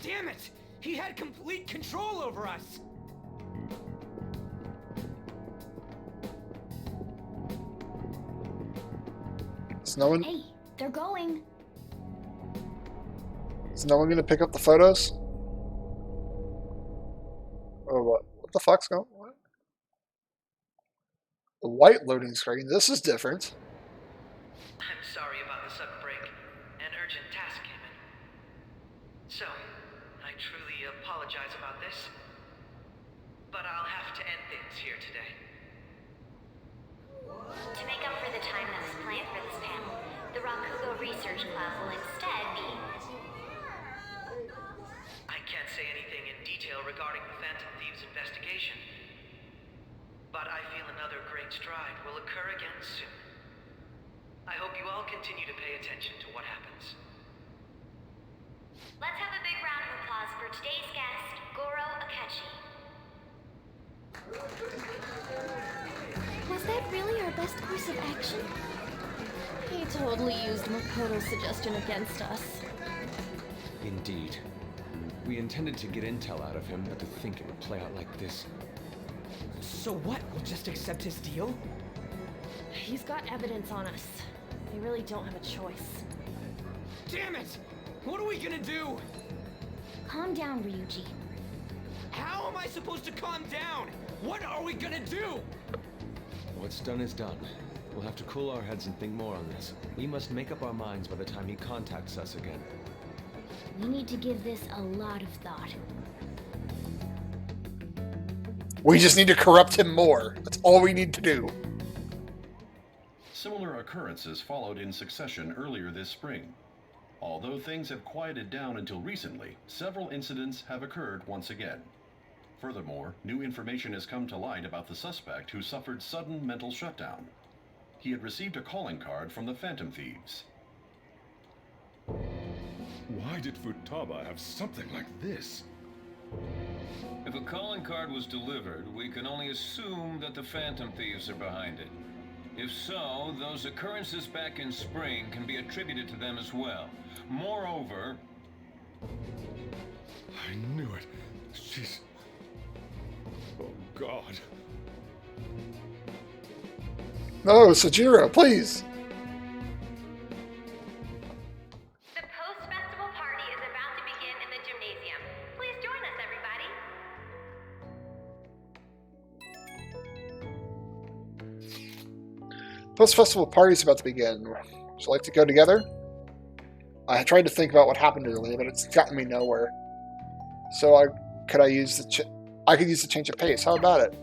Damn it! He had complete control over us! Is no one? Hey, they're going. Is no one gonna pick up the photos? Or what? What the fuck's going on? The white loading screen. This is different. I'm sorry about the sudden break. An urgent task came in. So, I truly apologize about this. But I'll have to end things here today. To make up for the time that was planned for this panel, the Rakugo Research Club will instead be... I can't say anything in detail regarding the Phantom Thieves investigation. But I feel another great stride will occur again soon. I hope you all continue to pay attention to what happens. Let's have a big round of applause for today's guest, Goro Akechi. Was that really our best course of action? He totally used Makoto's suggestion against us. Indeed. We intended to get intel out of him, but to think it would play out like this. So what? We'll just accept his deal? He's got evidence on us. They really don't have a choice. Damn it! What are we gonna do? Calm down, Ryuji. How am I supposed to calm down? What are we gonna do? What's done is done. We'll have to cool our heads and think more on this. We must make up our minds by the time he contacts us again. We need to give this a lot of thought. We just need to corrupt him more. That's all we need to do. Similar occurrences followed in succession earlier this spring. Although things have quieted down until recently, several incidents have occurred once again. Furthermore, new information has come to light about the suspect who suffered sudden mental shutdown. He had received a calling card from the Phantom Thieves. Why did Futaba have something like this? If a calling card was delivered, we can only assume that the Phantom Thieves are behind it. If so, those occurrences back in spring can be attributed to them as well. Moreover... I knew it. She's... Oh, God. No, Sajiro, please. The post-festival party is about to begin in the gymnasium. Please join us, everybody. Post-festival party is about to begin. Would you like to go together? I tried to think about what happened earlier, but it's gotten me nowhere. So I could use the change of pace. How about it?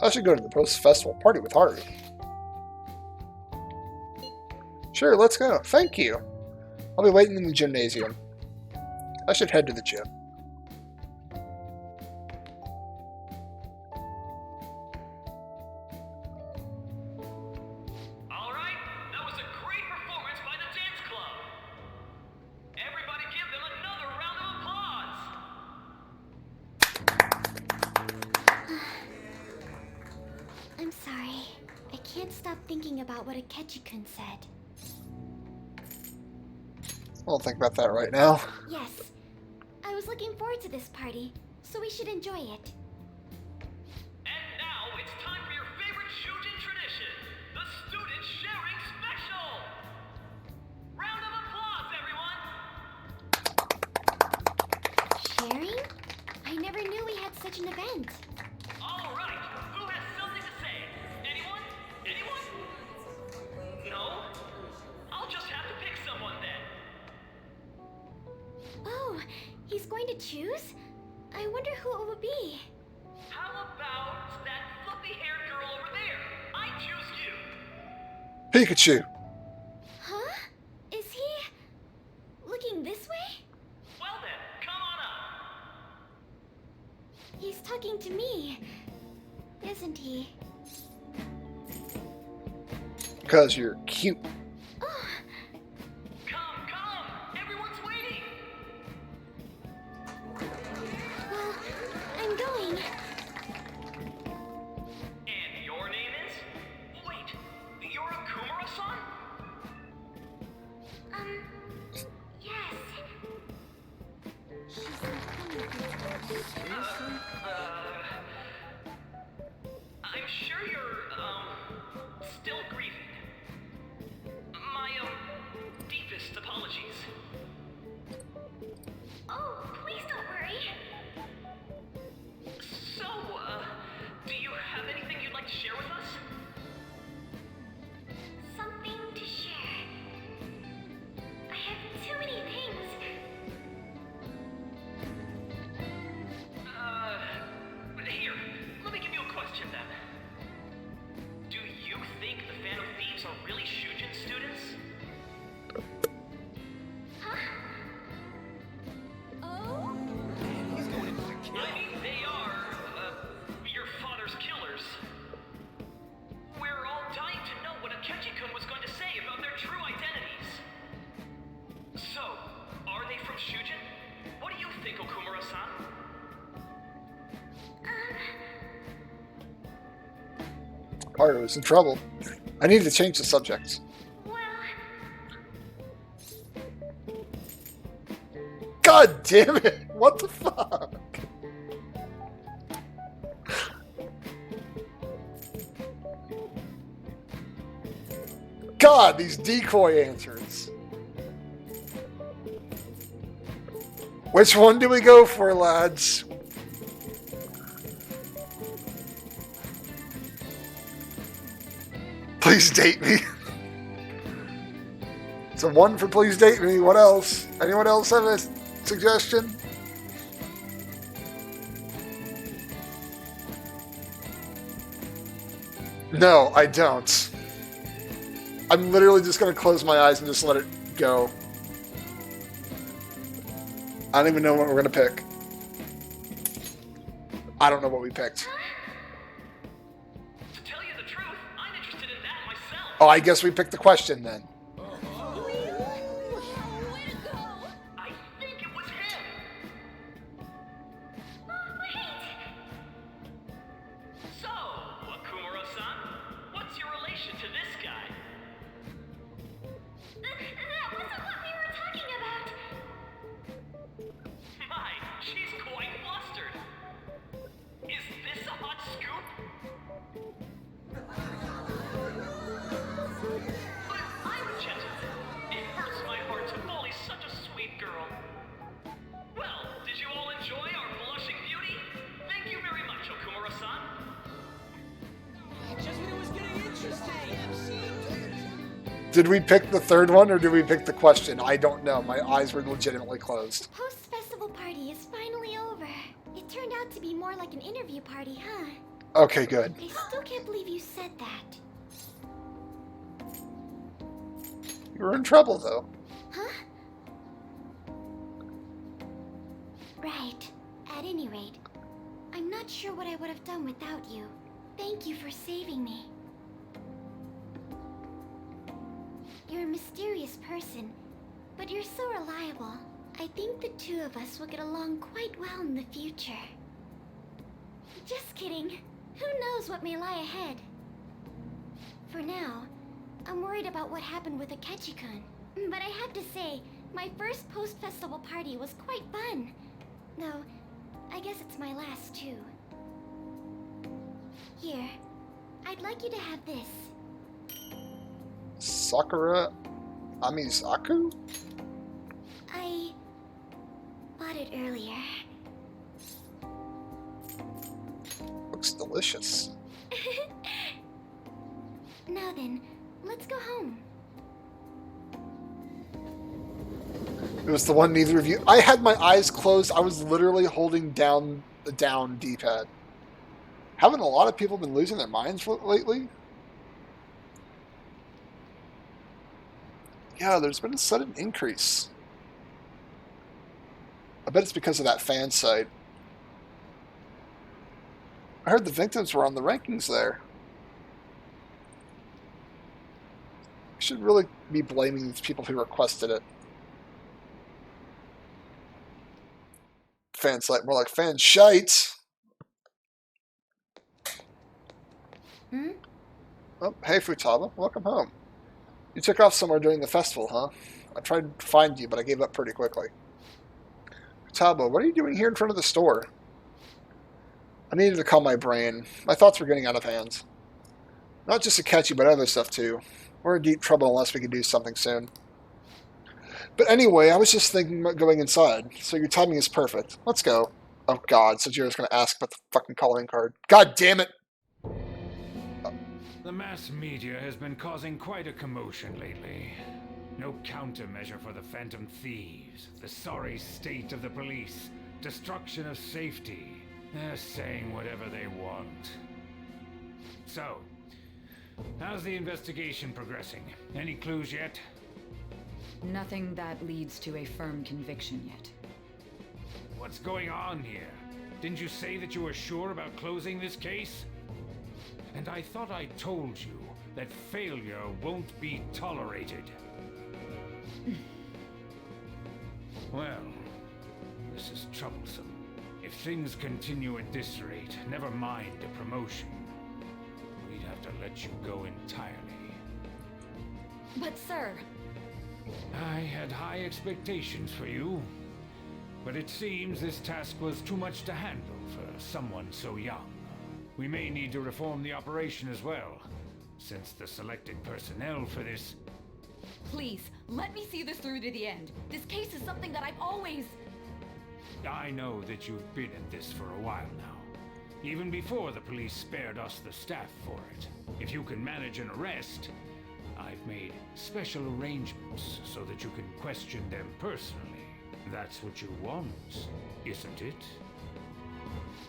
I should go to the post-festival party with Haru. Sure, let's go. Thank you. I'll be waiting in the gymnasium. I should head to the gym. All right, that was a great performance by the dance club. Everybody give them another round of applause. I'm sorry. I can't stop thinking about what Akechi-kun said. I'll think about that right now. Yes. I was looking forward to this party, so we should enjoy it. And now it's time for your favorite Shujin tradition, the student sharing special. Round of applause, everyone. Sharing? I never knew we had such an event. All right, who has something to say? Anyone? Anyone? No? I'll just have to pick someone then. Oh, he's going to choose? I wonder who it would be. How about that fluffy-haired girl over there? I choose you. Pikachu. Huh? Is he looking this way? Well then, come on up. He's talking to me, isn't he? Because you're cute. Oh, Come, come! Everyone's waiting! well, I'm going. And your name is? Wait, you're a Kumara-san? Yes. I'm sure you're, still grieving. My, deepest apologies. Oh, please don't worry. So, do you have anything you'd like to share with us? Something to share. I have too many things. Here, let me give you a question then. Do you think the Phantom Thieves are really Shujin students? Huh? Oh? I mean, they are, your father's killers. We're all dying to know what Akechi-kun was going to say about their true identities. So, are they from Shujin? What do you think, Okumura-san? Haru is in trouble. I need to change the subject. God damn it! What the fuck? God, these decoy answers. Which one do we go for, lads? Please date me. It's a 1 for please date me. What else? Anyone else have a suggestion? No, I don't. I'm literally just going to close my eyes and just let it go. I don't even know what we're going to pick. I don't know what we picked. Oh, I guess we picked the question then. I think it was him. Did we pick the third one or did we pick the question? I don't know. My eyes were legitimately closed. Post-festival party is finally over. It turned out to be more like an interview party, huh? Okay, good. I still can't believe you said that. You were in trouble, though. Huh? Right. At any rate, I'm not sure what I would have done without you. Thank you for saving me. You're a mysterious person, but you're so reliable. I think the two of us will get along quite well in the future. Just kidding. Who knows what may lie ahead? For now, I'm worried about what happened with Akechi-kun. But I have to say, my first post-festival party was quite fun. Though, I guess it's my last too. Here, I'd like you to have this. Sakura Amizaku? I bought it earlier. Looks delicious. Now then, let's go home. It was the one neither of you... I had my eyes closed. I was literally holding down the down D-pad. Haven't a lot of people been losing their minds lately? Yeah, there's been a sudden increase. I bet it's because of that fan site. I heard the victims were on the rankings there. I should really be blaming these people who requested it. Fan site, more like fan shite. Oh, hey Futaba, welcome home. You took off somewhere during the festival, huh? I tried to find you, but I gave up pretty quickly. Futaba, what are you doing here in front of the store? I needed to calm my brain. My thoughts were getting out of hand. Not just Akechi, but other stuff too. We're in deep trouble unless we can do something soon. But anyway, I was just thinking about going inside, so your timing is perfect. Let's go. Oh god, Sojiro's gonna ask about the fucking calling card. God damn it! The mass media has been causing quite a commotion lately. No countermeasure for the Phantom Thieves, the sorry state of the police, destruction of safety. They're saying whatever they want. So, how's the investigation progressing? Any clues yet? Nothing that leads to a firm conviction yet. What's going on here? Didn't you say that you were sure about closing this case? And I thought I told you that failure won't be tolerated. Well, this is troublesome. If things continue at this rate, never mind a promotion. We'd have to let you go entirely. But sir... I had high expectations for you. But it seems this task was too much to handle for someone so young. We may need to reform the operation as well, since the selected personnel for this... Please, let me see this through to the end. This case is something that I've always... I know that you've been at this for a while now. Even before the police spared us the staff for it. If you can manage an arrest, I've made special arrangements so that you can question them personally. That's what you want, isn't it?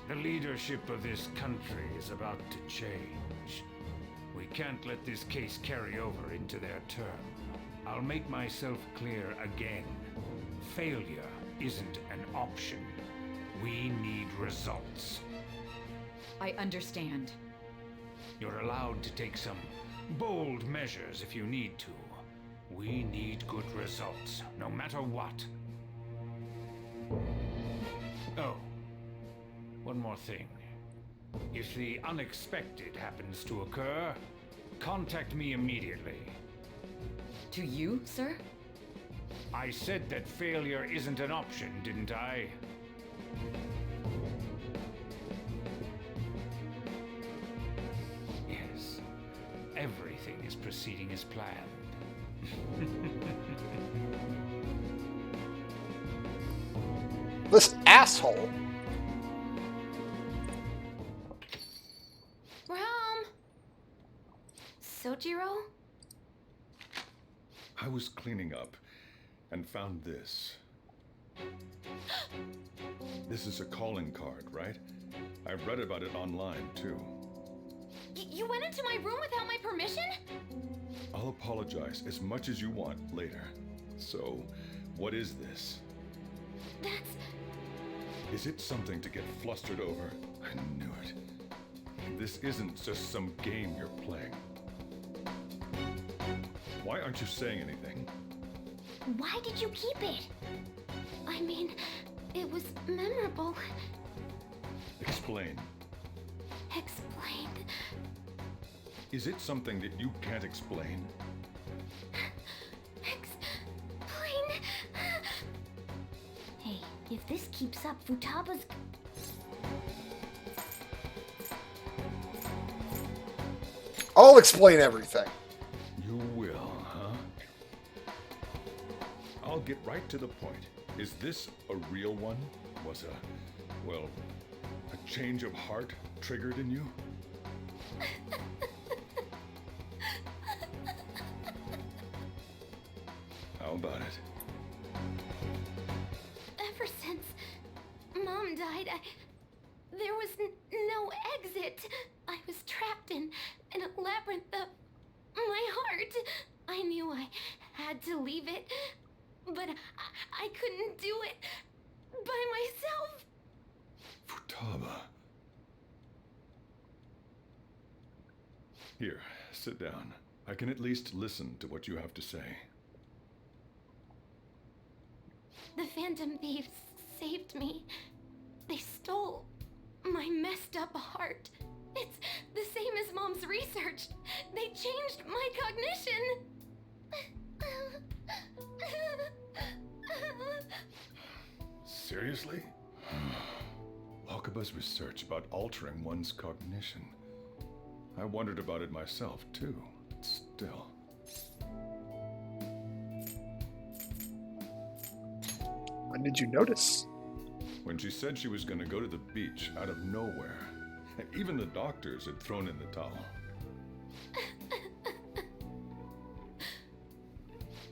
The leadership of this country is about to change. We can't let this case carry over into their term. I'll make myself clear again. Failure isn't an option. We need results. I understand. You're allowed to take some bold measures if you need to. We need good results, no matter what. Oh, one more thing. If the unexpected happens to occur, contact me immediately. To you, sir? I said that failure isn't an option, didn't I? Yes, everything is proceeding as planned. This asshole! We're home! Sojiro? I was cleaning up and found this. This is a calling card, right? I've read about it online, too. You went into my room without my permission? I'll apologize as much as you want later. So, what is this? That's... Is it something to get flustered over? I knew it. This isn't just some game you're playing. Why aren't you saying anything? Why did you keep it? I mean, it was memorable. Explain. Explain. Is it something that you can't explain? Explain. Hey, if this keeps up, Futaba's... I'll explain everything. You will, huh? I'll get right to the point. Is this a real one? Was a change of heart triggered in you? How about it? Ever since Mom died, there was no exit. I was trapped in a labyrinth of my heart. I knew I had to leave it, but I couldn't do it by myself. Futaba. Here, sit down. I can at least listen to what you have to say. The Phantom Thieves saved me. They stole my messed up heart. It's the same as Mom's research. They changed my cognition. Seriously? Wakaba's research about altering one's cognition. I wondered about it myself, too. Still. When did you notice? When she said she was going to go to the beach out of nowhere. And even the doctors had thrown in the towel.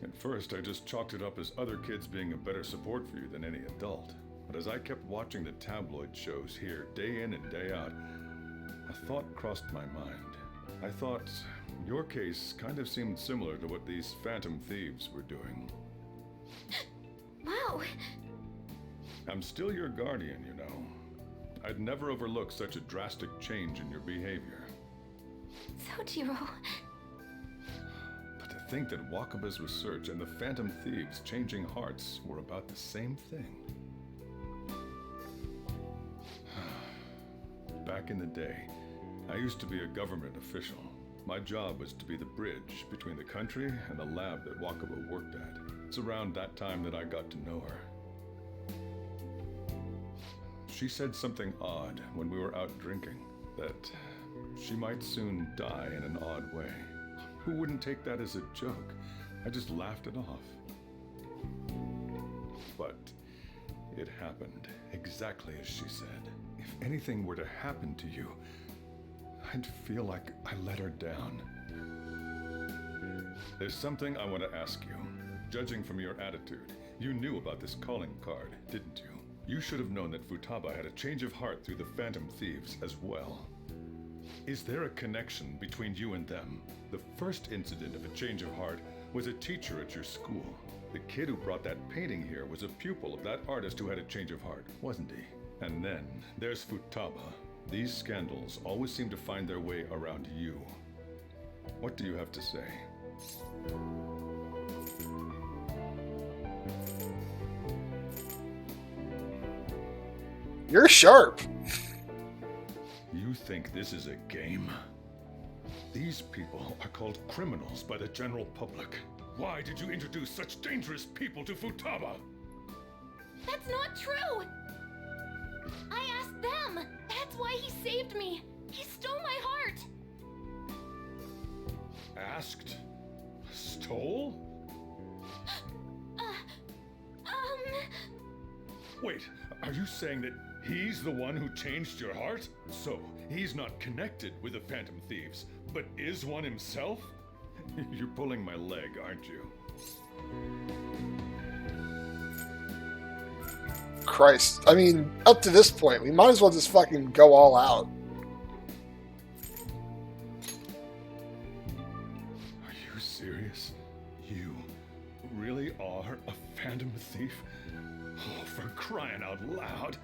At first, I just chalked it up as other kids being a better support for you than any adult. But as I kept watching the tabloid shows here, day in and day out, a thought crossed my mind. I thought, your case kind of seemed similar to what these Phantom Thieves were doing. Wow. I'm still your guardian, you know. I'd never overlook such a drastic change in your behavior. Sojiro. But to think that Wakaba's research and the Phantom Thieves changing hearts were about the same thing. Back in the day, I used to be a government official. My job was to be the bridge between the country and the lab that Wakaba worked at. It's around that time that I got to know her. She said something odd when we were out drinking, that she might soon die in an odd way. Who wouldn't take that as a joke? I just laughed it off. But it happened exactly as she said. If anything were to happen to you, I'd feel like I let her down. There's something I want to ask you. Judging from your attitude, you knew about this calling card, didn't you? You should have known that Futaba had a change of heart through the Phantom Thieves as well. Is there a connection between you and them? The first incident of a change of heart was a teacher at your school. The kid who brought that painting here was a pupil of that artist who had a change of heart, wasn't he? And then there's Futaba. These scandals always seem to find their way around you. What do you have to say? You're sharp. You think this is a game? These people are called criminals by the general public. Why did you introduce such dangerous people to Futaba? That's not true! I asked them! That's why he saved me! He stole my heart! Asked? Stole? Wait, are you saying that he's the one who changed your heart? So, he's not connected with the Phantom Thieves, but is one himself? You're pulling my leg, aren't you? Christ. I mean, up to this point, we might as well just fucking go all out. Are you serious? You really are a phantom thief? Oh, for crying out loud.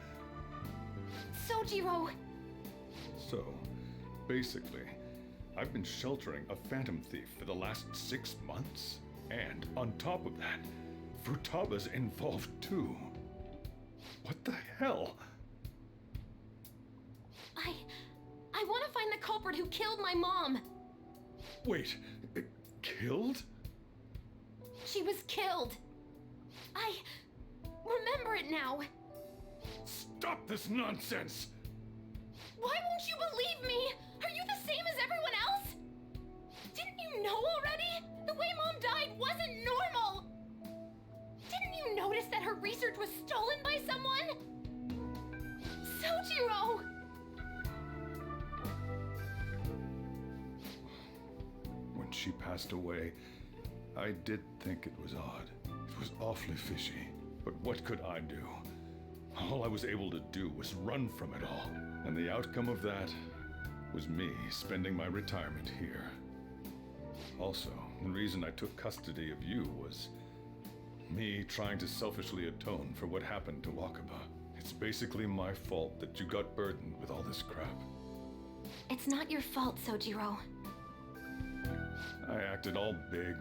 Sojiro! So, basically, I've been sheltering a phantom thief for the last 6 months. And on top of that, Futaba's involved too. What the hell? I want to find the culprit who killed my mom. Wait, killed? She was killed. I remember it now. Stop this nonsense! Why won't you believe me? Are you the same as everyone else? Didn't you know already? The way Mom died wasn't normal. Didn't you notice that her research was stolen by someone? Sojiro! When she passed away, I did think it was odd. It was awfully fishy. But what could I do? All I was able to do was run from it all. And the outcome of that was me spending my retirement here. Also, the reason I took custody of you was me trying to selfishly atone for what happened to Wakaba. It's basically my fault that you got burdened with all this crap. It's not your fault, Sojiro. I acted all big,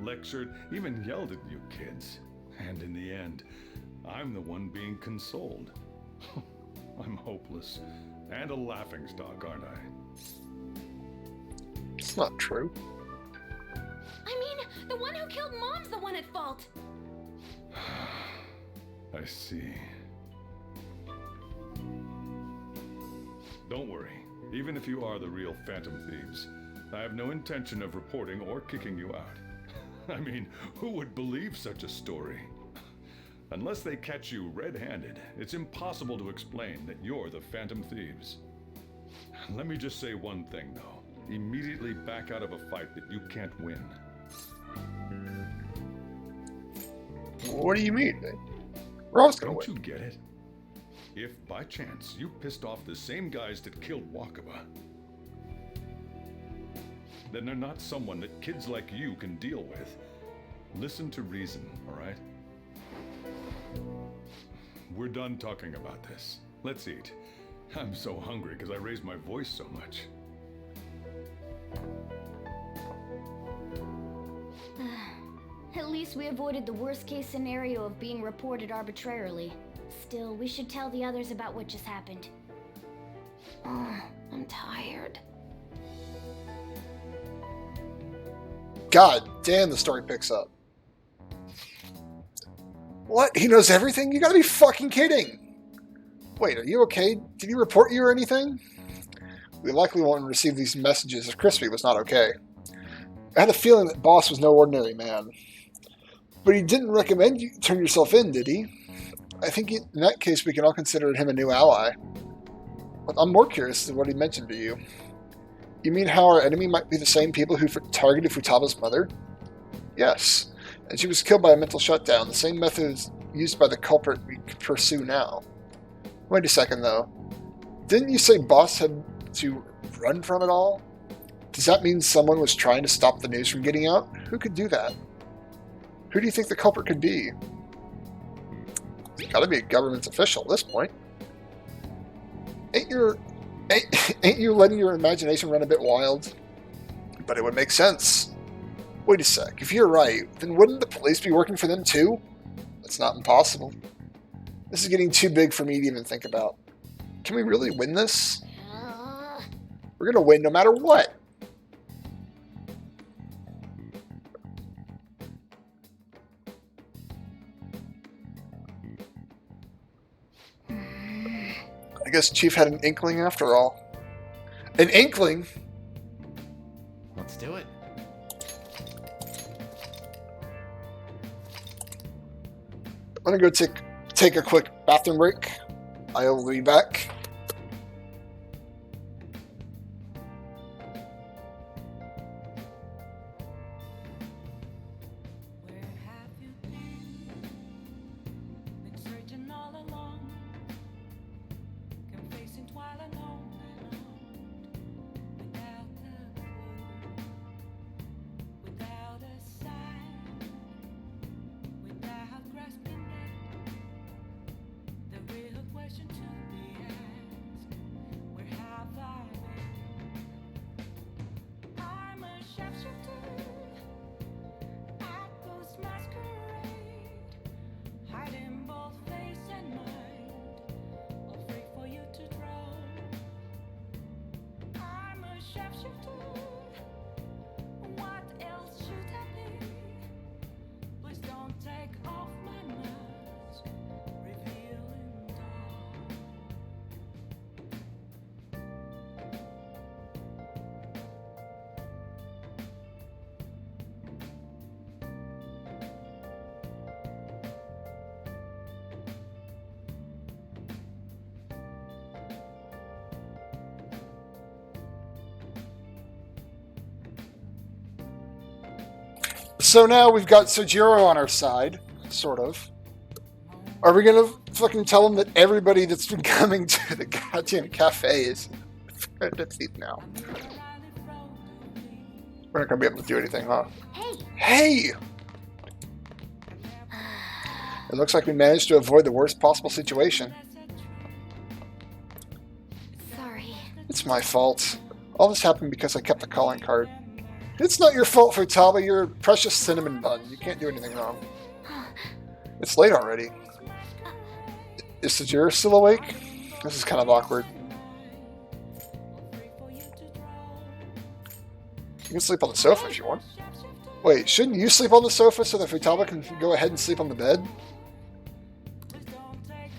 lectured, even yelled at you kids. And in the end, I'm the one being consoled. I'm hopeless. And a laughingstock, aren't I? It's not true. I mean, the one who killed Mom's the one at fault. I see. Don't worry. Even if you are the real Phantom Thieves, I have no intention of reporting or kicking you out. I mean, who would believe such a story? Unless they catch you red-handed, it's impossible to explain that you're the Phantom Thieves. Let me just say one thing, though. Immediately back out of a fight that you can't win. What do you mean? We're always gonna win. Don't you get it? If, by chance, you pissed off the same guys that killed Wakaba, then they're not someone that kids like you can deal with. Listen to reason, all right? We're done talking about this. Let's eat. I'm so hungry because I raised my voice so much. At least we avoided the worst-case scenario of being reported arbitrarily. Still, we should tell the others about what just happened. I'm tired. God damn, the story picks up. What? He knows everything? You gotta be fucking kidding! Wait, are you okay? Did he report you or anything? We likely won't receive these messages if Crispy was not okay. I had a feeling that Boss was no ordinary man. But he didn't recommend you turn yourself in, did he? I think in that case we can all consider him a new ally. But I'm more curious as to what he mentioned to you. You mean how our enemy might be the same people who targeted Futaba's mother? Yes, and she was killed by a mental shutdown, the same methods used by the culprit we pursue now. Wait a second, though. Didn't you say Boss had to run from it all? Does that mean someone was trying to stop the news from getting out? Who could do that? Who do you think the culprit could be? It's gotta be a government official at this point. Ain't you letting your imagination run a bit wild? But it would make sense. Wait a sec, if you're right, then wouldn't the police be working for them too? That's not impossible. This is getting too big for me to even think about. Can we really win this? We're gonna win no matter what. I guess Chief had an inkling after all. An inkling? Let's do it. I'm gonna go take a quick bathroom break. I will be back. So now we've got Sojiro on our side, sort of. Are we gonna fucking tell him that everybody that's been coming to the goddamn cafe is a thief now? We're not gonna be able to do anything, huh? Hey! It looks like we managed to avoid the worst possible situation. Sorry. It's my fault. All this happened because I kept the calling card. It's not your fault, Futaba. You're a precious cinnamon bun. You can't do anything wrong. It's late already. Is Sojiro still awake? This is kind of awkward. You can sleep on the sofa if you want. Wait, shouldn't you sleep on the sofa so that Futaba can go ahead and sleep on the bed?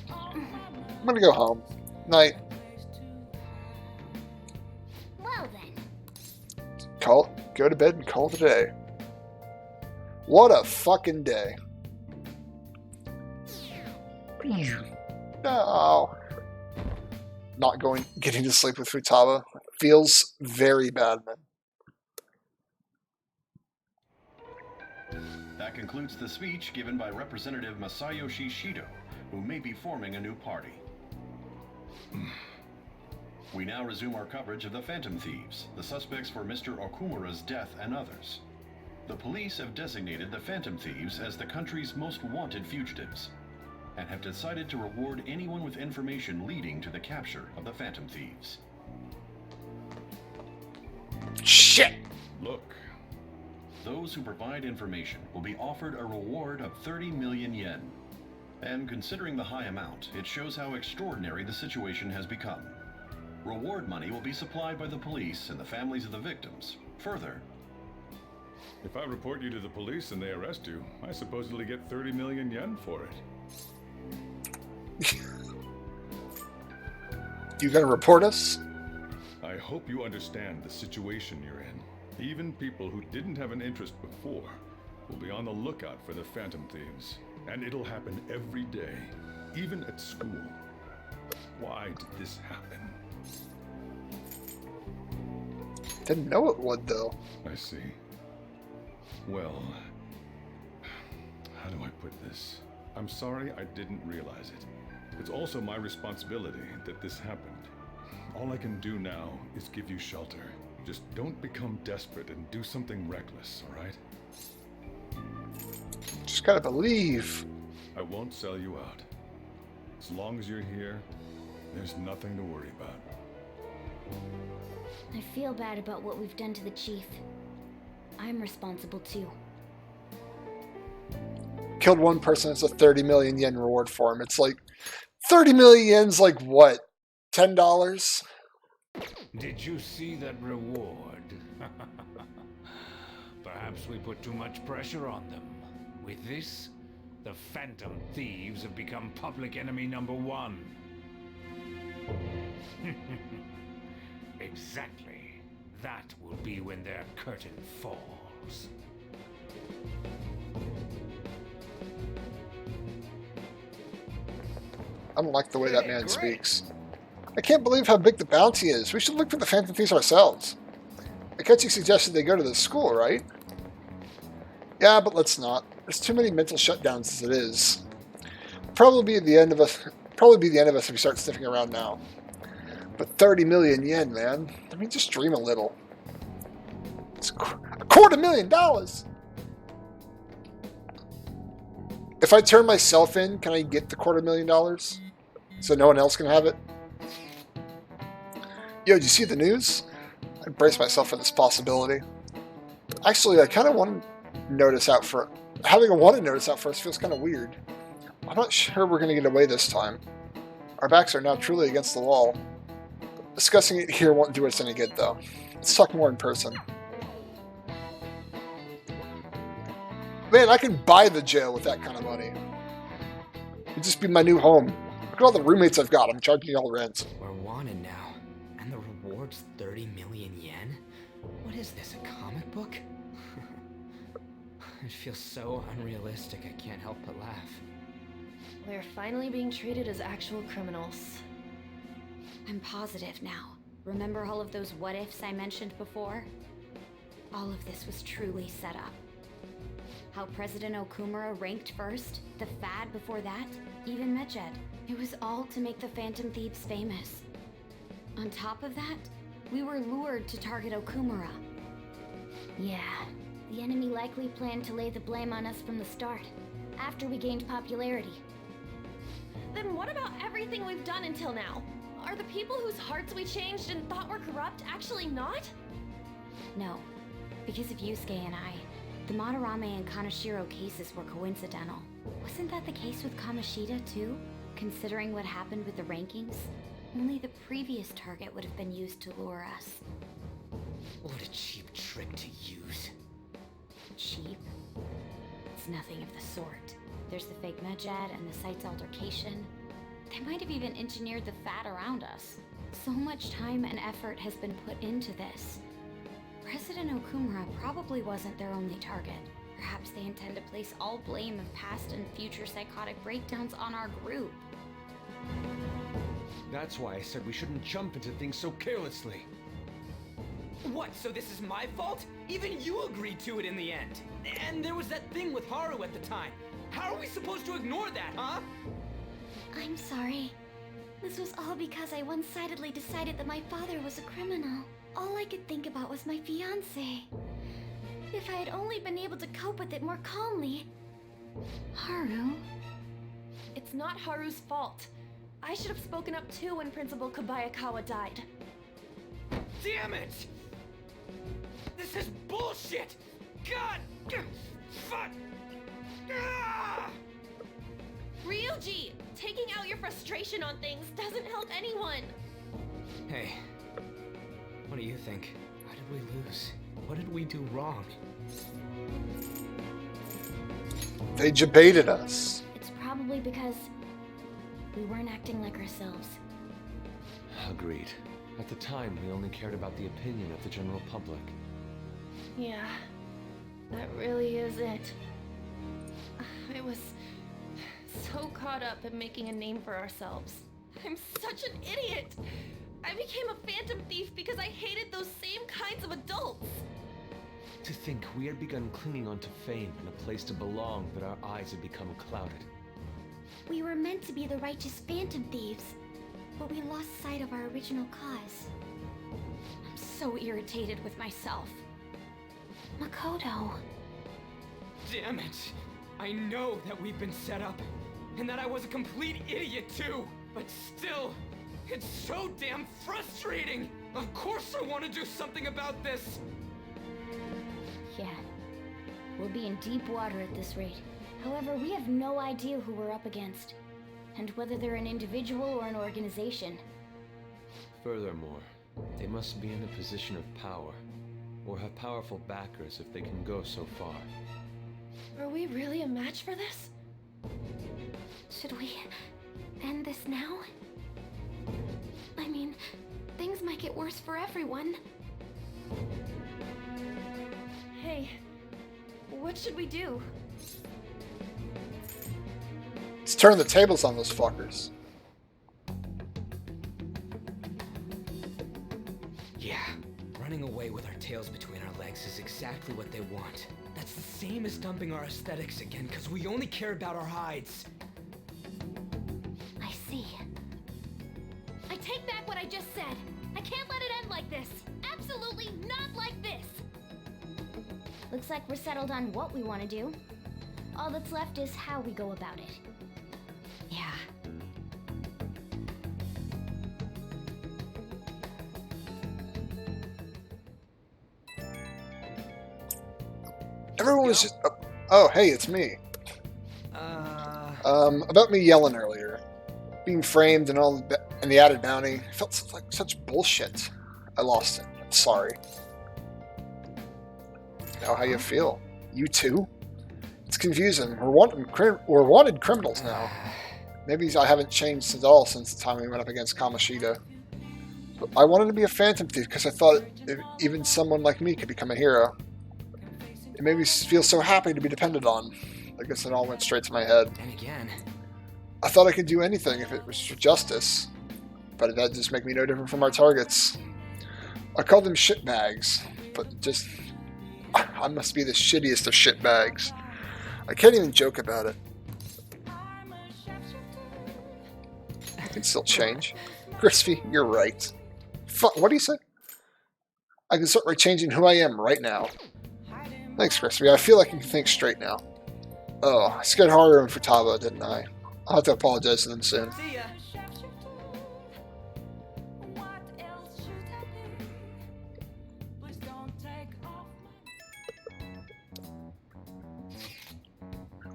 I'm gonna go home. Night. Well then. Go to bed and call it a day. What a fucking day. No. Not getting to sleep with Futaba feels very bad, man. That concludes the speech given by Representative Masayoshi Shido, who may be forming a new party. We now resume our coverage of the Phantom Thieves, the suspects for Mr. Okumura's death and others. The police have designated the Phantom Thieves as the country's most wanted fugitives, and have decided to reward anyone with information leading to the capture of the Phantom Thieves. Shit! Look. Those who provide information will be offered a reward of 30 million yen. And considering the high amount, it shows how extraordinary the situation has become. Reward money will be supplied by the police and the families of the victims. Further, if I report you to the police and they arrest you, I supposedly get 30 million yen for it. You gonna report us? I hope you understand the situation you're in. Even people who didn't have an interest before will be on the lookout for the Phantom Thieves. And it'll happen every day, even at school. Why did this happen? Didn't know it would, though. I see. Well, how do I put this? I'm sorry I didn't realize it. It's also my responsibility that this happened. All I can do now is give you shelter. Just don't become desperate and do something reckless, all right? Just gotta believe. I won't sell you out. As long as you're here, there's nothing to worry about. I feel bad about what we've done to the chief. I'm responsible too. Killed one person, it's a 30 million yen reward for him. It's like 30 million yen's like what? $10? Did you see that reward? Perhaps we put too much pressure on them. With this, the Phantom Thieves have become public enemy #1. Exactly. That will be when their curtain falls. I don't like the way that man speaks. I can't believe how big the bounty is. We should look for the Phantom Thieves ourselves. Akechi suggested they go to the school, right? Yeah, but let's not. There's too many mental shutdowns as it is. Probably be the end of us if we start sniffing around now. But 30 million yen, man. I mean, just dream a little. It's $250,000! If I turn myself in, can I get the $250,000? So no one else can have it? Yo, did you see the news? I braced myself for this possibility. Actually, I kind of want to notice out for... Having a wanted notice out first feels kind of weird. I'm not sure we're going to get away this time. Our backs are now truly against the wall. Discussing it here won't do us any good, though. Let's talk more in person. Man, I can buy the jail with that kind of money. It'd just be my new home. Look at all the roommates I've got. I'm charging y'all rent. We're wanted now, and the reward's 30 million yen? What is this, a comic book? It feels so unrealistic, I can't help but laugh. We're finally being treated as actual criminals. I'm positive now. Remember all of those what-ifs I mentioned before? All of this was truly set up. How President Okumura ranked first, the Fad before that, even Medjed. It was all to make the Phantom Thieves famous. On top of that, we were lured to target Okumura. Yeah, the enemy likely planned to lay the blame on us from the start, after we gained popularity. Then what about everything we've done until now? Are the people whose hearts we changed and thought were corrupt actually not? No, because of Yusuke and I, the Madarame and Kaneshiro cases were coincidental. Wasn't that the case with Kamoshida too? Considering what happened with the rankings, only the previous target would have been used to lure us. What a cheap trick to use. Cheap? It's nothing of the sort. There's the fake Medjed and the site's altercation. They might have even engineered the Fat around us. So much time and effort has been put into this. President Okumura probably wasn't their only target. Perhaps they intend to place all blame of past and future psychotic breakdowns on our group. That's why I said we shouldn't jump into things so carelessly. What, so this is my fault? Even you agreed to it in the end. And there was that thing with Haru at the time. How are we supposed to ignore that, huh? I'm sorry. This was all because I one-sidedly decided that my father was a criminal. All I could think about was my fiancé. If I had only been able to cope with it more calmly. Haru? It's not Haru's fault. I should have spoken up too when Principal Kobayakawa died. Damn it! This is bullshit! God! Fuck! Ah! Ryuji! Taking out your frustration on things doesn't help anyone! Hey, what do you think? Why did we lose? What did we do wrong? They debated us. It's probably because we weren't acting like ourselves. Agreed. At the time, we only cared about the opinion of the general public. Yeah, that really is it. I was so caught up in making a name for ourselves. I'm such an idiot! I became a phantom thief because I hated those same kinds of adults! To think we had begun clinging onto fame and a place to belong, but our eyes had become clouded. We were meant to be the righteous phantom thieves, but we lost sight of our original cause. I'm so irritated with myself. Makoto. Damn it! I know that we've been set up, and that I was a complete idiot too! But still, it's so damn frustrating! Of course I want to do something about this! Yeah. We'll be in deep water at this rate. However, we have no idea who we're up against, and whether they're an individual or an organization. Furthermore, they must be in a position of power, or have powerful backers if they can go so far. Are we really a match for this? Should we end this now? I mean, things might get worse for everyone. Hey, what should we do? Let's turn the tables on those fuckers. Yeah, running away with our tails between our legs is exactly what they want. That's the same as dumping our aesthetics again, because we only care about our hides. I see. I take back what I just said. I can't let it end like this. Absolutely not like this. Looks like we're settled on what we want to do. All that's left is how we go about it. Yeah. Everyone was just... Oh, hey, it's me. About me yelling earlier. Being framed and all and the added bounty. It felt like such bullshit. I lost it. I'm sorry. Now how you feel? You too? It's confusing. We're wanted criminals now. Maybe I haven't changed at all since the time we went up against Kamoshida. But I wanted to be a phantom thief because I thought even someone like me could become a hero. It made me feel so happy to be depended on. I guess it all went straight to my head. And again, I thought I could do anything if it was for justice. But that'd just make me no different from our targets. I call them shitbags, but just... I must be the shittiest of shitbags. I can't even joke about it. I can still change. Crispy, you're right. What do you say? I can start by changing who I am right now. Thanks, Crispy. I feel like I can think straight now. Oh, I scared Haru and Futaba, didn't I? I'll have to apologize to them soon. See ya.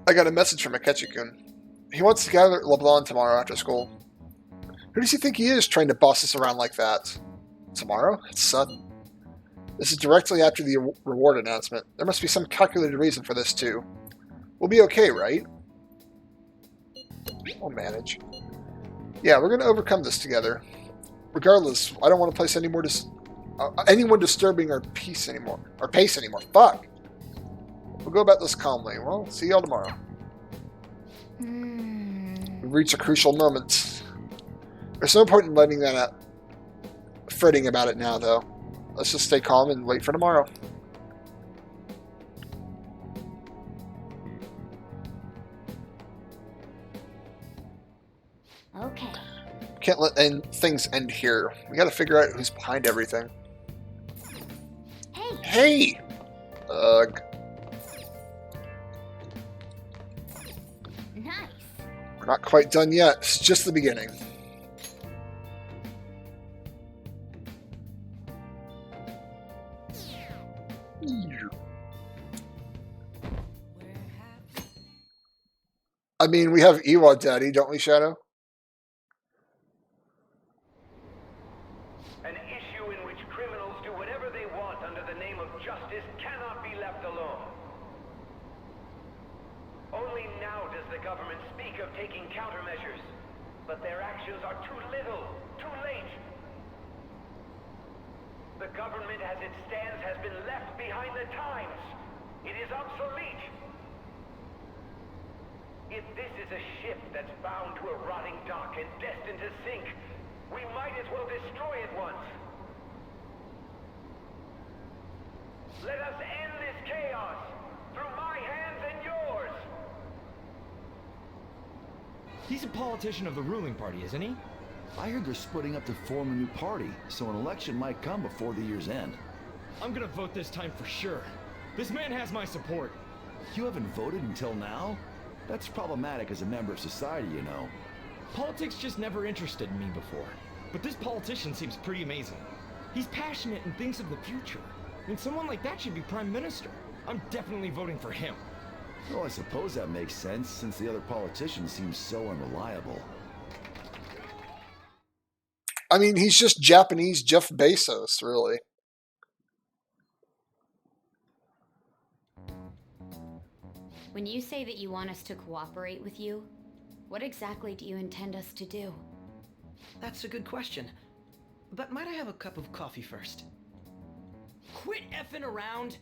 I got a message from Akechi-kun. He wants to gather at LeBlanc tomorrow after school. Who does he think he is trying to boss us around like that? Tomorrow? It's sudden. This is directly after the reward announcement. There must be some calculated reason for this, too. We'll be okay, right? We'll manage. Yeah, we're going to overcome this together. Regardless, I don't want to place any more anyone disturbing our peace anymore. Our pace anymore. Fuck! We'll go about this calmly. Well, see y'all tomorrow. We've reached a crucial moment. There's no point in letting that out. Fretting about it now, though. Let's just stay calm and wait for tomorrow. Okay. Can't let things end here. We gotta figure out who's behind everything. Hey! Hey! Ugh. Nice. We're not quite done yet. It's just the beginning. I mean, we have Iwa Daddy, don't we, Shadow? An issue in which criminals do whatever they want under the name of justice cannot be left alone. Only now does the government speak of taking countermeasures, but their actions are too little, too late. The government as it stands has been left behind the times. It is obsolete. If this is a ship that's bound to a rotting dock and destined to sink, we might as well destroy it once. Let us end this chaos through my hands and yours. He's a politician of the ruling party, isn't he? I heard they're splitting up to form a new party, so an election might come before the year's end. I'm gonna vote this time for sure. This man has my support. You haven't voted until now? That's problematic as a member of society, you know. Politics just never interested me before. But this politician seems pretty amazing. He's passionate and thinks of the future. And someone like that should be prime minister. I'm definitely voting for him. Well, I suppose that makes sense, since the other politicians seem so unreliable. I mean, he's just Japanese Jeff Bezos, really. When you say that you want us to cooperate with you, what exactly do you intend us to do? That's a good question. But might I have a cup of coffee first? Quit effing around!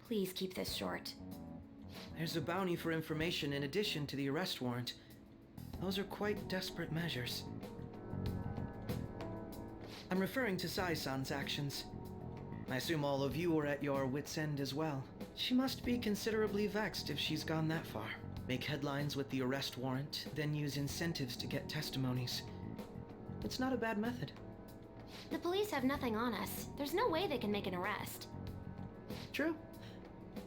Please keep this short. There's a bounty for information in addition to the arrest warrant. Those are quite desperate measures. I'm referring to Sai-san's actions. I assume all of you are at your wits' end as well. She must be considerably vexed if she's gone that far. Make headlines with the arrest warrant, then use incentives to get testimonies. It's not a bad method. The police have nothing on us. There's no way they can make an arrest. True.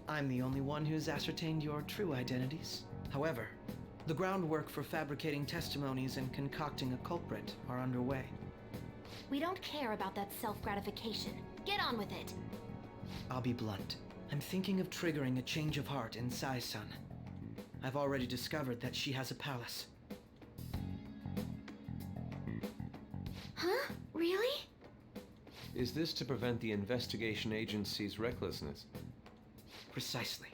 I'm the only one who's ascertained your true identities. However, the groundwork for fabricating testimonies and concocting a culprit are underway. We don't care about that self-gratification. Get on with it. I'll be blunt. I'm thinking of triggering a change of heart in Sai-san. I've already discovered that she has a palace. Huh? Really? Is this to prevent the investigation agency's recklessness? Precisely.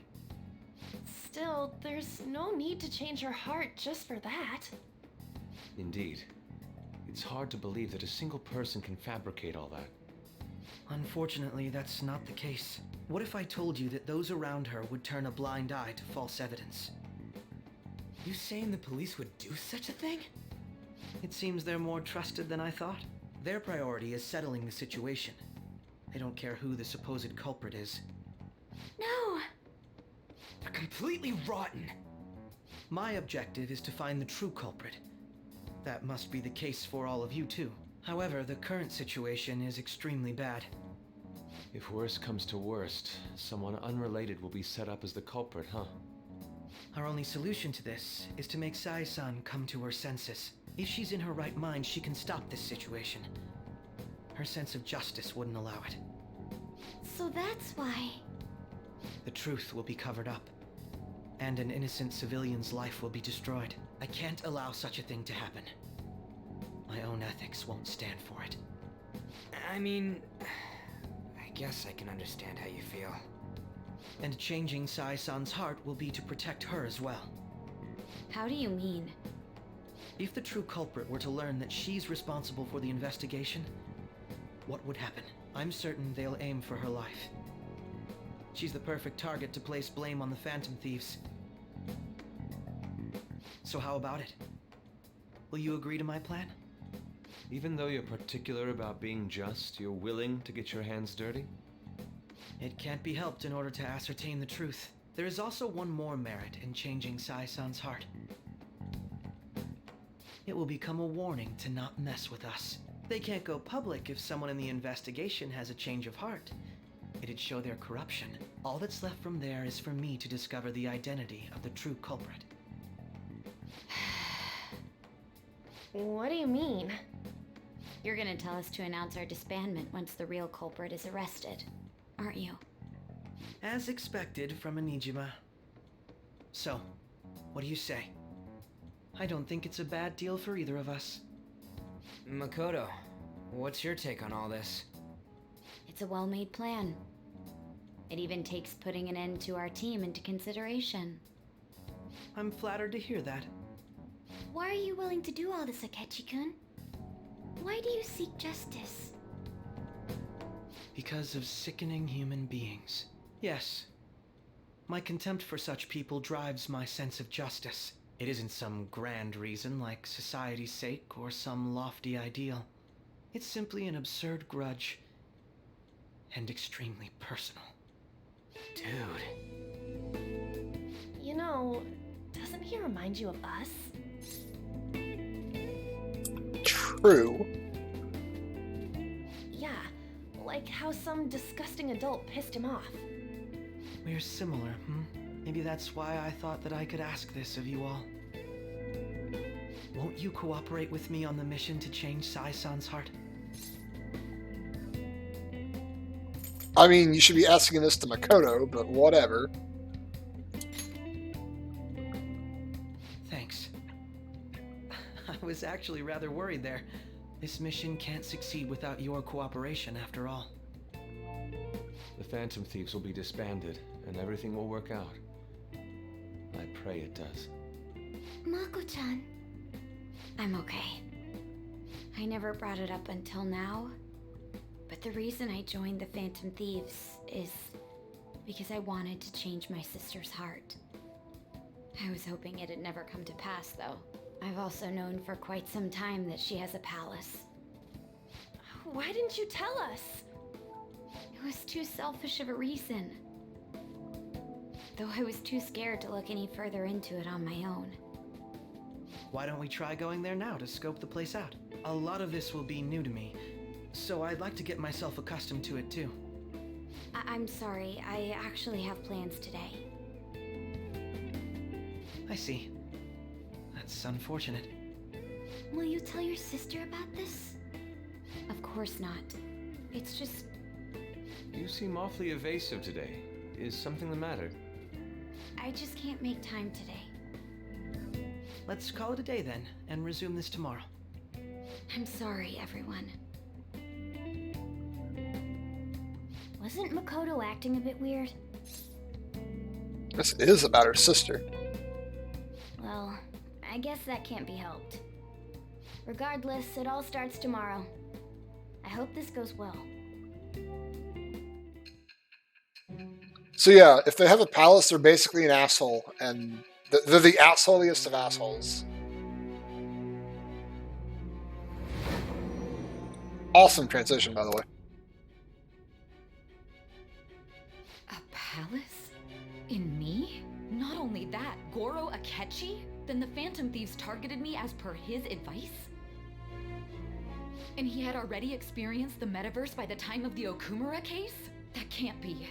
Still, there's no need to change her heart just for that. Indeed. It's hard to believe that a single person can fabricate all that. Unfortunately, that's not the case. What if I told you that those around her would turn a blind eye to false evidence? You saying the police would do such a thing? It seems they're more trusted than I thought. Their priority is settling the situation. They don't care who the supposed culprit is. No! They're completely rotten. My objective is to find the true culprit. That must be the case for all of you too. However, the current situation is extremely bad. If worst comes to worst, someone unrelated will be set up as the culprit, huh? Our only solution to this is to make Sai-san come to her senses. If she's in her right mind, she can stop this situation. Her sense of justice wouldn't allow it. So that's why... The truth will be covered up, and an innocent civilian's life will be destroyed. I can't allow such a thing to happen. My own ethics won't stand for it. I mean, I guess I can understand how you feel. And changing Sai-san's heart will be to protect her as well. How do you mean? If the true culprit were to learn that she's responsible for the investigation, what would happen? I'm certain they'll aim for her life. She's the perfect target to place blame on the Phantom Thieves. So how about it? Will you agree to my plan? Even though you're particular about being just, you're willing to get your hands dirty? It can't be helped in order to ascertain the truth. There is also one more merit in changing Sai-san's heart. It will become a warning to not mess with us. They can't go public if someone in the investigation has a change of heart. It'd show their corruption. All that's left from there is for me to discover the identity of the true culprit. What do you mean? You're gonna tell us to announce our disbandment once the real culprit is arrested, aren't you? As expected from Anijima. So, what do you say? I don't think it's a bad deal for either of us. Makoto, what's your take on all this? It's a well-made plan. It even takes putting an end to our team into consideration. I'm flattered to hear that. Why are you willing to do all this, Akechi-kun? Why do you seek justice? Because of sickening human beings. Yes. My contempt for such people drives my sense of justice. It isn't some grand reason like society's sake or some lofty ideal. It's simply an absurd grudge and extremely personal. Dude. You know, doesn't he remind you of us? True. Yeah, like how some disgusting adult pissed him off. We're similar, Maybe that's why I thought that I could ask this of you all. Won't you cooperate with me on the mission to change Sai-san's heart? I mean, you should be asking this to Makoto, but whatever. Thanks. I was actually rather worried there. This mission can't succeed without your cooperation, after all. The Phantom Thieves will be disbanded, and everything will work out. I pray it does. Mako-chan. I'm okay. I never brought it up until now, but the reason I joined the Phantom Thieves is because I wanted to change my sister's heart. I was hoping it'd never come to pass, though. I've also known for quite some time that she has a palace. Why didn't you tell us? It was too selfish of a reason. Though I was too scared to look any further into it on my own. Why don't we try going there now to scope the place out? A lot of this will be new to me, so I'd like to get myself accustomed to it too. I'm sorry, I actually have plans today. I see. That's unfortunate. Will you tell your sister about this? Of course not. It's just... You seem awfully evasive today. Is something the matter? I just can't make time today. Let's call it a day then, and resume this tomorrow. I'm sorry, everyone. Wasn't Makoto acting a bit weird? This is about her sister. Well, I guess that can't be helped. Regardless, it all starts tomorrow. I hope this goes well. So yeah, if they have a palace, they're basically an asshole, and they're the assholiest of assholes. Awesome transition, by the way. A palace? In me? Phantom Thieves targeted me as per his advice? And he had already experienced the metaverse by the time of the Okumura case? That can't be.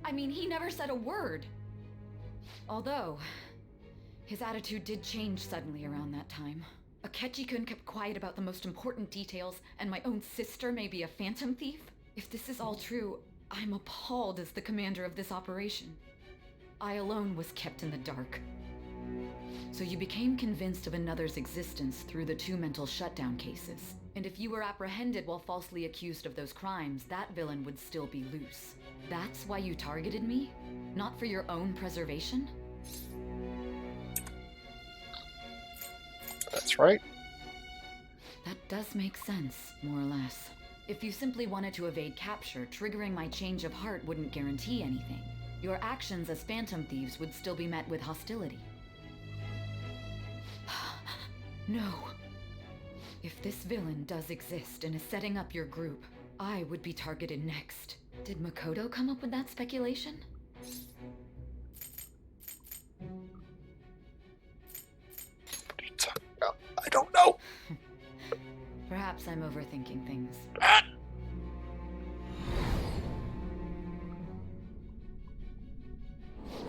I mean, he never said a word. Although, his attitude did change suddenly around that time. Akechi-kun kept quiet about the most important details, and my own sister may be a phantom thief? If this is all true, I'm appalled as the commander of this operation. I alone was kept in the dark. So you became convinced of another's existence through the 2 mental shutdown cases. And if you were apprehended while falsely accused of those crimes, that villain would still be loose. That's why you targeted me? Not for your own preservation? That's right. That does make sense, more or less. If you simply wanted to evade capture, triggering my change of heart wouldn't guarantee anything. Your actions as phantom thieves would still be met with hostility. No. If this villain does exist and is setting up your group, I would be targeted next. Did Makoto come up with that speculation? I don't know. Perhaps I'm overthinking things.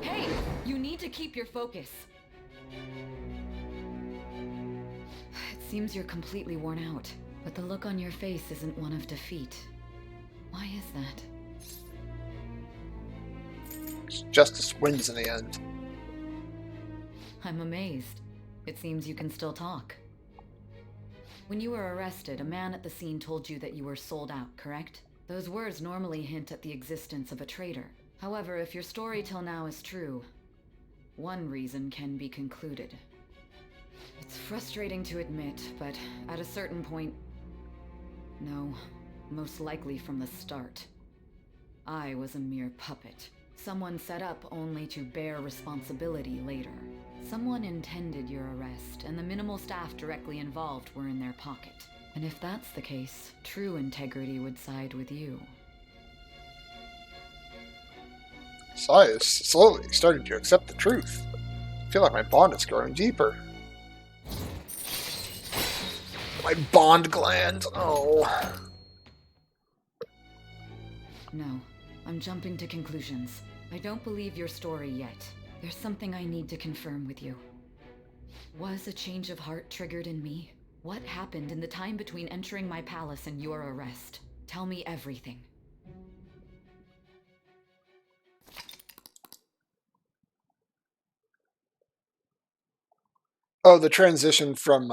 Hey, you need to keep your focus. It seems you're completely worn out, but the look on your face isn't one of defeat. Why is that? Justice wins in the end. I'm amazed. It seems you can still talk. When you were arrested, a man at the scene told you that you were sold out, correct? Those words normally hint at the existence of a traitor. However, if your story till now is true, one reason can be concluded. It's frustrating to admit, but at a certain point... No, most likely from the start. I was a mere puppet. Someone set up only to bear responsibility later. Someone intended your arrest, and the minimal staff directly involved were in their pocket. And if that's the case, true integrity would side with you. Sai is slowly starting to accept the truth. I feel like my bond is growing deeper. My bond gland. Oh. No, I'm jumping to conclusions. I don't believe your story yet. There's something I need to confirm with you. Was a change of heart triggered in me? What happened in the time between entering my palace and your arrest? Tell me everything. Oh, the transition from,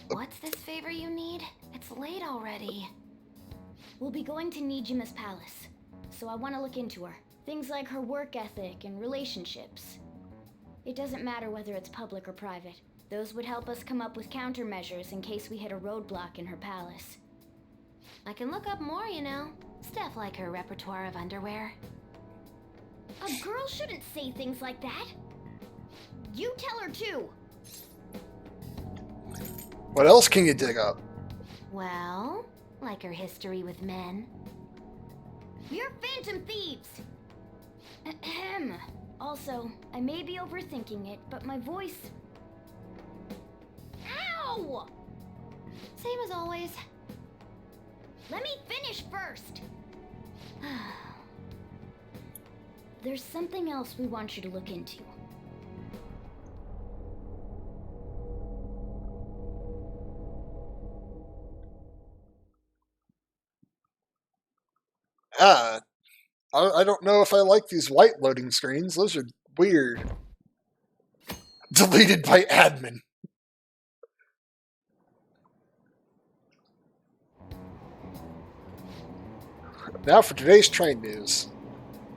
What's this favor you need? It's late already. We'll be going to Nijima's palace, so I want to look into her. Things like her work ethic and relationships. It doesn't matter whether it's public or private. Those would help us come up with countermeasures in case we hit a roadblock in her palace. I can look up more, you know. Stuff like her repertoire of underwear. A girl shouldn't say things like that. You tell her too. what else can you dig up? Well, like her history with men. You're phantom thieves! Ahem. Also, I may be overthinking it, but my voice... Ow! Same as always. Let me finish first! There's something else we want you to look into. I don't know if I like these white loading screens. Those are weird. Deleted by admin. Now for today's train news.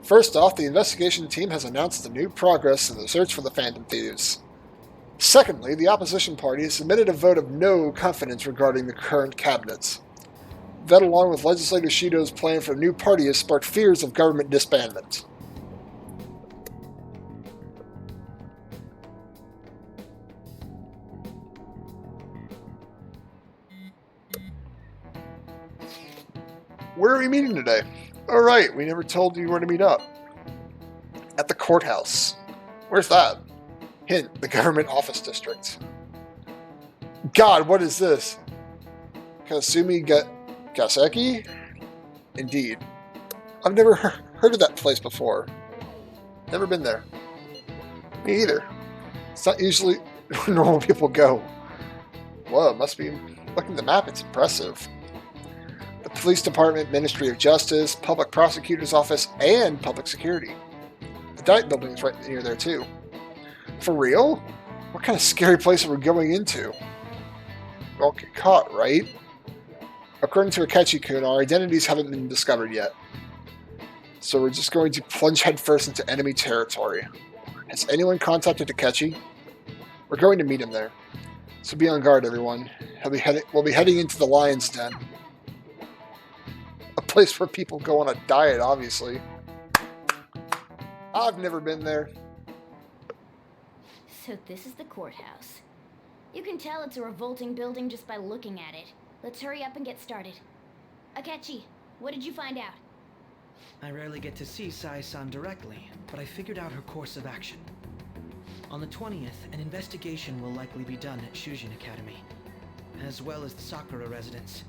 First off, the investigation team has announced the new progress in the search for the Phantom Thieves. Secondly, the opposition party has submitted a vote of no confidence regarding the current cabinets. That, along with Legislator Shido's plan for a new party, has sparked fears of government disbandment. Where are we meeting today? Oh right, we never told you where to meet up. At the courthouse. Where's that? Hint, the government office district. God, what is this? Kasumi Gaseki? Indeed. I've never heard of that place before. Never been there. Me either. It's not usually where normal people go. Whoa, must be... Looking at the map, it's impressive. The police department, Ministry of Justice, Public Prosecutor's Office, and Public Security. The Diet Building is right near there, too. For real? What kind of scary place are we going into? We won't get caught, right? According to Akechi-kun, our identities haven't been discovered yet. So we're just going to plunge headfirst into enemy territory. Has anyone contacted Akechi? We're going to meet him there. So be on guard, everyone. We'll be heading into the Lion's Den. A place where people go on a diet, obviously. I've never been there. So this is the courthouse. You can tell it's a revolting building just by looking at it. Let's hurry up and get started. Akechi, what did you find out? I rarely get to see Sai-san directly, but I figured out her course of action. On the 20th, an investigation will likely be done at Shujin Academy, as well as the Sakura residence.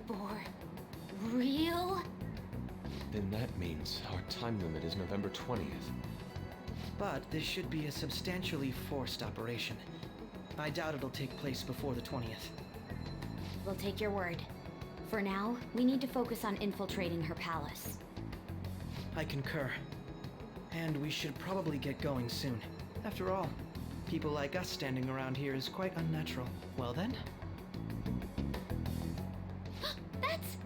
For real? Then that means our time limit is November 20th. But this should be a substantially forced operation. I doubt it'll take place before the 20th. We'll take your word. For now, we need to focus on infiltrating her palace. I concur. And we should probably get going soon. After all, people like us standing around here is quite unnatural. Well then? That's...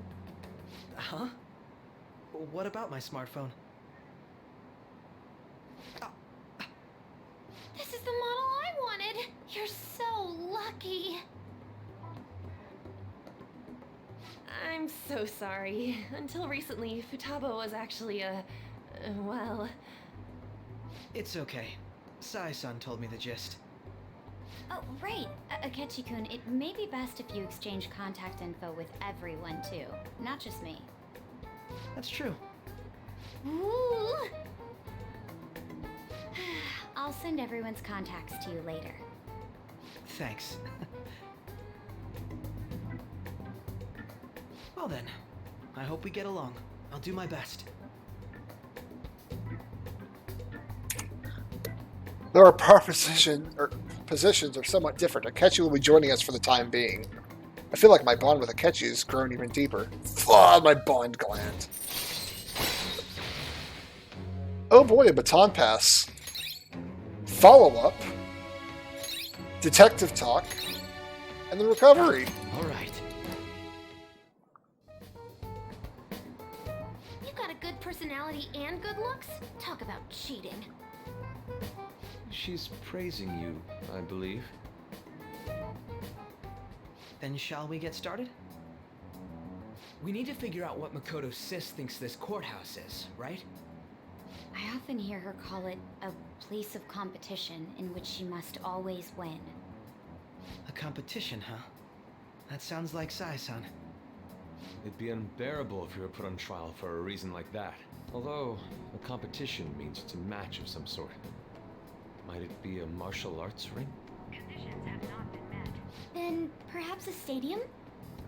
Huh? What about my smartphone? This is the model I wanted! You're so lucky! I'm so sorry. Until recently, Futaba was actually well... It's okay. Sai-san told me the gist. Oh, right. Akechi-kun, it may be best if you exchange contact info with everyone, too. Not just me. That's true. Ooh! I'll send everyone's contacts to you later. Thanks. Well then, I hope we get along. I'll do my best. Though our power positions are somewhat different, Akechi will be joining us for the time being. I feel like my bond with Akechi has grown even deeper. Ah, my bond gland. Oh boy, a baton pass. Follow-up. Detective talk. And the recovery. Alright. You've got a good personality and good looks? Talk about cheating. She's praising you, I believe. Then shall we get started? We need to figure out what Makoto Sis thinks this courthouse is, right? I often hear her call it a place of competition in which she must always win. A competition, huh? That sounds like Sai-san. It'd be unbearable if you were put on trial for a reason like that. Although, a competition means it's a match of some sort. Might it be a martial arts ring? Conditions have not been met. Then perhaps a stadium?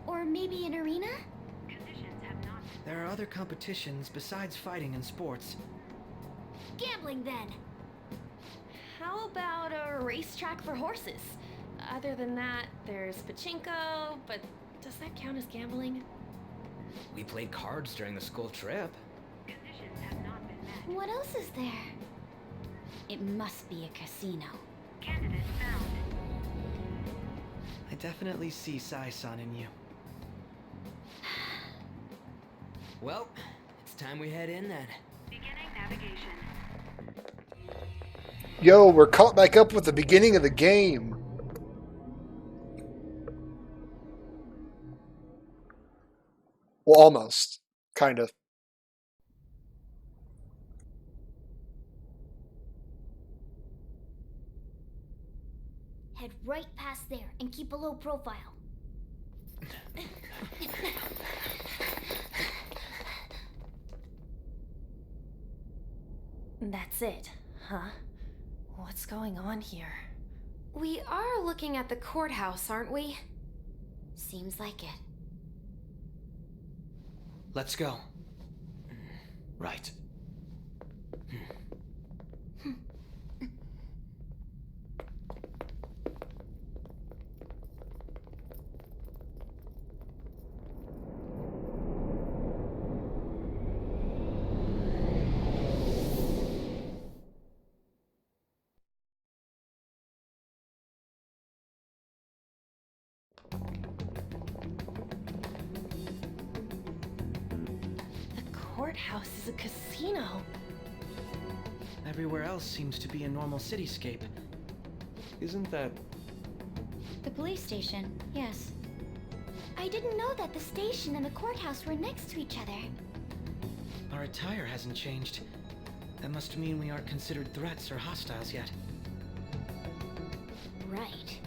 Or maybe an arena? Conditions have not been met. There are other competitions besides fighting and sports. Gambling, then. How about a racetrack for horses? Other than that, there's pachinko, but does that count as gambling? We played cards during the school trip. Conditions have not been met. What else is there? It must be a casino. Candidate found. I definitely see Sai-san in you. Well, it's time we head in then. Beginning navigation. Yo, we're caught back up with the beginning of the game. Well, almost. Kind of. Head right past there and keep a low profile. That's it, huh? What What's going on here? We are looking at the courthouse, aren't we? Seems like it. Let's go. Right. Courthouse is a casino. Everywhere else seems to be a normal cityscape. Isn't that... The police station, yes. I didn't know that the station and the courthouse were next to each other. Our attire hasn't changed. That must mean we aren't considered threats or hostiles yet. Right.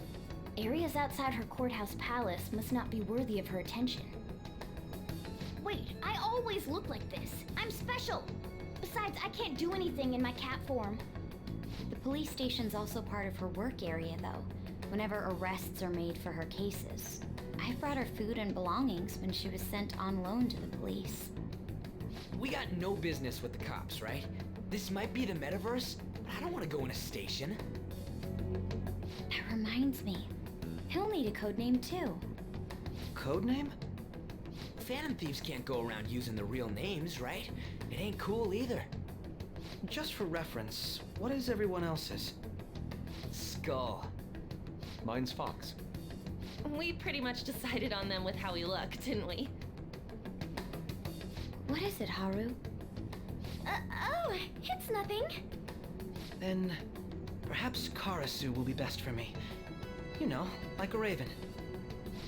Areas outside her courthouse palace must not be worthy of her attention. Wait, I always look like this. I'm special. Besides, I can't do anything in my cat form. The police station's also part of her work area, though, whenever arrests are made for her cases. I've brought her food and belongings when she was sent on loan to the police. We got no business with the cops, right? This might be the metaverse, but I don't want to go in a station. That reminds me. He'll need a code name, too. Code name? Phantom thieves can't go around using the real names, right? It ain't cool either. Just for reference, what is everyone else's? Skull. Mine's Fox. We pretty much decided on them with how we look, didn't we? What is it, Haru? Oh, it's nothing. Then perhaps Karasu will be best for me. You know, like a raven.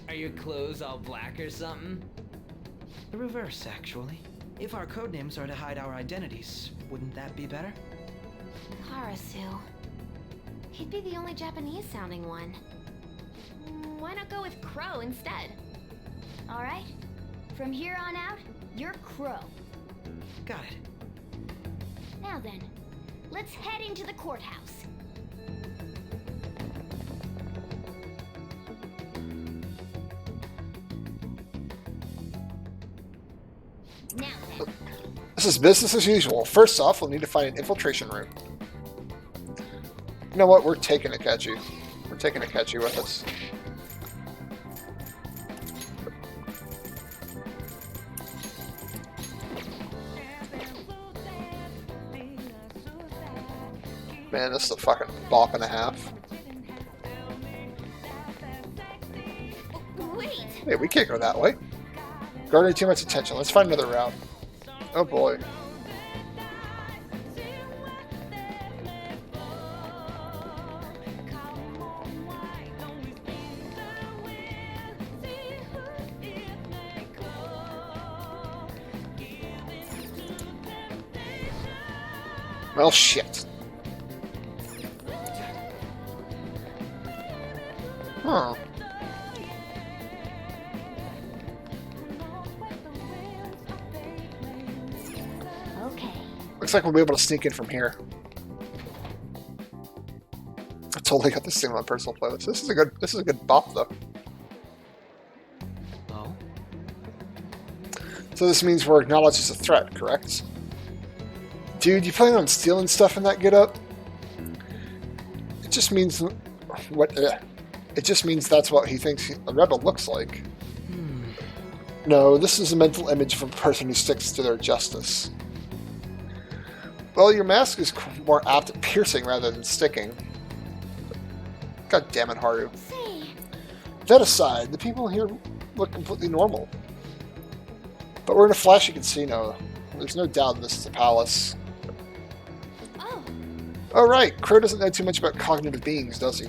Are your clothes all black or something? The reverse, actually. If our codenames are to hide our identities, wouldn't that be better? Karasu. He'd be the only Japanese-sounding one. Why not go with Crow instead? All right. From here on out, you're Crow. Got it. Now then, let's head into the courthouse. Now then. This is business as usual. First off, we'll need to find an infiltration room. You know what? We're taking Akechi. We're taking Akechi with us. Man, this is a fucking bop and a half. Wait! Hey, we can't go that way. Garnering too much attention. Let's find another route. Oh boy. Well, shit. Huh. Okay. Looks like we'll be able to sneak in from here. I totally got this thing on my personal playlist. This is a good bop though. Oh? So this means we're acknowledged as a threat, correct? Dude, you planning on stealing stuff in that get-up? It just means it just means that's what he thinks a rebel looks like. No, this is a mental image of a person who sticks to their justice. Well, your mask is more apt at piercing rather than sticking. God damn it, Haru. Say. That aside, the people here look completely normal. But we're in a flashy casino. There's no doubt this is a palace. Oh right, Crow doesn't know too much about cognitive beings, does he?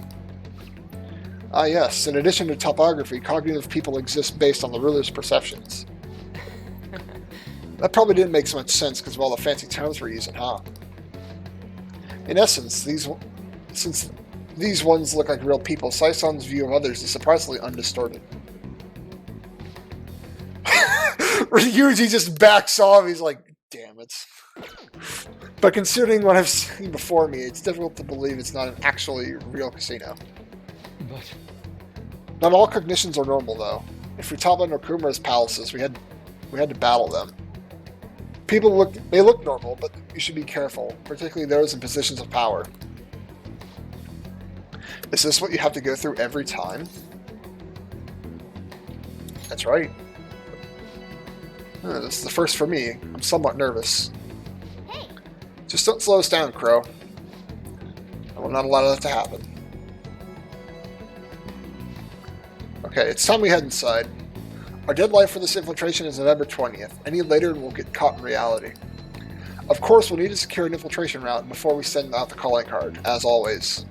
Ah yes, in addition to topography, cognitive people exist based on the ruler's perceptions. That probably didn't make so much sense because of all the fancy terms we're using, huh? In essence, since these ones look like real people, Saison's view of others is surprisingly undistorted. Ryuji just backs off, he's like, damn it. But considering what I've seen before me, it's difficult to believe it's not an actually real casino. But Not all cognitions are normal, though. If we toppled Okumura's palaces, we had to battle them. They look normal, but you should be careful, particularly those in positions of power. Is this what you have to go through every time? That's right. This is the first for me. I'm somewhat nervous. Hey. Just don't slow us down, Crow. I will not allow that to happen. Okay, it's time we head inside. Our deadline for this infiltration is November 20th. Any later and we'll get caught in reality. Of course, we'll need to secure an infiltration route before we send out the calling card, as always.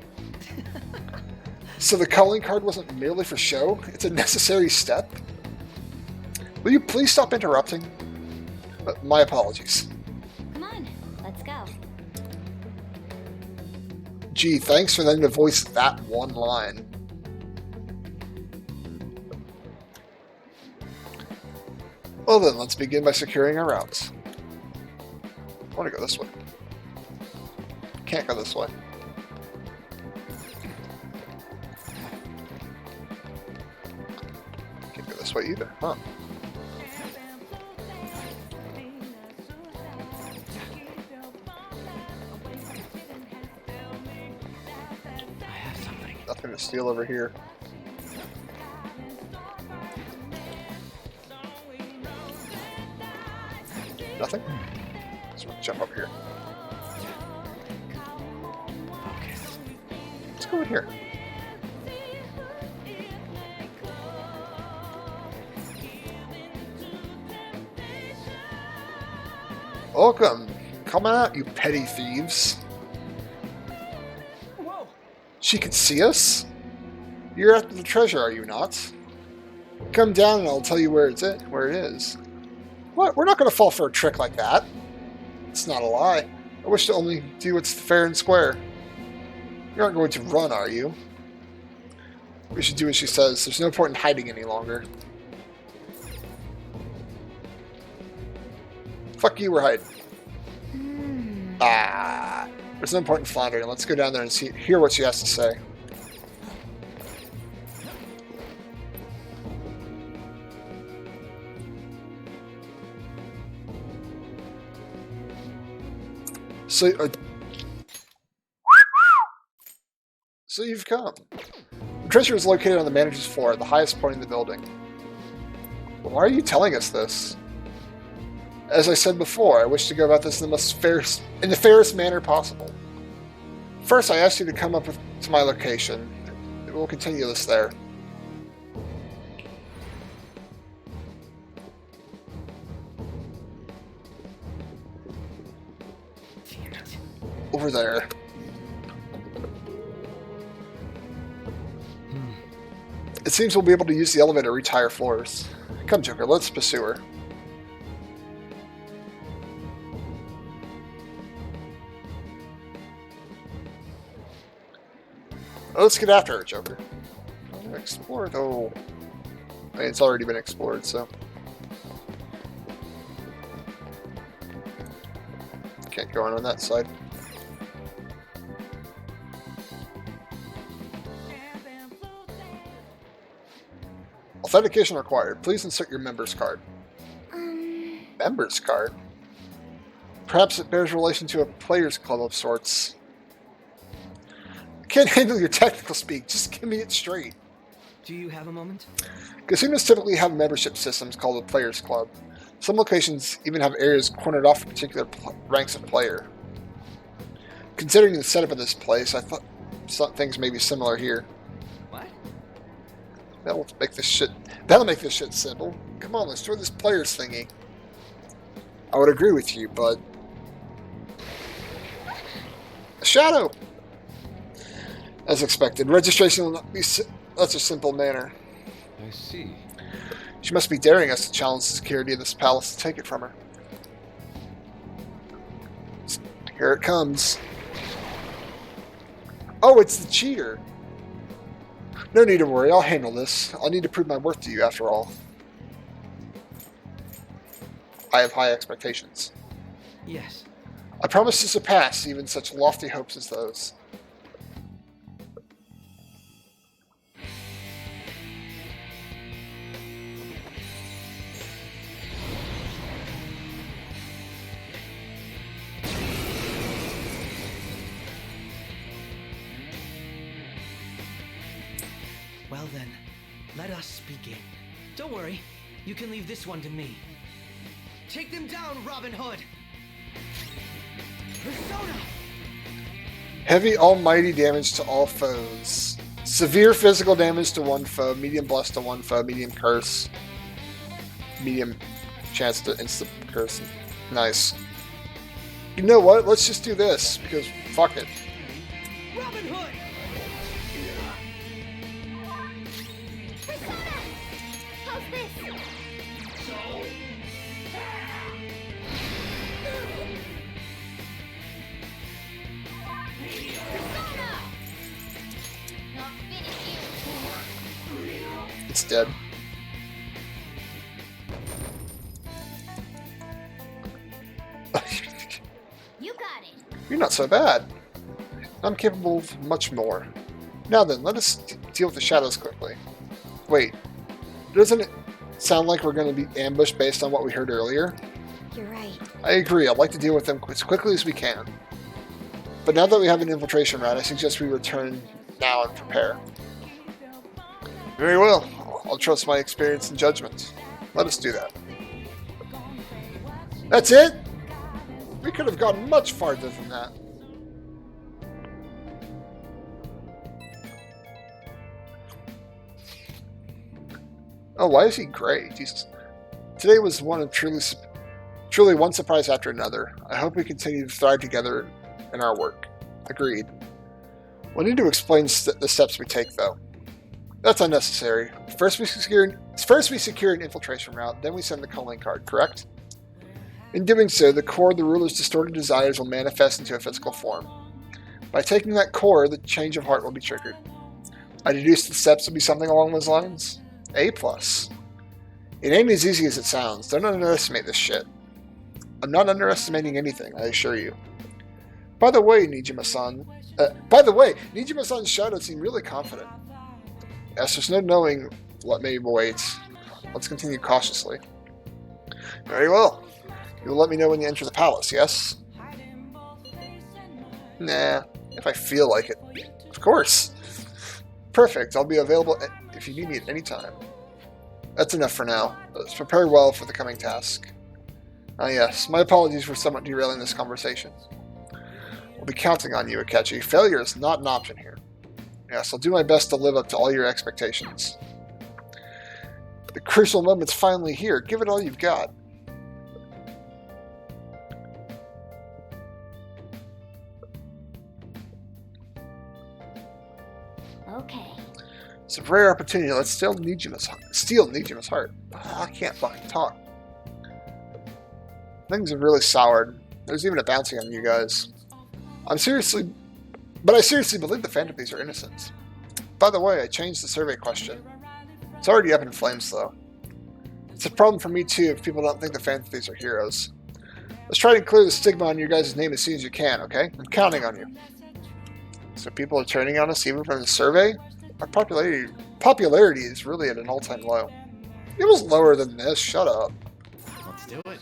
So the calling card wasn't merely for show? It's a necessary step? Will you please stop interrupting? My apologies. Come on, let's go. Gee, thanks for letting me voice that one line. Well then, let's begin by securing our routes. I want to go this way. Can't go this way. Can't go this way either, huh? Nothing to steal over here. Nothing? So we'll jump over here. focus. Let's go in here. Welcome. Come out, you petty thieves. Whoa! She can see us? You're after the treasure, are you not? Come down and I'll tell you where it is. What? We're not going to fall for a trick like that. It's not a lie. I wish to only do what's fair and square. You aren't going to run, are you? We should do as she says. There's no point in hiding any longer. Fuck you, we're hiding. Ah. There's no point in floundering. Let's go down there and hear what she has to say. So you've come. The treasure is located on the manager's floor at the highest point in the building. Well, why are you telling us this? As I said before, I wish to go about this in the fairest manner possible. First, I asked you to come up to my location. We'll continue this there. Over there. It seems we'll be able to use the elevator to reach higher floors. Come, Joker, let's pursue her. Let's get after her, Joker. Explored? Oh. I mean, it's already been explored, so. Can't go on that side. Authentication required. Please insert your member's card. Member's card? Perhaps it bears relation to a player's club of sorts. I can't handle your technical speak. Just give me it straight. Do you have a moment? Casinos typically have membership systems called a player's club. Some locations even have areas cornered off for particular ranks of player. Considering the setup of this place, I thought some things may be similar here. What? That'll make this shit simple. Come on, let's join this players thingy. I would agree with you, but a shadow. As expected, registration will not be such a simple manner. I see. She must be daring us to challenge the security of this palace to take it from her. Here it comes. Oh, it's the cheater. No need to worry, I'll handle this. I'll need to prove my worth to you after all. I have high expectations. Yes, I promise to surpass even such lofty hopes as those. Well then, let us begin. Don't worry, you can leave this one to me. Take them down, Robin Hood! Persona! Heavy almighty damage to all foes. Severe physical damage to one foe, medium bless to one foe, medium curse. Medium chance to insta curse. Nice. You know what? Let's just do this, because fuck it. Robin Hood! Persona! How's this? Persona! Not finish you. It's dead. You got it. You're not so bad. I'm capable of much more. Now then, let us deal with the shadows quickly. Wait, doesn't it sound like we're going to be ambushed based on what we heard earlier? You're right. I agree, I'd like to deal with them as quickly as we can. But now that we have an infiltration route, I suggest we return now and prepare. Very well, I'll trust my experience and judgment. Let us do that. That's it? We could have gone much farther than that. Oh, why is he gray? Today was one of truly one surprise after another. I hope we continue to thrive together in our work. Agreed. We need to explain the steps we take, though. That's unnecessary. First we secure an infiltration route, then we send the calling card, correct? In doing so, the core of the ruler's distorted desires will manifest into a physical form. By taking that core, the change of heart will be triggered. I deduce the steps will be something along those lines. A+. It ain't as easy as it sounds. Don't underestimate this shit. I'm not underestimating anything, I assure you. By the way, Nijima-san's shadow seemed really confident. Yes, there's no knowing what may await. Let's continue cautiously. Very well. You'll let me know when you enter the palace, yes? Nah, if I feel like it. Of course. Perfect, I'll be available if you need me at any time. That's enough for now. Let's prepare well for the coming task. Ah yes, my apologies for somewhat derailing this conversation. We'll be counting on you, Akechi. Failure is not an option here. Yes, I'll do my best to live up to all your expectations. The crucial moment's finally here. Give it all you've got. Okay. It's a rare opportunity. Let's steal Nijima's heart. I can't fucking talk. Things have really soured. There's even a bounty on you guys. I seriously believe the Phantom Thieves are innocent. By the way, I changed the survey question. It's already up in flames, though. It's a problem for me, too, if people don't think the Phantom Thieves are heroes. Let's try to clear the stigma on your guys' name as soon as you can, okay? I'm counting on you. So people are turning on us even from the survey? Our popularity is really at an all-time low. It was lower than this, shut up. Let's do it.